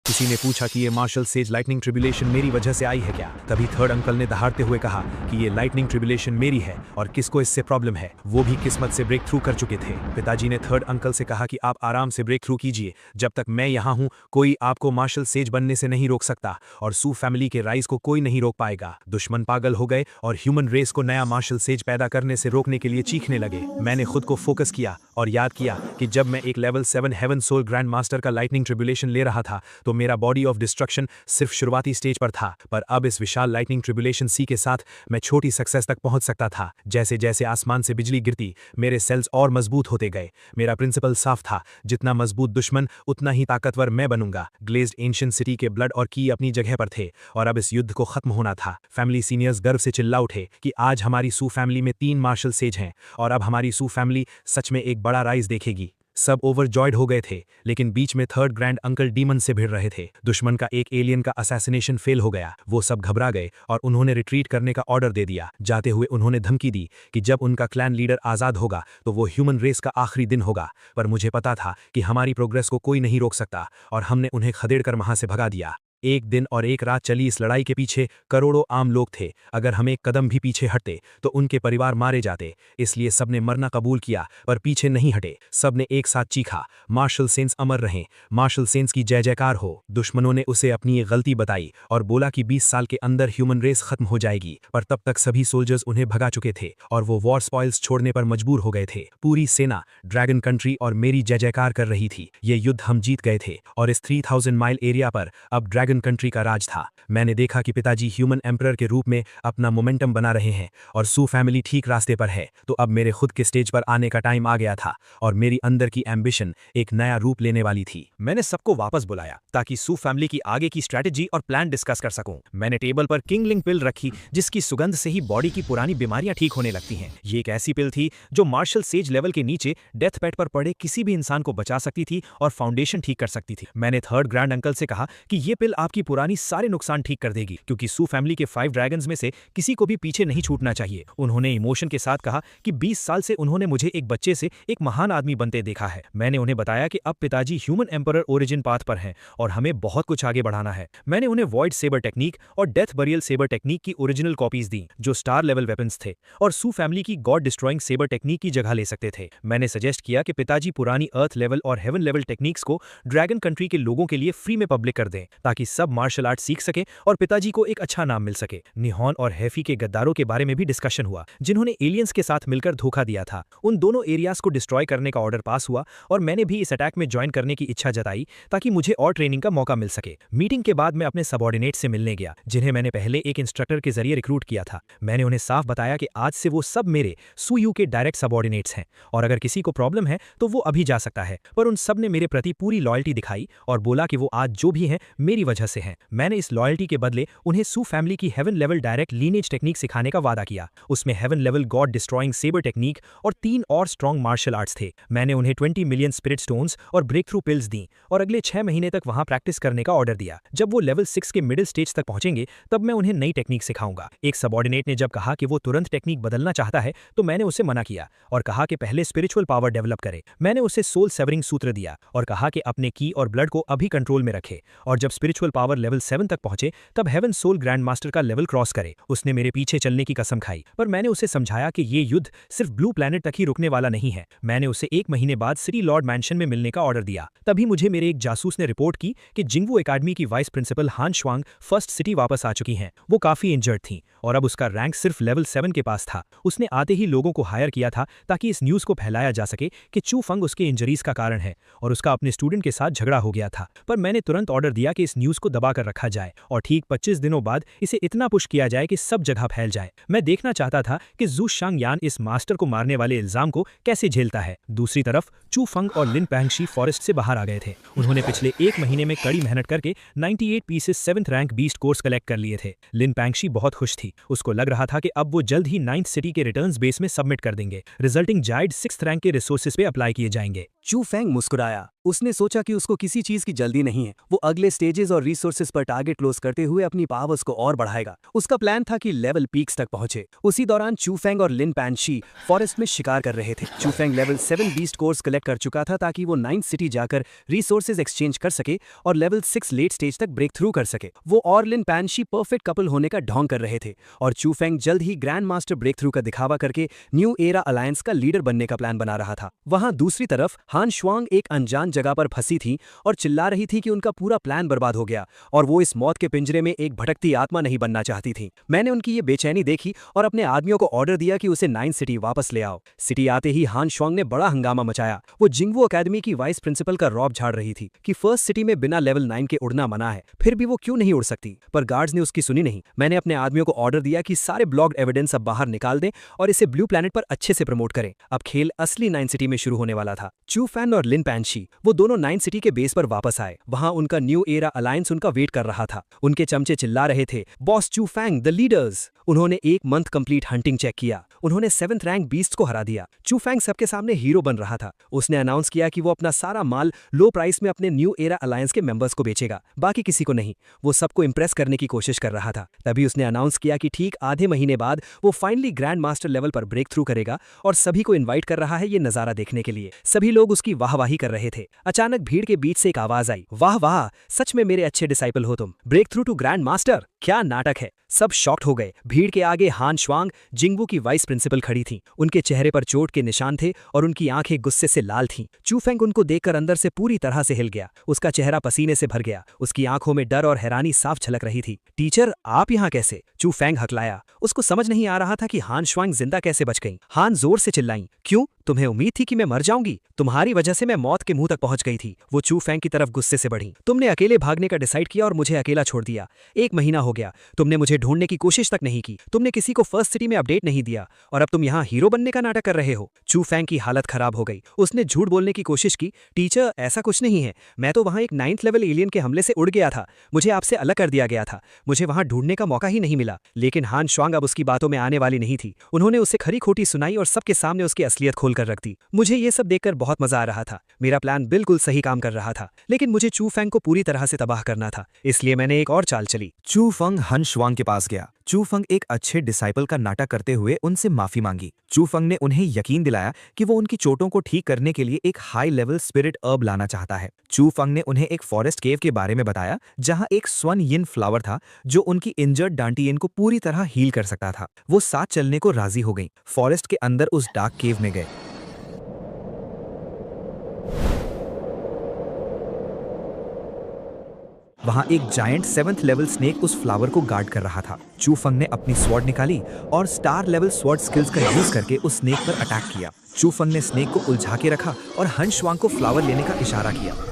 किसी ने पूछा कि ये मार्शल सेज लाइटनिंग ट्रिब्यूलेशन मेरी वजह से आई है क्या। तभी 3rd अंकल ने दहाड़ते हुए कहा कि ये लाइटनिंग ट्रिब्यूलेशन मेरी है और किसको इससे प्रॉब्लम है, वो भी किस्मत से ब्रेक थ्रू कर चुके थे। पिताजी ने 3rd अंकल से कहा कि आप आराम से ब्रेक थ्रू कीजिए, जब तक मैं यहाँ हूँ कोई आपको मार्शल सेज बनने से नहीं रोक सकता और सू फैमिली के राइज को कोई नहीं रोक पाएगा। दुश्मन पागल हो गए और ह्यूमन रेस को नया मार्शल सेज पैदा करने से रोकने के लिए चीखने लगे। मैंने खुद को फोकस किया और याद किया कि जब मैं एक level 7 heaven soul grand master का लाइटनिंग ट्रिब्यूलेशन ले रहा था तो मेरा बॉडी ऑफ डिस्ट्रक्शन सिर्फ शुरुआती स्टेज पर था, पर अब इस विशाल लाइटनिंग ट्रिब्यूलेशन सी के साथ मैं छोटी सक्सेस तक पहुंच सकता था। जैसे जैसे आसमान से बिजली गिरती, मेरे सेल्स और मजबूत होते गए। मेरा प्रिंसिपल साफ था, जितना मजबूत दुश्मन उतना ही ताकतवर मैं बनूंगा। ग्लेज्ड एंशिएंट सिटी के ब्लड और की अपनी जगह पर थे और अब इस युद्ध को खत्म होना था। फैमिली सीनियर्स गर्व से चिल्ला उठे कि आज हमारी सू फैमिली में 3 मार्शल सेज हैं और अब हमारी सू फैमिली सच में एक बड़ा राइज देखेगी। सब ओवरजॉयड हो गए थे, लेकिन बीच में 3rd ग्रैंड अंकल डीमन से भिड़ रहे थे। दुश्मन का एक एलियन का असैसिनेशन फेल हो गया। वो सब घबरा गए और उन्होंने रिट्रीट करने का ऑर्डर दे दिया। जाते हुए उन्होंने धमकी दी कि जब उनका क्लैन लीडर आज़ाद होगा तो वो ह्यूमन रेस का आखिरी दिन होगा। पर मुझे पता था कि हमारी प्रोग्रेस को कोई नहीं रोक सकता और हमने उन्हें खदेड़ कर वहां से भगा दिया। एक दिन और एक रात चली इस लड़ाई के पीछे करोड़ों आम लोग थे। अगर हम एक कदम भी पीछे हटते तो उनके परिवार मारे जाते, इसलिए सबने मरना कबूल किया पर पीछे नहीं हटे। सबने एक साथ चीखा, मार्शल सेंस अमर रहें, मार्शल सेंस की जय जयकार हो। दुश्मनों ने उसे अपनी ये गलती बताई और बोला कि 20 साल के अंदर ह्यूमन रेस खत्म हो जाएगी, पर तब तक सभी सोल्जर्स उन्हें भगा चुके थे और वो वॉर स्पॉइल्स छोड़ने पर मजबूर हो गए थे। पूरी सेना ड्रैगन कंट्री और मेरी जय जयकार कर रही थी। ये युद्ध हम जीत गए थे और इस 3000 माइल एरिया पर अब ड्रैगन कंट्री का राज था। मैंने देखा कि पिताजी ह्यूमन एम्परर के रूप में अपना मोमेंटम बना रहे हैं और सू फैमिली ठीक रास्ते पर है। तो अब मेरे खुद के स्टेज पर आने का टाइम आ गया था और मेरी अंदर की एम्बिशन एक नया रूप लेने वाली थी। मैंने सबको वापस बुलाया ताकि सू फैमिली की आगे की स्ट्रैटेजी और प्लान डिस्कस कर सकूं। मैंने टेबल पर किंगलिंग पिल रखी जिसकी सुगंध से ही बॉडी की पुरानी बीमारियां ठीक होने लगती हैं। ये एक ऐसी पिल थी जो मार्शल सेज लेवल के नीचे डेथ बेड पर पड़े किसी भी इंसान को बचा सकती थी और फाउंडेशन ठीक कर सकती थी। मैंने थर्ड ग्रैंड अंकल से कहा कि ये पिल आपकी पुरानी सारे नुकसान ठीक कर देगी, क्योंकि सू फैमिली के 5 ड्रैगन्स में से किसी को भी पीछे नहीं छूटना चाहिए। उन्होंने इमोशन के साथ कहा कि 20 साल से उन्होंने मुझे एक बच्चे से एक महान आदमी बनते देखा है। मैंने उन्हें बताया कि अब पिताजी ह्यूमन एम्परर ओरिजिन पाथ पर हैं और हमें बहुत कुछ आगे बढ़ाना है। मैंने उन्हें वॉइड सेबर टेक्निक और डेथ बरियल सेबर टेक्निक की ओरिजिनल कॉपीज दी जो स्टार लेवल वेपन्स थे और सू फैमिली की गॉड डिस्ट्रॉइंग सेबर टेक्निक की जगह ले सकते थे। मैंने सजेस्ट किया कि पिताजी पुरानी अर्थ लेवल और हेवन लेवल टेक्निक्स को ड्रैगन कंट्री के लोगों के लिए फ्री में पब्लिक कर दें ताकि सब मार्शल आर्ट सीख सके और पिताजी को एक अच्छा नाम मिल सके। निहॉन और हैफी के गद्दारों के बारे में भी डिस्कशन हुआ जिन्होंने एलियंस के साथ मिलकर धोखा दिया था। उन दोनों एरियाज को डिस्ट्रॉय करने का ऑर्डर पास हुआ और मैंने भी इस अटैक में ज्वाइन करने की इच्छा जताई ताकि मुझे और ट्रेनिंग का मौका मिल सके। मीटिंग के बाद मैं अपने सबऑर्डिनेट से मिलने गया जिन्हें मैंने पहले एक इंस्ट्रक्टर के जरिए रिक्रूट किया था। मैंने उन्हें साफ बताया कि आज से वो सब मेरे सूयू के डायरेक्ट सबऑर्डिनेट्स हैं और अगर किसी को प्रॉब्लम है तो वो अभी जा सकता है। पर उन सब ने मेरे प्रति पूरी लॉयल्टी दिखाई और बोला कि वो आज जो भी हैं मेरी वजह से हैं। मैंने इस लॉयल्टी के बदले उन्हें सू फैमिली की heaven level direct lineage technique सिखाने का वादा किया। उसमें heaven level god destroying sabre technique और 3 और स्ट्रॉन्ग मार्शल आर्ट्स थे। मैंने उन्हें 20 मिलियन स्पिरिट स्टोन्स और ब्रेक थ्रू पिल्स दी और अगले 6 महीने तक वहां प्रैक्टिस करने का ऑर्डर दिया। जब वो लेवल 6 के मिडिल स्टेज तक पहुंचेंगे तब मैं उन्हें नई टेक्निक सिखाऊंगा। एक सबऑर्डिनेट ने जब कहा कि वो तुरंत टेक्निक बदलना चाहता है तो मैंने उसे मना किया और कहा कि पहले स्पिरिचुअल पावर डेवलप करे। मैंने उसे सोल सेवरिंग सूत्र दिया और कहा कि अपने की और ब्लड को अभी कंट्रोल में रखे और जब स्पिरिचुअल पावर लेवल 7 तक पहुंचे तब हेवन सोल ग्रैंड मास्टर का लेवल क्रॉस करे। उसने मेरे पीछे चलने की कसम खाई पर मैंने उसे समझाया कि ये युद्ध सिर्फ ब्लू प्लैनेट तक ही रुकने वाला नहीं है। मैंने उसे 1 महीने बाद सिटी लॉर्ड मैंशन में मिलने का ऑर्डर दिया। तभी मुझे मेरे एक जासूस ने रिपोर्ट की कि जिंगवू एकेडमी की वाइस प्रिंसिपल हान श्वांग फर्स्ट सिटी वापस आ चुकी हैं। वो काफी इंजर्ड थीं और अब उसका रैंक सिर्फ लेवल 7 के पास था। उसने आते ही लोगों को हायर किया था ताकि इस न्यूज को फैलाया जा सके कि चू फंग उसके इंजरीज का कारण है और उसका अपने स्टूडेंट के साथ झगड़ा हो गया था। पर मैंने तुरंत ऑर्डर दिया कि इस न्यूज को दबा कर रखा जाए और ठीक 25 दिनों बाद इसे इतना पुश किया जाए कि सब जगह फैल जाए। मैं देखना चाहता था कि जू शांग यान इस मास्टर को मारने वाले इल्जाम को कैसे झेलता है। दूसरी तरफ चू फंग और लिन पैंगशी फॉरेस्ट से बाहर आ गए थे। उन्होंने पिछले 1 महीने में कड़ी मेहनत करके 98 pieces 7th rank beast course collect कर लिए थे। लिन पैंगशी बहुत खुश थी। उसको लग रहा था कि अब वो जल्द ही 9th सिटी के रिटर्न्स बेस में सबमिट कर देंगे। रिजल्टिंग जाइड 6th रैंक के रिसोर्सेज पे अप्लाई किए जाएंगे। चू फेंग मुस्कुराया। उसने सोचा कि उसको किसी चीज की जल्दी नहीं है। वो अगले स्टेजेस और रिसोर्सेज पर टारगेट क्लोज करते हुए अपनी पावर्स को और बढ़ाएगा। उसका प्लान था कि लेवल पीक्स तक पहुंचे। उसी दौरान चू फेंग और लिन पैंशी फॉरेस्ट में शिकार कर रहे थे। चू Feng level 7 beast course collect कर चुका था ताकि वो 9th सिटी जाकर रिसोर्सेज एक्सचेंज कर सके और लेवल 6 लेट स्टेज तक ब्रेक थ्रू कर सके। वो और लिन पैंशी परफेक्ट कपल होने का ढोंग कर रहे थे और चू फेंग जल्द ही ग्रैंड मास्टर ब्रेक थ्रू का दिखावा करके न्यू एरा अलायंस का लीडर बनने का प्लान बना रहा था। वहां दूसरी तरफ हान श्वांग एक अनजान जगह पर फंसी थी और चिल्ला रही थी कि उनका पूरा प्लान बर्बाद हो गया और वो इस मौत के पिंजरे में एक भटकती आत्मा नहीं बनना चाहती थी। मैंने उनकी ये बेचैनी देखी और अपने आदमियों को ऑर्डर दिया कि उसे 9th सिटी वापस ले आओ। सिटी आते ही हान श्वांग ने बड़ा हंगामा मचाया। वो जिंगवू एकेडमी की वाइस प्रिंसिपल का रौब झाड़ रही थी कि फर्स्ट सिटी में बिना लेवल 9 के उड़ना मना है, फिर भी वो क्यों नहीं उड़ सकती। पर गार्ड्स ने उसकी सुनी नहीं। मैंने अपने आदमियों को ऑर्डर दिया कि सारे ब्लॉग्ड एविडेंस अब बाहर निकाल दें और इसे ब्लू प्लैनेट पर अच्छे से प्रमोट करें। अब खेल असली 9th सिटी में शुरू होने वाला था। चू फैन और लिन पैंशी वो दोनों 9th सिटी के बेस पर वापस आए। वहां उनका न्यू एरा अलायंस उनका वेट कर रहा था। उनके चमचे चिल्ला रहे थे, बॉस चू फैंग द लीडर्स। उन्होंने 1 मंथ कंप्लीट हंटिंग चेक किया। उन्होंने 7th रैंक बीस्ट को हरा दिया। चू फैंग सबके सामने हीरो बन रहा था। उसने अनाउंस किया कि वो अपना सारा माल लो प्राइस में अपने न्यू एरा अलायंस के मेंबर्स को बेचेगा, बाकी किसी को नहीं। वो सबको इंप्रेस करने की कोशिश कर रहा था। तभी उसने अनाउंस किया कि ठीक आधे महीने बाद वो फाइनली ग्रैंड मास्टर लेवल पर ब्रेक थ्रू करेगा और सभी को इन्वाइट कर रहा है ये नजारा देखने के लिए। सभी लोग उसकी वाहवाही कर रहे थे। अचानक भीड़ के बीच से एक आवाज आई, वाह वाह, सच में मेरे अच्छे डिसाइपल हो तुम। Break through to grand master, क्या नाटक है। सब शॉक्ड हो गए। भीड़ के आगे हान श्वांग, जिंगबू की वाइस प्रिंसिपल खड़ी थीं। उनके चेहरे पर चोट के निशान थे और उनकी आंखें गुस्से से लाल थीं। चू फेंग उनको देखकर अंदर से पूरी तरह से हिल गया। उसका चेहरा पसीने से भर गया। उसकी आंखों में डर और हैरानी साफ झलक रही थी। टीचर, आप यहाँ कैसे? चू फेंग हकलाया। उसको समझ नहीं आ रहा था कि हान श्वांग जिंदा कैसे बच गईं। हान जोर से चिल्लाईं, क्यों? तुम्हें उम्मीद थी कि मैं मर जाऊंगी? तुम्हारी वजह से मैं मौत के मुंह तक पहुंच गई थी। वो चू फेंग की तरफ गुस्से से बढ़ी। तुमने अकेले भागने का डिसाइड किया और मुझे अकेला छोड़ दिया। 1 महीना हो गया, तुमने मुझे ढूंढने की कोशिश तक नहीं की। तुमने किसी को फर्स्ट सिटी में अपडेट नहीं दिया और अब तुम यहाँ हीरो बनने का नाटक कर रहे हो। चू फेंग की हालत खराब हो गई। उसने झूठ बोलने की कोशिश की। टीचर, ऐसा कुछ नहीं है। मैं तो वहाँ एक 9th लेवल एलियन के हमले से उड़ गया था। मुझे आपसे अलग कर दिया गया था। मुझे वहाँ ढूंढने का मौका ही नहीं मिला। लेकिन हान श्वांग अब उसकी बातों में आने वाली नहीं थी। उन्होंने उसे खरी खोटी सुनाई और सबके सामने उसकी असलियत खोलकर रख दी। मुझे ये सब देखकर बहुत मजा आ रहा था। मेरा प्लान बिल्कुल सही काम कर रहा था, लेकिन मुझे चू फेंग को पूरी तरह से तबाह करना था। इसलिए मैंने एक और चाल चली। चू फेंग हन श्वांग के पास गया। चू फेंग एक अच्छे डिसाइपल का नाटक करते हुए उनसे माफी मांगी। चू फेंग ने उन्हें यकीन दिलाया कि वो उनकी चोटों को ठीक करने के लिए एक हाई लेवल स्पिरिट अर्ब लाना चाहता है। चू फेंग ने उन्हें एक फॉरेस्ट केव के बारे में बताया जहां एक स्वन यिन फ्लावर था जो उनकी इंजर्ड डांटियन को पूरी तरह हील कर सकता था। वो साथ चलने को राजी हो गई। फॉरेस्ट के अंदर उस डार्क केव में गए। वहां एक जायंट 7th लेवल स्नेक उस फ्लावर को गार्ड कर रहा था। चू फेंग ने अपनी स्वॉर्ड निकाली और स्टार लेवल स्वॉर्ड स्किल्स का यूज करके उस स्नेक पर अटैक किया। चू फेंग ने स्नेक को उलझा के रखा और हन श्वांग को फ्लावर लेने का इशारा किया।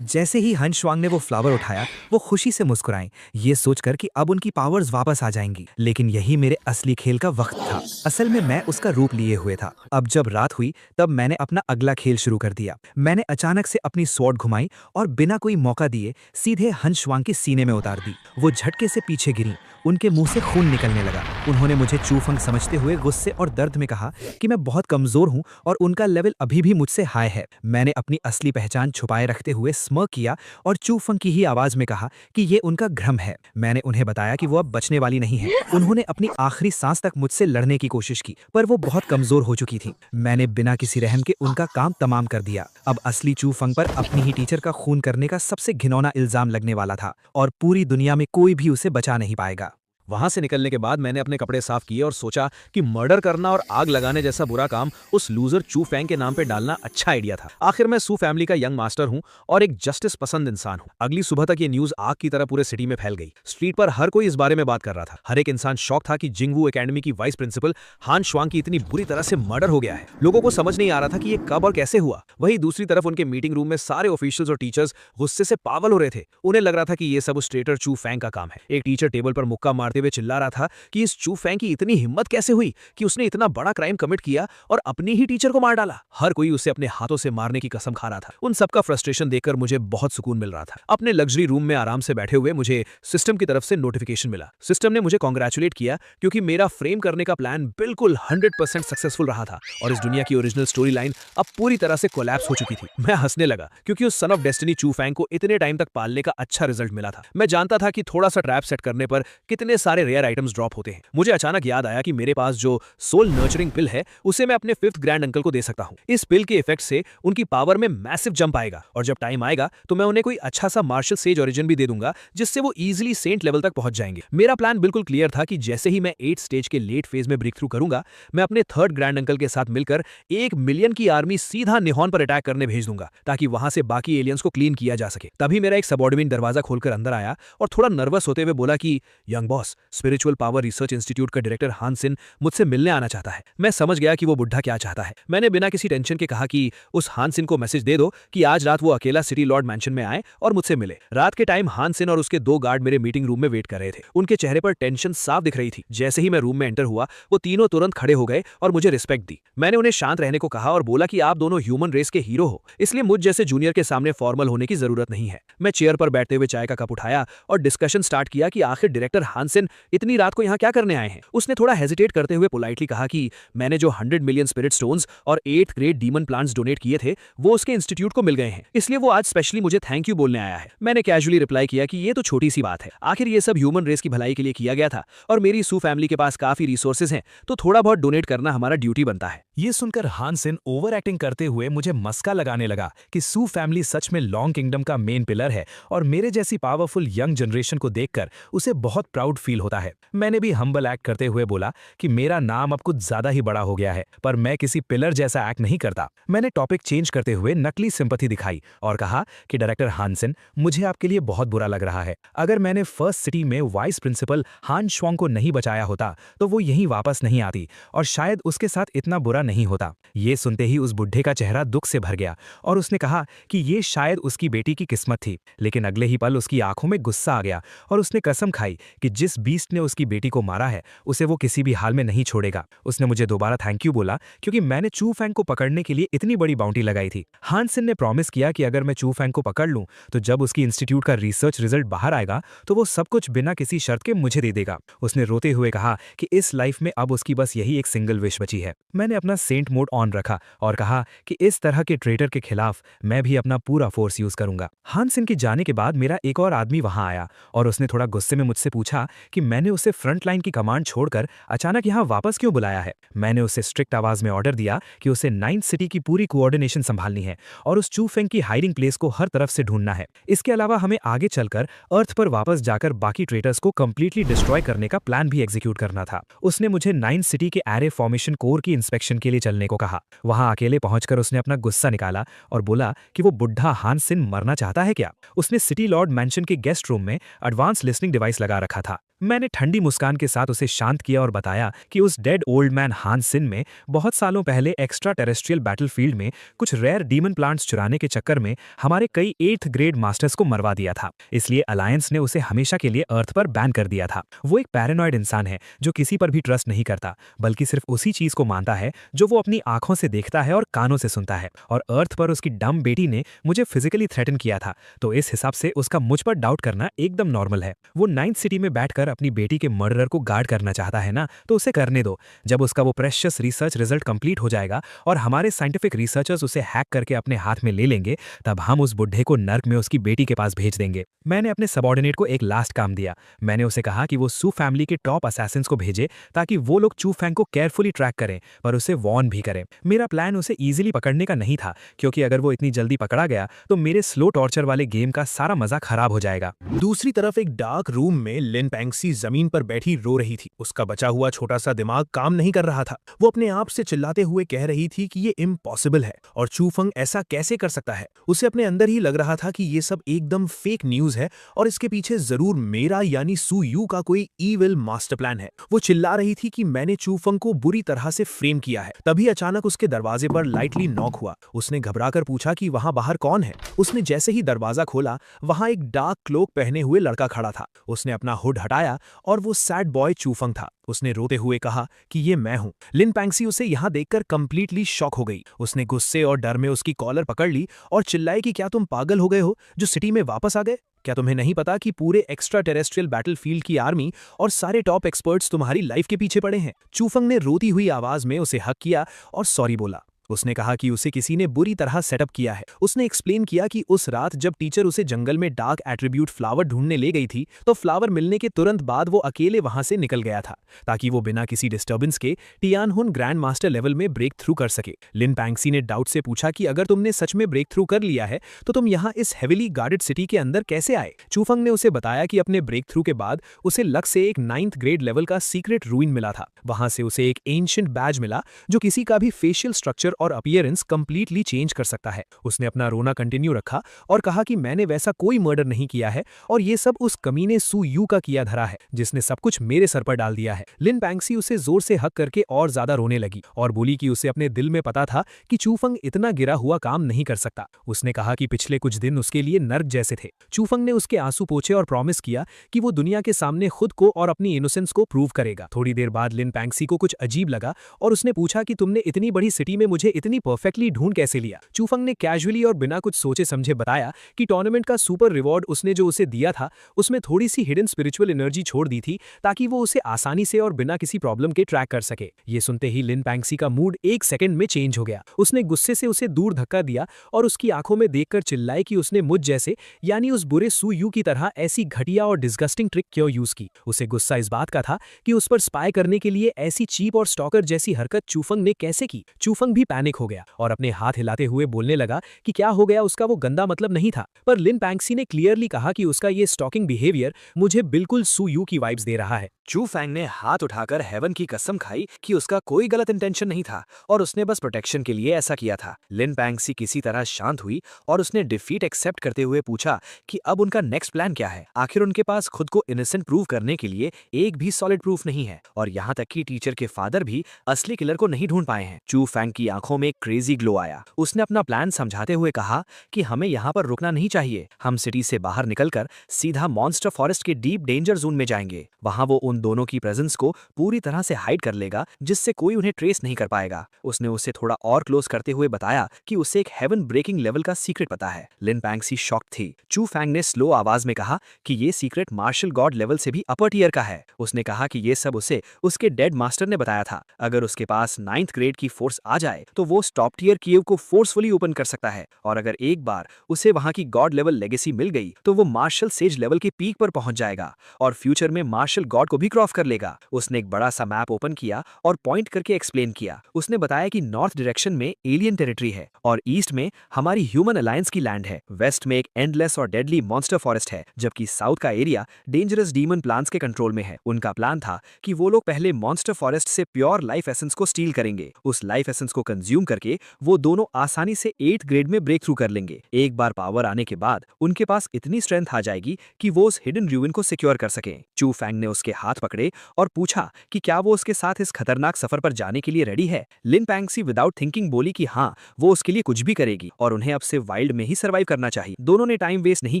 जैसे ही हन श्वांग ने वो फ्लावर उठाया, वो खुशी से मुस्कुराएं, ये सोचकर कि अब उनकी पावर्स वापस आ जाएंगी। लेकिन यही मेरे असली खेल का वक्त था। असल में मैं उसका रूप लिए हुए था। अब जब रात हुई तब मैंने अपना अगला खेल शुरू कर दिया। मैंने अचानक से अपनी स्वॉर्ड घुमाई और बिना कोई मौका दिए सीधे हन श्वांग के सीने में उतार दी। वो झटके से पीछे गिरी। उनके मुंह से खून निकलने लगा। उन्होंने मुझे चू फेंग समझते हुए गुस्से और दर्द में कहा कि मैं बहुत कमजोर हूं और उनका लेवल अभी भी मुझसे हाई है। मैंने अपनी असली पहचान छुपाए रखते हुए स्मर्क किया और चू फेंग की ही आवाज में कहा कि ये उनका भ्रम है। मैंने उन्हें बताया कि वो अब बचने वाली नहीं है। उन्होंने अपनी आखिरी सांस तक मुझसे लड़ने की कोशिश की, पर वो बहुत कमजोर हो चुकी थी। मैंने बिना किसी रहम के उनका काम तमाम कर दिया। अब असली चू फेंग पर अपनी ही टीचर का खून करने का सबसे घिनौना इल्जाम लगने वाला था और पूरी दुनिया में कोई भी उसे बचा नहीं पाएगा। वहां से निकलने के बाद मैंने अपने कपड़े साफ किए और सोचा कि मर्डर करना और आग लगाने जैसा बुरा काम उस लूजर चू फेंग के नाम पे डालना अच्छा आइडिया था। आखिर मैं सू फैमिली का यंग मास्टर हूं और एक जस्टिस पसंद इंसान हूं। अगली सुबह तक ये न्यूज आग की तरह पूरे सिटी में फैल गई। स्ट्रीट पर हर कोई इस बारे में बात कर रहा था। हर एक इंसान शॉक था कि जिंगवू एकेडमी की वाइस प्रिंसिपल हान श्वांग की इतनी बुरी तरह से मर्डर हो गया है। लोगों को समझ नहीं आ रहा था कि ये कब और कैसे हुआ। वहीं दूसरी तरफ उनके मीटिंग रूम में सारे ऑफिशियल्स और टीचर्स गुस्से से पागल हो रहे थे। उन्हें लग रहा था कि ये सब उस ट्रेटर चू फेंग का काम है। एक टीचर टेबल पर मुक्का मारते हुए चिल्ला रहा था कि इस चू फेंग की इतनी हिम्मत कैसे हुई कि उसने इतना बड़ा क्राइम कमिट किया और अपनी ही टीचर को मार डाला। हर कोई उसे अपने हाथों से मारने की कसम खा रहा था। उन सबका फ्रस्ट्रेशन देखकर मुझे बहुत सुकून मिल रहा था। अपने लग्जरी रूम में आराम से बैठे हुए मुझे सिस्टम की तरफ से नोटिफिकेशन मिला। सिस्टम ने मुझे कॉन्ग्रेचुलेट किया क्योंकि मेरा फ्रेम करने का प्लान बिल्कुल 100% सक्सेसफुल रहा था और इस दुनिया की ओरिजिनल स्टोरी लाइन अब पूरी तरह से कोलैप्स हो चुकी थी। मैं हंसने लगा क्योंकि उस सन ऑफ डेस्टिनी चू फेंग को इतने टाइम तक पालने का अच्छा रिजल्ट मिला था। मैं जानता था कि थोड़ा सा ट्रैप सेट करने पर कितने सारे रेयर आइटम्स ड्रॉप होते हैं। मुझे अचानक याद आया कि मेरे पास जो सोल नर्चरिंग पिल है उसे मैं अपने 5th ग्रैंड अंकल को दे सकता हूं। इस पिल के इफेक्ट से उनकी पावर में मैसिव जंप आएगा और जब टाइम आएगा तो मैं उन्हें कोई अच्छा सा मार्शल सेज ओरिजिन भी दे दूंगा जिससे वो इजीली सेंट लेवल तक पहुंच जाएंगे। मेरा प्लान बिल्कुल क्लियर था कि जैसे ही मैं 8th स्टेज के लेट फेज में ब्रेक थ्रू करूंगा, मैं अपने 3rd ग्रैंड अंकल के साथ मिलकर 1 मिलियन की आर्मी सीधा निहॉन पर अटैक करने भेज दूंगा ताकि वहां से बाकी एलियंस को क्लीन किया जा सके। तभी मेरा एक सबऑर्डिनेट दरवाजा खोलकर अंदर आया और थोड़ा नर्वस होते हुए बोला कि young boss, spiritual power research institute का डायरेक्टर हान सिन मुझसे मिलने आना चाहता है। मैं समझ गया कि वो बुढ़ा क्या चाहता है। मैंने बिना किसी टेंशन के कहा कि उस हान सिन को मैसेज दे दो कि आज रात वो अकेला सिटी लॉर्ड मैंशन में आए और मुझसे मिले। रात के टाइम हान सिन और उसके 2 गार्ड मेरे मीटिंग रूम में वेट कर रहे थे। उनके चेहरे पर टेंशन साफ दिख रही थी। जैसे ही मैं रूम में एंटर हुआ, वो तीनों तुरंत खड़े हो गए और मुझे रिस्पेक्ट दी। मैंने उन्हें शांत रहने को कहा और बोला कि आप दोनों ह्यूमन रेस के हीरो हो, इसलिए मुझ जैसे जूनियर के सामने फॉर्मल होने की जरूरत नहीं है। मैं चेयर पर बैठते हुए चाय का कप उठाया और डिस्कशन स्टार्ट किया कि आखिर डायरेक्टर हान सिन इतनी रात को यहाँ क्या करने आए हैं। उसने थोड़ा हेजिटेट करते हुए पोलाइटली कहा कि मैंने जो 100 मिलियन स्पिरिट स्टोन्स और 8th grade demon plants donate किए थे वो उसके इंस्टीट्यूट को मिल गए हैं, इसलिए वो आज स्पेशली मुझे थैंक यू बोलने आया है। मैंने कैजुअली रिप्लाई किया कि ये तो छोटी सी बात है, आखिर ये सब ह्यूमन रेस की भलाई के लिए किया गया था और मेरी सू फैमिली के पास काफी रिसोर्सेज हैं, तो थोड़ा बहुत डोनेट करना हमारा ड्यूटी बनता है। ये सुनकर हानसेन ओवर एक्टिंग करते हुए मुझे मस्का लगाने लगा कि सू फैमिली सच में लॉन्ग किंगडम का मेन पिलर है और मेरे जैसी पावरफुल यंग जनरेशन को देखकर उसे बहुत प्राउड फील होता है। मैंने भी हम्बल एक्ट करते हुए बोला कि मेरा नाम अब कुछ ज्यादा ही बड़ा हो गया है, पर मैं किसी पिलर जैसा एक्ट नहीं करता। मैंने टॉपिक चेंज करते हुए नकली सिंपैथी दिखाई और कहा कि डायरेक्टर हानसेन, मुझे आपके लिए बहुत बुरा लग रहा है। अगर मैंने फर्स्ट सिटी में वाइस प्रिंसिपल हान श्वांग को नहीं बचाया होता तो वो यहीं वापस नहीं आती और शायद उसके साथ इतना बुरा नहीं होता। ये सुनते ही उस बुढ़े का चेहरा दुख से भर गया और उसने कहा कि ये शायद उसकी बेटी की किस्मत थी, लेकिन अगले ही पल उसकी आंखों में गुस्सा आ गया और उसने कसम खाई कि जिस बीस्ट ने उसकी बेटी को मारा है उसे वो किसी भी हाल में नहीं छोड़ेगा। उसने मुझे दोबारा थैंक यू बोला क्योंकि मैंने चू फैंग को पकड़ने के लिए इतनी बड़ी बाउंटी लगाई थी। हानसेन ने प्रॉमिस किया कि अगर मैं चू फैंग को पकड़ लूं तो जब उसकी इंस्टीट्यूट का रिसर्च रिजल्ट बाहर आएगा तो वो सब कुछ बिना किसी शर्त के मुझे दे देगा। उसने रोते हुए कहा कि इस लाइफ में अब उसकी बस यही एक सिंगल विश बची है। मैंने अपना सेंट मोड ऑन रखा और कहा कि इस तरह के ट्रेटर के खिलाफ मैं भी अपना पूरा फोर्स यूज करूंगा। हानसेन के जाने के बाद मेरा एक और आदमी वहां आया और उसने थोड़ा गुस्से में मुझसे पूछा कि मैंने उसे फ्रंट लाइन की कमांड छोड़कर अचानक यहां वापस क्यों बुलाया है। मैंने उसे स्ट्रिक्ट आवाज में ऑर्डर दिया कि उसे 9th सिटी की पूरी कोऑर्डिनेशन संभालनी है और उस चू फेंग की हाइडिंग प्लेस को हर तरफ से ढूंढना है। इसके अलावा हमें आगे चलकर अर्थ पर वापस जाकर बाकी ट्रेटर्स को कंप्लीटली डिस्ट्रॉय करने का प्लान भी एग्जीक्यूट करना था। उसने मुझे 9th सिटी के एरे फॉर्मेशन कोर की इंस्पेक्शन के लिए चलने को कहा। वहां अकेले पहुंचकर उसने अपना गुस्सा निकाला और बोला कि वो बुढ़ा हानसेन मरना चाहता है क्या। उसने सिटी लॉर्ड मैंशन के गेस्ट रूम में एडवांस लिसनिंग डिवाइस लगा रखा था। मैंने ठंडी मुस्कान के साथ उसे शांत किया और बताया कि उस डेड ओल्ड मैन हानसेन में बहुत सालों पहले एक्स्ट्रा टेरेस्ट्रियल बैटलफील्ड में कुछ रेयर डीमन प्लांट्स चुराने के चक्कर में हमारे कई 8th ग्रेड मास्टर्स को मरवा दिया था। इसलिए अलायंस ने उसे हमेशा के लिए अर्थ पर बैन कर दिया था। वो एक पैरानॉइड इंसान है जो किसी पर भी ट्रस्ट नहीं करता, बल्कि सिर्फ उसी चीज को मानता है जो वो अपनी आंखों से देखता है और कानों से सुनता है। और अर्थ पर उसकी डम बेटी ने मुझे फिजिकली थ्रेटन किया था, तो इस हिसाब से उसका मुझ पर डाउट करना एकदम नॉर्मल है। वो 9th सिटी में बैठकर अपनी बेटी के मर्डरर को गार्ड करना चाहता है ना, तो उसे करने दो। जब उसका वो प्रेशियस रिसर्च रिजल्ट कंप्लीट हो जाएगा और हमारे साइंटिफिक रिसर्चर्स उसे हैक करके अपने हाथ में ले लेंगे, तब हम उस बुढ़े को नर्क में उसकी बेटी के पास भेज देंगे। मैंने अपने सबऑर्डिनेट को एक लास्ट काम दिया। मैंने उसे कहा कि वो सू फैमिली के टॉप असैसिन्स को भेजे ताकि वो लोग चू फैंग को केयरफुली ट्रैक करें, पर उसे वॉर्न भी करें। मेरा प्लान उसे इजीली पकड़ने का नहीं था, क्योंकि अगर वो इतनी जल्दी पकड़ा गया तो मेरे स्लो टॉर्चर वाले गेम का सारा मजा खराब हो जाएगा। दूसरी तरफ एक डार्क रूम में लिन पैंक्सी जमीन पर बैठी रो रही थी। उसका बचा हुआ छोटा सा दिमाग काम नहीं कर रहा था। वो अपने आप से चिल्लाते हुए कह रही थी कि ये इम्पॉसिबल है और चू फंग ऐसा कैसे कर सकता है। उसे अपने अंदर ही लग रहा था कि ये सब एकदम फेक न्यूज है और इसके पीछे जरूर मेरा यानी सू यू का कोई ईविल मास्टर प्लान है। वो चिल्ला रही थी कि मैंने चू फंग को बुरी तरह से फ्रेम किया है। तभी अचानक उसके दरवाजे पर लाइटली नॉक हुआ। उसने घबराकर पूछा कि वहां बाहर कौन है। उसने जैसे ही दरवाजा खोला, वहां एक डार्क क्लोक पहने हुए लड़का खड़ा था। उसने अपना हुड हटाया और वो सैड बॉय चू फंग था। उसने रोते हुए कहा कि ये मैं हूं। लिन पैंक्सी उसे यहां देखकर कंप्लीटली शॉक हो गई। उसने गुस्से और डर में उसकी कॉलर पकड़ ली और चिल्लाई कि क्या तुम पागल हो गए हो जो सिटी में वापस आ गए? क्या तुम्हें नहीं पता कि पूरे एक्स्ट्रा टेरेस्ट्रियल बैटलफील्ड की आर्मी और सारे टॉप एक्सपर्ट्स तुम्हारी लाइफ के पीछे पड़े हैं? चू फंग ने रोती हुई आवाज में उसे हक किया और सॉरी बोला। उसने कहा कि उसे किसी ने बुरी तरह सेटअप किया है। उसने एक्सप्लेन किया कि उस रात जब टीचर उसे जंगल में डार्क एट्रीब्यूट फ्लावर ढूंढने ले गई थी, तो फ्लावर मिलने के तुरंत बाद वो अकेले वहां से निकल गया था ताकि वो बिना किसी डिस्टर्बेंस के टियानहुन ग्रैंड मास्टर लेवल में ब्रेक थ्रू कर सके। लिन पैंक्सी ने डाउट से पूछा कि अगर तुमने सच में ब्रेक थ्रू कर लिया है तो तुम यहाँ इस हेविली गार्डेड सिटी के अंदर कैसे आए? चूफंग ने उसे बताया कि अपने ब्रेक थ्रू के बाद उसे लक से एक 9th ग्रेड लेवल का सीक्रेट रूइन मिला था। वहां से उसे एक एंशिएंट बैज मिला जो किसी का भी फेशियल स्ट्रक्चर और अपीयरेंस कंप्लीटली चेंज कर सकता है। उसने अपना रोना कंटिन्यू रखा और कहा कि मैंने वैसा कोई मर्डर नहीं किया है और ये सब उस कमीने सू यू का किया धरा है जिसने सब कुछ मेरे सर पर डाल दिया है। लिन पैंक्सी उसे जोर से हक करके और ज्यादा रोने लगी और बोली कि उसे अपने दिल में पता था कि चूफंग इतना गिरा हुआ काम नहीं कर सकता। उसने कहा कि पिछले कुछ दिन उसके लिए नर्क जैसे थे। चूफंग ने उसके आंसू पोंछे और प्रॉमिस किया कि वो दुनिया के सामने खुद को और अपनी इनोसेंस को प्रूव करेगा। थोड़ी देर बाद लिन पैंक्सी को कुछ अजीब लगा और उसने पूछा कि तुमने इतनी बड़ी सिटी में मुझे मुझे इतनी परफेक्टली ढूंढ कैसे लिया। चूफंग ने कैजुअली और बिना कुछ सोचे समझे बताया कि टूर्नामेंट का सुपर रिवॉर्ड उसने जो उसे दिया था उसमें थोड़ी सी हिडन स्पिरिचुअल एनर्जी छोड़ दी थी ताकि वो उसे आसानी से और बिना किसी प्रॉब्लम के ट्रैक कर सके। ये सुनते ही लिन पैंगसी का मूड एक सेकंड में चेंज हो गया। उसने गुस्से से उसे दूर धक्का दिया और उसकी आंखों में देखकर चिल्लाए कि उसने मुझ जैसे यानी उस बुरे सू यू की तरह ऐसी घटिया और डिस्गस्टिंग ट्रिक क्यों यूज की। उसे गुस्सा इस बात का था कि उस पर स्पाई करने के लिए ऐसी चीप और स्टॉकर जैसी हरकत चूफंग ने कैसे की। चूफंग भी पैनिक हो गया और अपने हाथ हिलाते हुए बोलने लगा कि क्या हो गया, उसका वो गंदा मतलब नहीं था। पर लिन पैंगसी ने क्लियरली कहा कि उसका ये स्टॉकिंग बिहेवियर मुझे बिल्कुल सू यू की वाइब्स दे रहा है। चू फैंग ने हाथ उठाकर हेवन की कसम खाई कि उसका कोई गलत इंटेंशन नहीं था और उसने बस प्रोटेक्शन के लिए ऐसा किया था। लिन पैंगसी किसी तरह शांत हुई और उसने डिफीट एक्सेप्ट करते हुए पूछा कि अब उनका नेक्स्ट प्लान क्या है। आखिर उनके पास खुद को इनोसेंट प्रूव करने के लिए एक भी सॉलिड प्रूफ नहीं है और यहाँ तक कि टीचर के फादर भी असली किलर को नहीं ढूंढ पाए हैं। चू फैंग की आंखों में एक क्रेजी ग्लो आया। उसने अपना प्लान समझाते हुए कहा कि हमें यहाँ पर रुकना नहीं चाहिए। हम सिटी से बाहर निकलकर सीधा मॉन्स्टर फॉरेस्ट के डीप डेंजर जोन में जाएंगे। वहां वो उन दोनों की प्रेजेंस को पूरी तरह से हाइड कर लेगा जिससे कोई उन्हें ट्रेस नहीं कर पाएगा। उसने उसे थोड़ा और क्लोज करते हुए बताया कि उसे एक हेवन ब्रेकिंग लेवल का सीक्रेट पता है। लिन पैंगसी शॉक थी। चू फैंग ने स्लो आवाज में कहा कि ये सीक्रेट मार्शल गॉड लेवल से भी अपर टियर का है। उसने कहा कि ये सब उसे उसके डेड मास्टर ने बताया था। अगर उसके पास 9th ग्रेड की फोर्स आ जाए तो वो टॉप टियर कीव को फोर्सफुली ओपन कर सकता है और अगर एक बार उसे वहां की गॉड लेवल लेगेसी मिल गई तो वो मार्शल सेज लेवल के पीक पर पहुंच जाएगा और फ्यूचर में मार्शल गॉड को भी क्रॉस कर लेगा। उसने एक बड़ा सा मैप ओपन किया और पॉइंट करके एक्सप्लेन किया। उसने बताया कि नॉर्थ डायरेक्शन में एलियन टेरिटरी है और ईस्ट में हमारी ह्यूमन अलायंस की लैंड है। वेस्ट में एक एंडलेस और डेडली मॉन्स्टर फॉरेस्ट है जबकि साउथ का एरिया डेंजरस डीमन प्लांट्स के कंट्रोल में है। उनका प्लान था कि वो लोग पहले मॉन्स्टर फॉरेस्ट से प्योर लाइफ एसेंस को स्टील करेंगे। उस लाइफ एसेंस को कंज्यूम करके वो दोनों आसानी से 8th ग्रेड में ब्रेक थ्रू कर लेंगे। एक बार पावर आने के बाद उनके पास इतनी स्ट्रेंथ आ जाएगी कि वो उस हिडन रूइन को सिक्योर कर सकें। चू फैंग ने उसके हाथ पकड़े और पूछा कि क्या वो उसके साथ इस खतरनाक सफर पर जाने के लिए रेडी है। लिन पैंगसी विदाउट थिंकिंग बोली कि हाँ, वो उसके लिए कुछ भी करेगी और उन्हें अब से वाइल्ड में ही सर्वाइव करना चाहिए। दोनों ने टाइम वेस्ट नहीं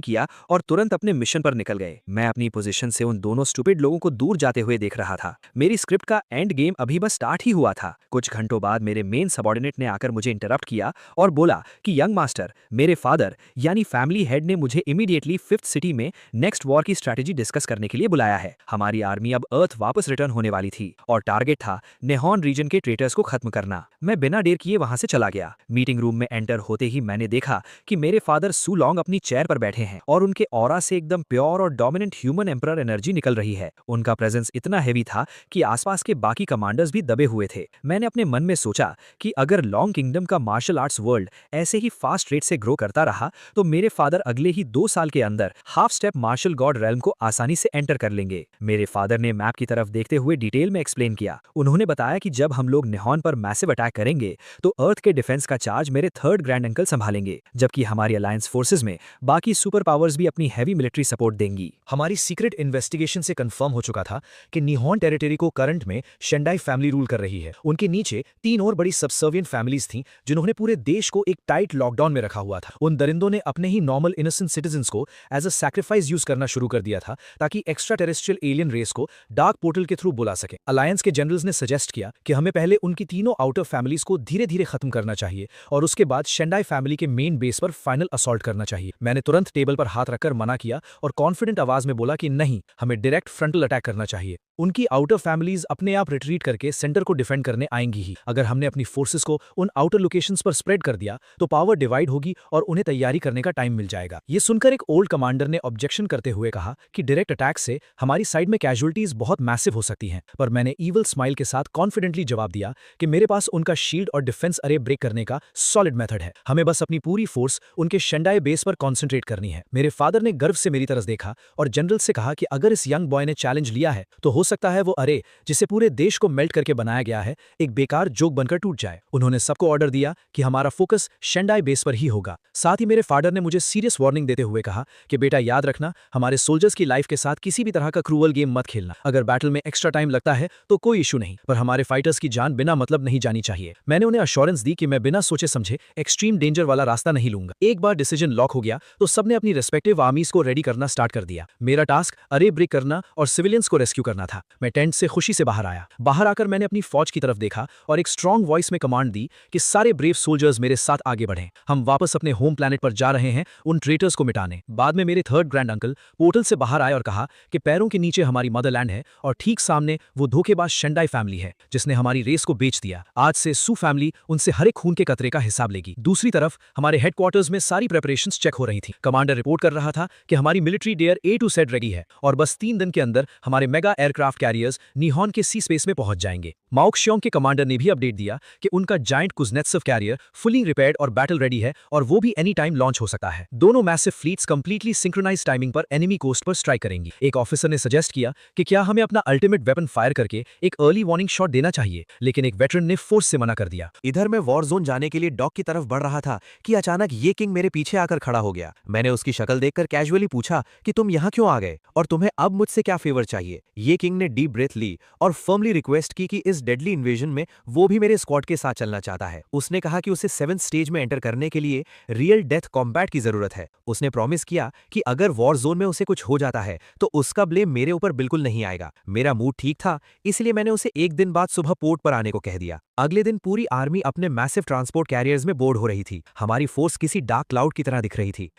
किया और तुरंत अपने मिशन पर निकल गए। मैं अपनी पोजीशन से उन दोनों स्टूपिड लोगों को दूर जाते हुए देख रहा था। मेरी स्क्रिप्ट का एंड गेम अभी बस स्टार्ट ही हुआ था। कुछ घंटों बाद मेरे मेन सबऑर्डिनेट ने आकर मुझे इंटरप्ट किया और बोला कि यंग मास्टर, मेरे फादर यानी फैमिली हेड ने मुझे इमीडिएटली 5th सिटी में नेक्स्ट वॉर की स्ट्रैटेजी डिस्कस करने के लिए बुलाया है। हमारी आर्मी अब अर्थ वापस रिटर्न होने वाली थी और टारगेट था नेहॉन रीजन के ट्रेटर्स को खत्म करना। मैं बिना देर किए वहां से चला गया। मीटिंग रूम में एंटर होते ही मैंने देखा कि मेरे फादर सू लॉन्ग अपनी चेयर पर बैठे हैं और उनके ऑरा से एकदम प्योर और डोमिनेंट ह्यूमन एम्परर एनर्जी निकल रही है। उनका प्रेजेंस इतना हेवी था कि आसपास के बाकी कमांडर्स भी दबे हुए थे। मैंने अपने मन में सोचा कि अगर लॉन्ग किंगडम का मार्शल आर्ट्स वर्ल्ड ऐसे ही फास्ट रेट से ग्रो करता रहा तो मेरे फादर अगले ही 2 साल के अंदर half step martial god realm को आसानी से एंटर कर लेंगे। मेरे फादर ने मैप की तरफ देखते हुए डिटेल में एक्सप्लेन किया। उन्होंने बताया कि जब हम लोग नेहॉन पर मैसिव अटैक करेंगे तो अर्थ के डिफेंस का चार्ज मेरे 3rd ग्रैंड अंकल संभालेंगे, जबकि हमारी अलायंस फोर्सेज में बाकी सुपर पावर्स भी अपनी हैवी मिलिट्री सपोर्ट देंगी। हमारी सीक्रेट इन्वेस्टिगेशन से कंफर्म हो चुका था कि निहॉन टेरिटरी को करंट में शेंडाई फैमिली रूल कर रही है। उनके नीचे 3 और बड़ी सबसर्विएंट फैमिलीज थीं जिन्होंने पूरे देश को एक टाइट लॉकडाउन में रखा हुआ था। उन दरिंदों ने अपने ही नॉर्मल इनोसेंट सिटीजन्स को एज अ सैक्रिफाइस यूज करना शुरू कर दिया था ताकि एक्स्ट्रा टेरेस्ट्रियल एलियन रेस को डार्क पोर्टल के थ्रू बुला सके। अलायंस के जनरल्स ने सजेस्ट किया कि हमें पहले उनकी तीनों आउटर फैमिलीज को धीरे धीरे खत्म करना चाहिए और उसके बाद शेंडाई फैमिली के मेन बेस पर फाइनल असॉल्ट करना चाहिए। मैंने तुरंत टेबल पर हाथ रखकर मना किया और कॉन्फिडेंट आवाज में बोला कि नहीं, हमें डायरेक्ट फ्रंटल अटैक करना चाहिए। उनकी आउटर फैमिलीज अपने आप रिट्रीट करके सेंटर को डिफेंड करने आएंगी ही। अगर हमने अपनी फोर्सेस को उन आउटर लोकेशंस पर स्प्रेड कर दिया तो पावर डिवाइड होगी और उन्हें तैयारी करने का टाइम मिल जाएगा। ये सुनकर एक ओल्ड कमांडर ने ऑब्जेक्शन करते हुए कहा कि डायरेक्ट अटैक से हमारी साइड में कैजुअलिटीज बहुत मैसिव हो सकती हैं, पर मैंने ईवल स्माइल के साथ कॉन्फिडेंटली जवाब दिया कि मेरे पास उनका शील्ड और डिफेंस अरे ब्रेक करने का सॉलिड मेथड है। हमें बस अपनी पूरी फोर्स उनके शेंडाई बेस पर कॉन्सेंट्रेट करनी है। मेरे फादर ने गर्व से मेरी तरफ देखा और जनरल से कहा कि अगर इस यंग बॉय ने चैलेंज लिया है तो हो सकता है वो अरे जिसे पूरे देश को मेल्ट करके बनाया गया है एक बेकार जोक बनकर टूट जाए। उन्होंने सबको ऑर्डर दिया कि हमारा फोकस शेंडाई बेस पर ही होगा। साथ ही मेरे फादर ने मुझे सीरियस वार्निंग देते हुए कहा कि बेटा याद रखना, हमारे सोल्जर्स की लाइफ के साथ किसी भी तरह का क्रूअल गेम मत खेलना। अगर बैटल में एक्स्ट्रा टाइम लगता है तो कोई इशू नहीं, पर हमारे फाइटर्स की जान बिना मतलब नहीं जानी चाहिए। मैंने उन्हें अश्योरेंस दी कि मैं बिना सोचे समझे एक्सट्रीम डेंजर वाला रास्ता नहीं लूंगा। एक बार डिसीजन लॉक हो गया तो सबने अपनी रेस्पेक्टिव आर्मीज को रेडी करना स्टार्ट कर दिया। मेरा टास्क अरे ब्रेक करना और सिविलियंस को रेस्क्यू करना था। था। मैं टेंट से खुशी से बाहर आया। बाहर आकर मैंने अपनी फौज की तरफ देखा और एक स्ट्रांग वॉइस में कमांड दी कि सारे ब्रेव सोल्जर्स मेरे साथ आगे बढ़ें। हम वापस अपने होम प्लैनेट पर जा रहे हैं उन ट्रेटर्स को मिटाने। बाद में मेरे थर्ड ग्रैंड अंकल पोर्टल से बाहर आए और कहा कि पैरों के नीचे हमारी मदरलैंड है और ठीक सामने वो धोखेबाज शेंडाई फैमिली है जिसने हमारी रेस को बेच दिया। आज से सू फैमिली उनसे हर एक खून के कतरे का हिसाब लेगी। दूसरी तरफ हमारे हेडक्वार्टर्स में सारी प्रिपरेशंस चेक हो रही थी। कमांडर रिपोर्ट कर रहा था कि हमारी मिलिट्री डेयर A to Z रेडी है और बस 3 दिन के अंदर हमारे मेगा एयरक्राफ्ट कैरियर्स निहॉन के सी स्पेस में पहुंच जाएंगे। माओक्शियोंग के कमांडर ने भी अपडेट दिया कि उनका जायंट कुज़नेत्सव कैरियर फुली रिपेयर्ड और बैटल रेडी है और वो भी एनी टाइम लॉन्च हो सकता है। दोनों massive fleets completely synchronize timing पर एनिमी कोस्ट पर स्ट्राइक करेंगी। एक ऑफिसर ने सजेस्ट किया कि क्या हमें अपना अल्टीमेट वेपन फायर करके एक अर्ली वार्निंग शॉट देना चाहिए, लेकिन एक वेटरन ने फोर्स से मना कर दिया। इधर मैं वॉर जोन जाने के लिए डॉक की तरफ बढ़ रहा था कि अचानक ये किंग मेरे पीछे आकर खड़ा हो गया। मैंने उसकी शक्ल देखकर कैजुअली पूछा कि तुम यहाँ क्यों आ गए और तुम्हें अब मुझसे क्या फेवर चाहिए। ये किंग ने डीप ब्रेथ ली और फर्मली रिक्वेस्ट की कि इस डेडली इन्वेजन में वो भी मेरे स्क्वाड के साथ चलना चाहता है। उसने कहा कि उसे 7th स्टेज में एंटर करने के लिए रियल डेथ कॉम्बैट की जरूरत है। उसने प्रॉमिस किया कि अगर वॉर जोन में उसे कुछ हो जाता है तो उसका ब्लेम मेरे ऊपर बिल्कुल नहीं आएगा। मेरा मूड ठीक था, इसलिए मैंने उसे एक दिन बाद सुबह पोर्ट पर आने को कह दिया। अगले दिन पूरी आर्मी अपने मैसिव ट्रांसपोर्ट कैरियर्स में बोर्ड हो रही थी। हमारी फोर्स किसी डार्क क्लाउड की तरह दिख रही थी।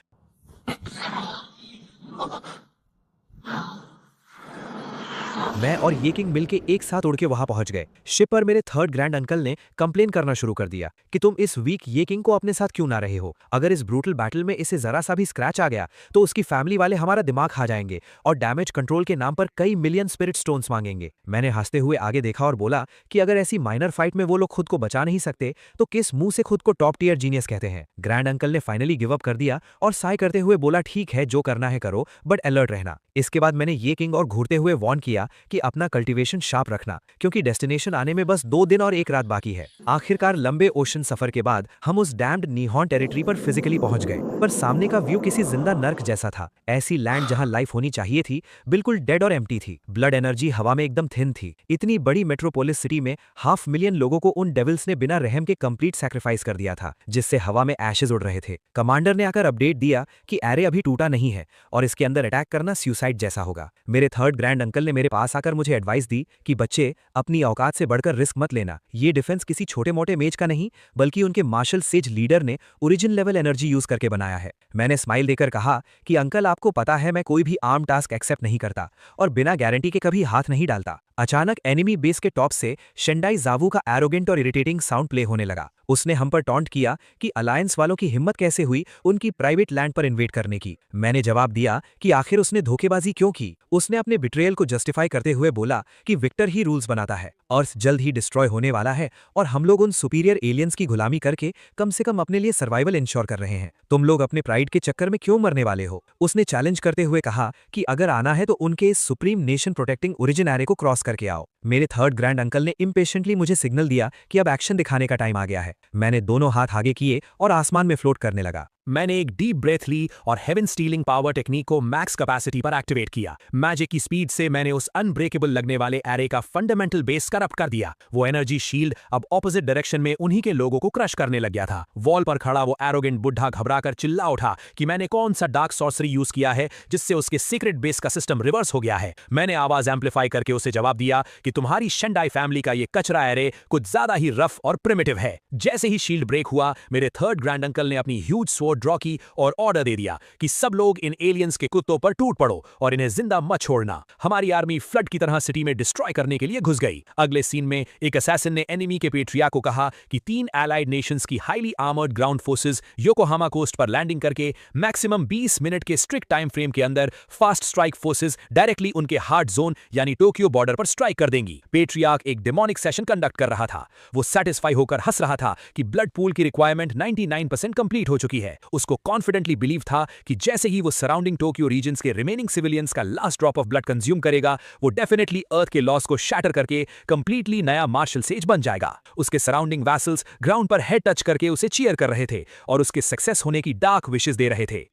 मैं और ये किंग मिलके एक साथ उड़ के वहां पहुंच गए। शिप पर मेरे थर्ड ग्रैंड अंकल ने कंप्लेन करना शुरू कर दिया कि तुम इस वीक ये किंग को अपने साथ क्यों ना रहे हो। अगर इस ब्रूटल बैटल में इसे जरा सा भी स्क्रैच आ गया तो उसकी फैमिली वाले हमारा दिमाग खा जाएंगे और डैमेज कंट्रोल के नाम पर कई मिलियन स्पिरिट स्टोन्स मांगेंगे। मैंने हंसते हुए आगे देखा और बोला कि अगर ऐसी माइनर फाइट में वो लोग खुद को बचा नहीं सकते तो किस मुंह से खुद को टॉप टियर जीनियस कहते हैं। ग्रैंड अंकल ने फाइनली गिव अप कर दिया और साय करते हुए बोला ठीक है जो करना है करो बट अलर्ट रहना। इसके बाद मैंने ये किंग और घूरते हुए वार्न किया कि अपना कल्टीवेशन शार्प रखना क्योंकि डेस्टिनेशन आने में बस 2 दिन और 1 रात बाकी है। आखिरकार लंबे ओशन सफर के बाद हम उस डैम्ड निहॉन टेरिटरी पर फिजिकली पहुंच गए, पर सामने का व्यू किसी जिंदा नर्क जैसा था। ऐसी लैंड जहां लाइफ होनी चाहिए थी बिल्कुल डेड और एम्प्टी थी। ब्लड एनर्जी हवा में एकदम थिन थी। इतनी बड़ी मेट्रोपोलिस सिटी में 500,000 लोगों को उन डेविल्स ने बिना रहम के कंप्लीट सैक्रिफाइस कर दिया था, जिससे हवा में एशेज उड़ रहे थे। कमांडर ने आकर अपडेट दिया कि एरे अभी टूटा नहीं है और इसके अंदर अटैक करना सुसाइड जैसा होगा। मेरे थर्ड ग्रैंड अंकल ने मेरे पास आकर मुझे एडवाइस दी कि बच्चे अपनी औकात से बढ़कर रिस्क मत लेना। ये डिफेंस किसी छोटे मोटे मेज का नहीं बल्कि उनके मार्शल सेज लीडर ने ओरिजिन लेवल एनर्जी यूज करके बनाया है। मैंने स्माइल देकर कहा कि अंकल आपको पता है मैं कोई भी आर्म टास्क एक्सेप्ट नहीं करता और बिना गारंटी के कभी हाथ नहीं डालता। अचानक एनिमी बेस के टॉप से शेंडाई जावू का एरोगेंट और इरिटेटिंग साउंड प्ले होने लगा। उसने हम पर टॉन्ट किया कि अलायंस वालों की हिम्मत कैसे हुई उनकी प्राइवेट लैंड पर इन्वेट करने की। मैंने जवाब दिया कि आखिर उसने धोखेबाजी क्यों की। उसने अपने बिट्रेयल को जस्टिफाई करते हुए बोला कि विक्टर ही रूल्स बनाता है, अर्थ जल्द ही डिस्ट्रॉय होने वाला है और हम लोग उन सुपीरियर एलियंस की गुलामी करके कम से कम अपने लिए सर्वाइवल इंश्योर कर रहे हैं। तुम लोग अपने प्राइड के चक्कर में क्यों मरने वाले हो। उसने चैलेंज करते हुए कहा कि अगर आना है तो उनके इस supreme nation protecting origin array को क्रॉस करके आओ। मेरे थर्ड ग्रैंड अंकल ने इम्पेशेंटली मुझे सिग्नल दिया कि अब एक्शन दिखाने का टाइम आ गया है। मैंने दोनों हाथ आगे किए और आसमान में फ्लोट करने लगा। मैंने एक डीप ब्रेथ ली और हेवन स्टीलिंग पावर टेक्निक को मैक्स कैपेसिटी पर एक्टिवेट किया। मैजिक की स्पीड से मैंने उस अनब्रेकेबल लगने वाले एरे का फंडामेंटल बेस करप्ट कर दिया। वो एनर्जी शील्ड अब ऑपोजिट डायरेक्शन में उन्हीं के लोगों को क्रश करने लग गया था। वॉल पर खड़ा वो एरोगेंट बुढ़ा घबराकर चिल्ला उठा कि मैंने कौन सा डार्क सॉर्सरी यूज किया है जिससे उसके सीक्रेट बेस का सिस्टम रिवर्स हो गया है। मैंने आवाज एम्पलीफाई करके उसे जवाब दिया कि तुम्हारी शेंडाई फैमिली का ये कचरा एरे कुछ ज्यादा ही रफ और प्रिमिटिव है। जैसे ही शील्ड ब्रेक हुआ मेरे थर्ड ग्रैंड अंकल ने अपनी ह्यूज स्वॉर्ड ड्रॉ की और ऑर्डर दे दिया कि सब लोग इन एलियंस के कुत्तों पर टूट पड़ो और इन्हें जिंदा मत छोड़ना। हमारी आर्मी फ्लड की तरह सिटी में डिस्ट्रॉय करने के लिए घुस गई। अगले सीन में एक असैसिन ने एनिमी के पेट्रिया को कहा कि 3 एलाइड नेशंस की highly armoured ground forces Yokohama coast पर लैंडिंग करके मैक्सिमम 20 मिनट के स्ट्रिक्ट टाइम फ्रेम के अंदर फास्ट स्ट्राइक फोर्सेस डायरेक्टली उनके हार्ड जोन यानी टोक्यो बॉर्डर पर स्ट्राइक कर देंगी। पेट्रियार्क एक डेमोनिक सेशन कंडक्ट कर रहा था। वो सेटिस्फाई होकर हंस रहा था कि ब्लड पूल की रिक्वायरमेंट 99% कंप्लीट हो चुकी है। उसको कॉन्फिडेंटली बिलीव था कि जैसे ही वो सराउंडिंग टोक्यो रीजन्स के रिमेनिंग सिविलियंस का last drop of blood consume करेगा वो डेफिनेटली अर्थ के लॉस को शैटर करके कंप्लीटली नया मार्शल सेज बन जाएगा। उसके सराउंडिंग वैसल्स ग्राउंड पर हेड टच करके उसे चीयर कर रहे थे और उसके सक्सेस होने की डार्क विशेस दे रहे थे।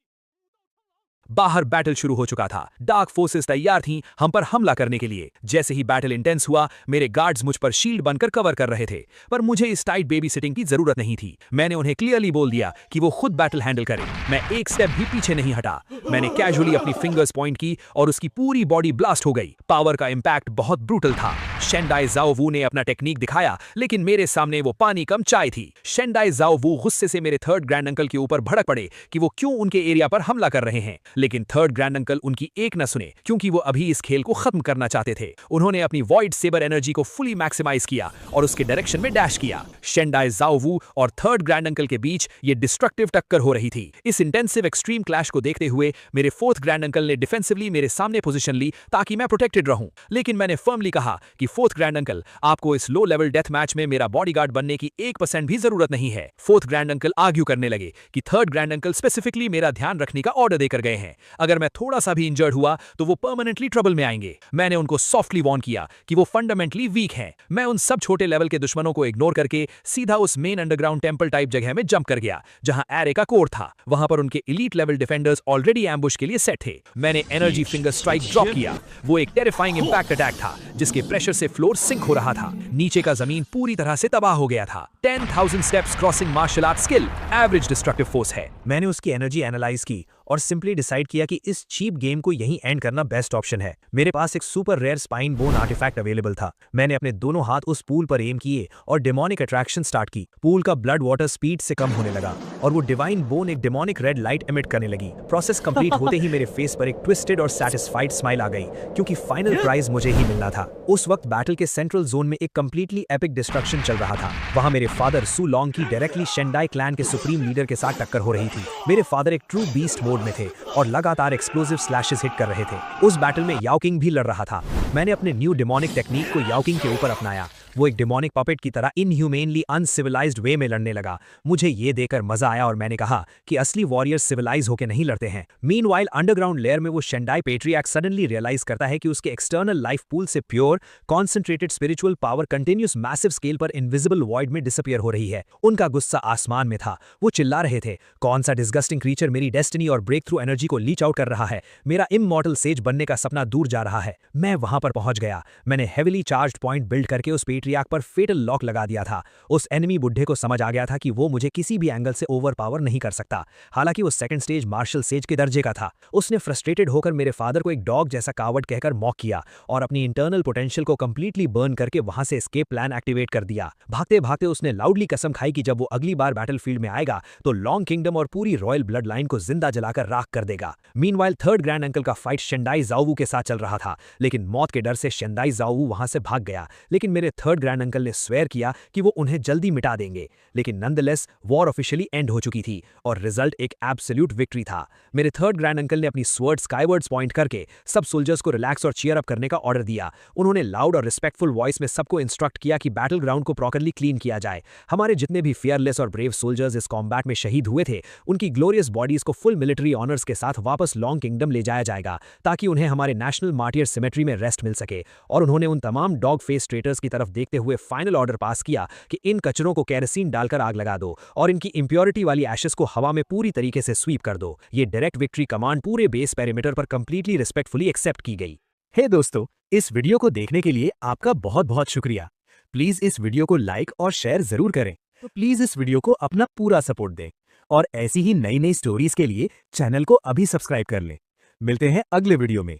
बाहर बैटल शुरू हो चुका था। डार्क फोर्सेस तैयार थीं हम पर हमला करने के लिए। जैसे ही बैटल इंटेंस हुआ, मेरे गार्ड्स मुझ पर शील्ड बनकर कवर कर रहे थे, पर मुझे इस टाइट बेबी सिटिंग की जरूरत नहीं थी। मैंने उन्हें क्लियरली बोल दिया कि वो खुद बैटल हैंडल करें। मैं एक स्टेप भी पीछे नहीं हटा। मैंने कैजुअली अपनी फिंगर्स पॉइंट की और उसकी पूरी बॉडी ब्लास्ट हो गई। पावर का इंपैक्ट बहुत ब्रूटल था। शेंडाई जाओ वू ने अपना टेक्निक दिखाया, लेकिन मेरे सामने वो पानी कम चाय थी। शेंडाई जाओ वू गुस्से से मेरे थर्ड ग्रैंड अंकल के ऊपर भड़क पड़े कि वो क्यों उनके एरिया पर हमला कर रहे हैं, लेकिन थर्ड ग्रैंड अंकल उनकी एक न सुने, क्योंकि वो अभी इस खेल को खत्म करना चाहते थे। उन्होंने अपनी वॉइड सेबर एनर्जी को फुली मैक्सिमाइज किया और उसके डायरेक्शन में डैश किया। शेंडाई जाओ वू और थर्ड ग्रैंड अंकल के बीच ये डिस्ट्रक्टिव टक्कर हो रही थी। इस इंटेंसिव एक्सट्रीम क्लैश को देखते हुए मेरे फोर्थ ग्रैंड अंकल ने डिफेंसिवली मेरे सामने पोजीशन ली ताकि मैं प्रोटेक्टेड रहूं, लेकिन मैंने फर्मली कहा कि फोर्थ ग्रैंड अंकल, आपको इस लो लेवल डेथ मैच में मेरा बॉडीगार्ड बनने की 1% भी जरूरत नहीं है। फोर्थ ग्रैंड अंकल आर्ग्यू करने लगे कि थर्ड ग्रैंड अंकल स्पेसिफिकली मेरा ध्यान रखने का ऑर्डर देकर गए हैं। अगर मैं थोड़ा सा भी इंजर्ड हुआ तो वो परमानेंटली ट्रबल में आएंगे। मैंने उनको सॉफ्टली वार्न किया कि वो फंडामेंटली वीक हैं। मैं उन सब छोटे लेवल के दुश्मनों को इग्नोर करके सीधा उस मेन अंडरग्राउंड टेंपल टाइप जगह में जंप कर गया जहां एरे का कोर था। वहां पर उनके elite level defenders already ambush के लिए सेट थे। मैंने एनर्जी फिंगर स्ट्राइक ड्रॉप किया। वो एक टेरिफाइंग इंपैक्ट अटैक था जिसके प्रेशर से फ्लोर सिंक हो रहा था। नीचे का जमीन पूरी तरह से तबाह हो गया था। 10,000 steps crossing martial art skill average destructive force है। मैंने उसकी एनर्जी एनालाइज की और सिंपली डिसाइड किया कि इस चीप गेम को यहीं एंड करना बेस्ट ऑप्शन है। मेरे पास एक super rare spine bone artefact available था। मैंने अपने दोनों हाथ उस पूल पर एम किए और डेमोनिक अट्रैक्शन स्टार्ट की। पूल का ब्लड वाटर स्पीड से कम होने लगा और वो डिवाइन बोन एक डेमोनिक रेड लाइट एमिट करने लगी। प्रोसेस कंप्लीट होते ही मेरे फेस पर एक ट्विस्टेड और सैटिस्फाइड स्माइल आ गई, क्योंकि फाइनल प्राइज मुझे ही मिलना था। उस वक्त बैटल के सेंट्रल जोन में एक कंप्लीटली एपिक डिस्ट्रक्शन चल रहा था। वहां मेरे फादर सू लॉन्ग की डायरेक्टली शेंडाई क्लैन के सुप्रीम लीडर के साथ टक्कर हो रही थी। मेरे फादर एक ट्रू बीस्ट मोड में थे और लगातार एक्सप्लोसिव स्लैशेस हिट कर रहे थे। उस बैटल में याओ किंग भी लड़ रहा था। मैंने अपने न्यू डेमोनिक टेक्निक को याओ किंग के ऊपर अपनाया। वो एक डेमोनिक पपेट की तरह इनह्यूमेनली अनसिविलाइज्ड वे में लड़ने लगा। मुझे ये देखकर मजा आया और मैंने कहा कि असली वॉरियर्स सिविलाइज होकर नहीं लड़ते हैं। मीनवाइल अंडरग्राउंड लेयर में वो शेंडाई पेट्रियार्क सडनली रियलाइज करता है कि उसके एक्सटर्नल लाइफ पूल से pure concentrated spiritual power continuous massive scale पर इनविजिबल वॉइड में डिसअपियर हो रही है। उनका गुस्सा आसमान में था। वो चिल्ला रहे थे, कौन सा डिस्गस्टिंग क्रीचर मेरी डेस्टिनी और ब्रेक थ्रू एनर्जी को लीच आउट कर रहा है। मेरा इममॉर्टल सेज बनने का सपना दूर जा रहा है। मैं वहां पर पहुंच गया। मैंने हेविली चार्ज्ड पॉइंट बिल्ड करके उस पेट्रियार्क पर फेटल लॉक लगा दिया था। उस एनिमी बुड्ढे को समझ आ गया था कि वो मुझे किसी भी एंगल से ओवरपावर नहीं कर सकता। हालांकि वो सेकंड स्टेज मार्शल सेज के दर्जे का था। उसने फ्रस्ट्रेटेड होकर मेरे फादर को एक डॉग जैसा कावर्ड कहकर मॉक किया और अपनी इंटरनल पोटेंशियल को कंप्लीटली बर्न करके वहां से एस्केप प्लान एक्टिवेट कर दिया। भागते भागते उसने लाउडली कसम खाई कि जब वो अगली बार बैटलफील्ड में आएगा तो लॉन्ग किंगडम और पूरी रॉयल ब्लड लाइन को जिंदा जलाकर राख कर देगा। मीनवाइल थर्ड ग्रैंड अंकल का फाइट शेंडाई जाओवू के साथ चल रहा था, लेकिन मौत के डर से शेंडाई जाओवू वहां से भाग गया। लेकिन मेरे थर्ड ग्रैंड अंकल ने स्वेयर किया कि वो उन्हें जल्दी मिटा देंगे। लेकिन नंदलेस वॉर ऑफिशियली एंड हो चुकी थी और रिजल्ट एक एब्सोल्यूट विक्ट्री था। मेरे थर्ड ग्रैंड अंकल ने अपनी स्वर्ड स्काईवर्ड्स पॉइंट करके सब सोल्जर्स को रिलैक्स और चीयर अप करने का ऑर्डर दिया। उन्होंने लाउड और रिस्पेक्टफुल वॉइस में सबको इंस्ट्रक्ट किया कि बैटल ग्राउंड को प्रॉपरली क्लीन किया जाए। हमारे जितने भी फियरलेस और ब्रेव सोल्जर्स इस कॉम्बैट में शहीद हुए थे, उनकी ग्लोरियस बॉडीज को फुल मिलिट्री ऑनर्स के साथ वापस लॉन्ग किंगडम ले जाया जाएगा ताकि उन्हें हमारे नेशनल मार्टियर सिमेट्री में रेस्ट मिल सके। और उन्होंने उन तमाम डॉग फेस ट्रेटर्स की तरफ देखते हुए फाइनल ऑर्डर पास किया कि इन कचरों को केरोसिन डालकर आग लगा दो और इनकी इंप्योरिटी वाली एशेस को हवा में पूरी तरीके से स्वीप कर दो। ये डायरेक्ट विक्ट्री कमांड पूरे बेस पेरीमीटर पर कंप्लीटली रिस्पेक्टफुली एक्सेप्ट की गई। हे दोस्तों, इस वीडियो को देखने के लिए आपका बहुत बहुत शुक्रिया। प्लीज इस वीडियो को लाइक और शेयर जरूर करें। तो प्लीज इस वीडियो को अपना पूरा सपोर्ट दें और ऐसी ही नई नई स्टोरीज के लिए चैनल को अभी सब्सक्राइब कर लें। मिलते हैं अगले वीडियो में।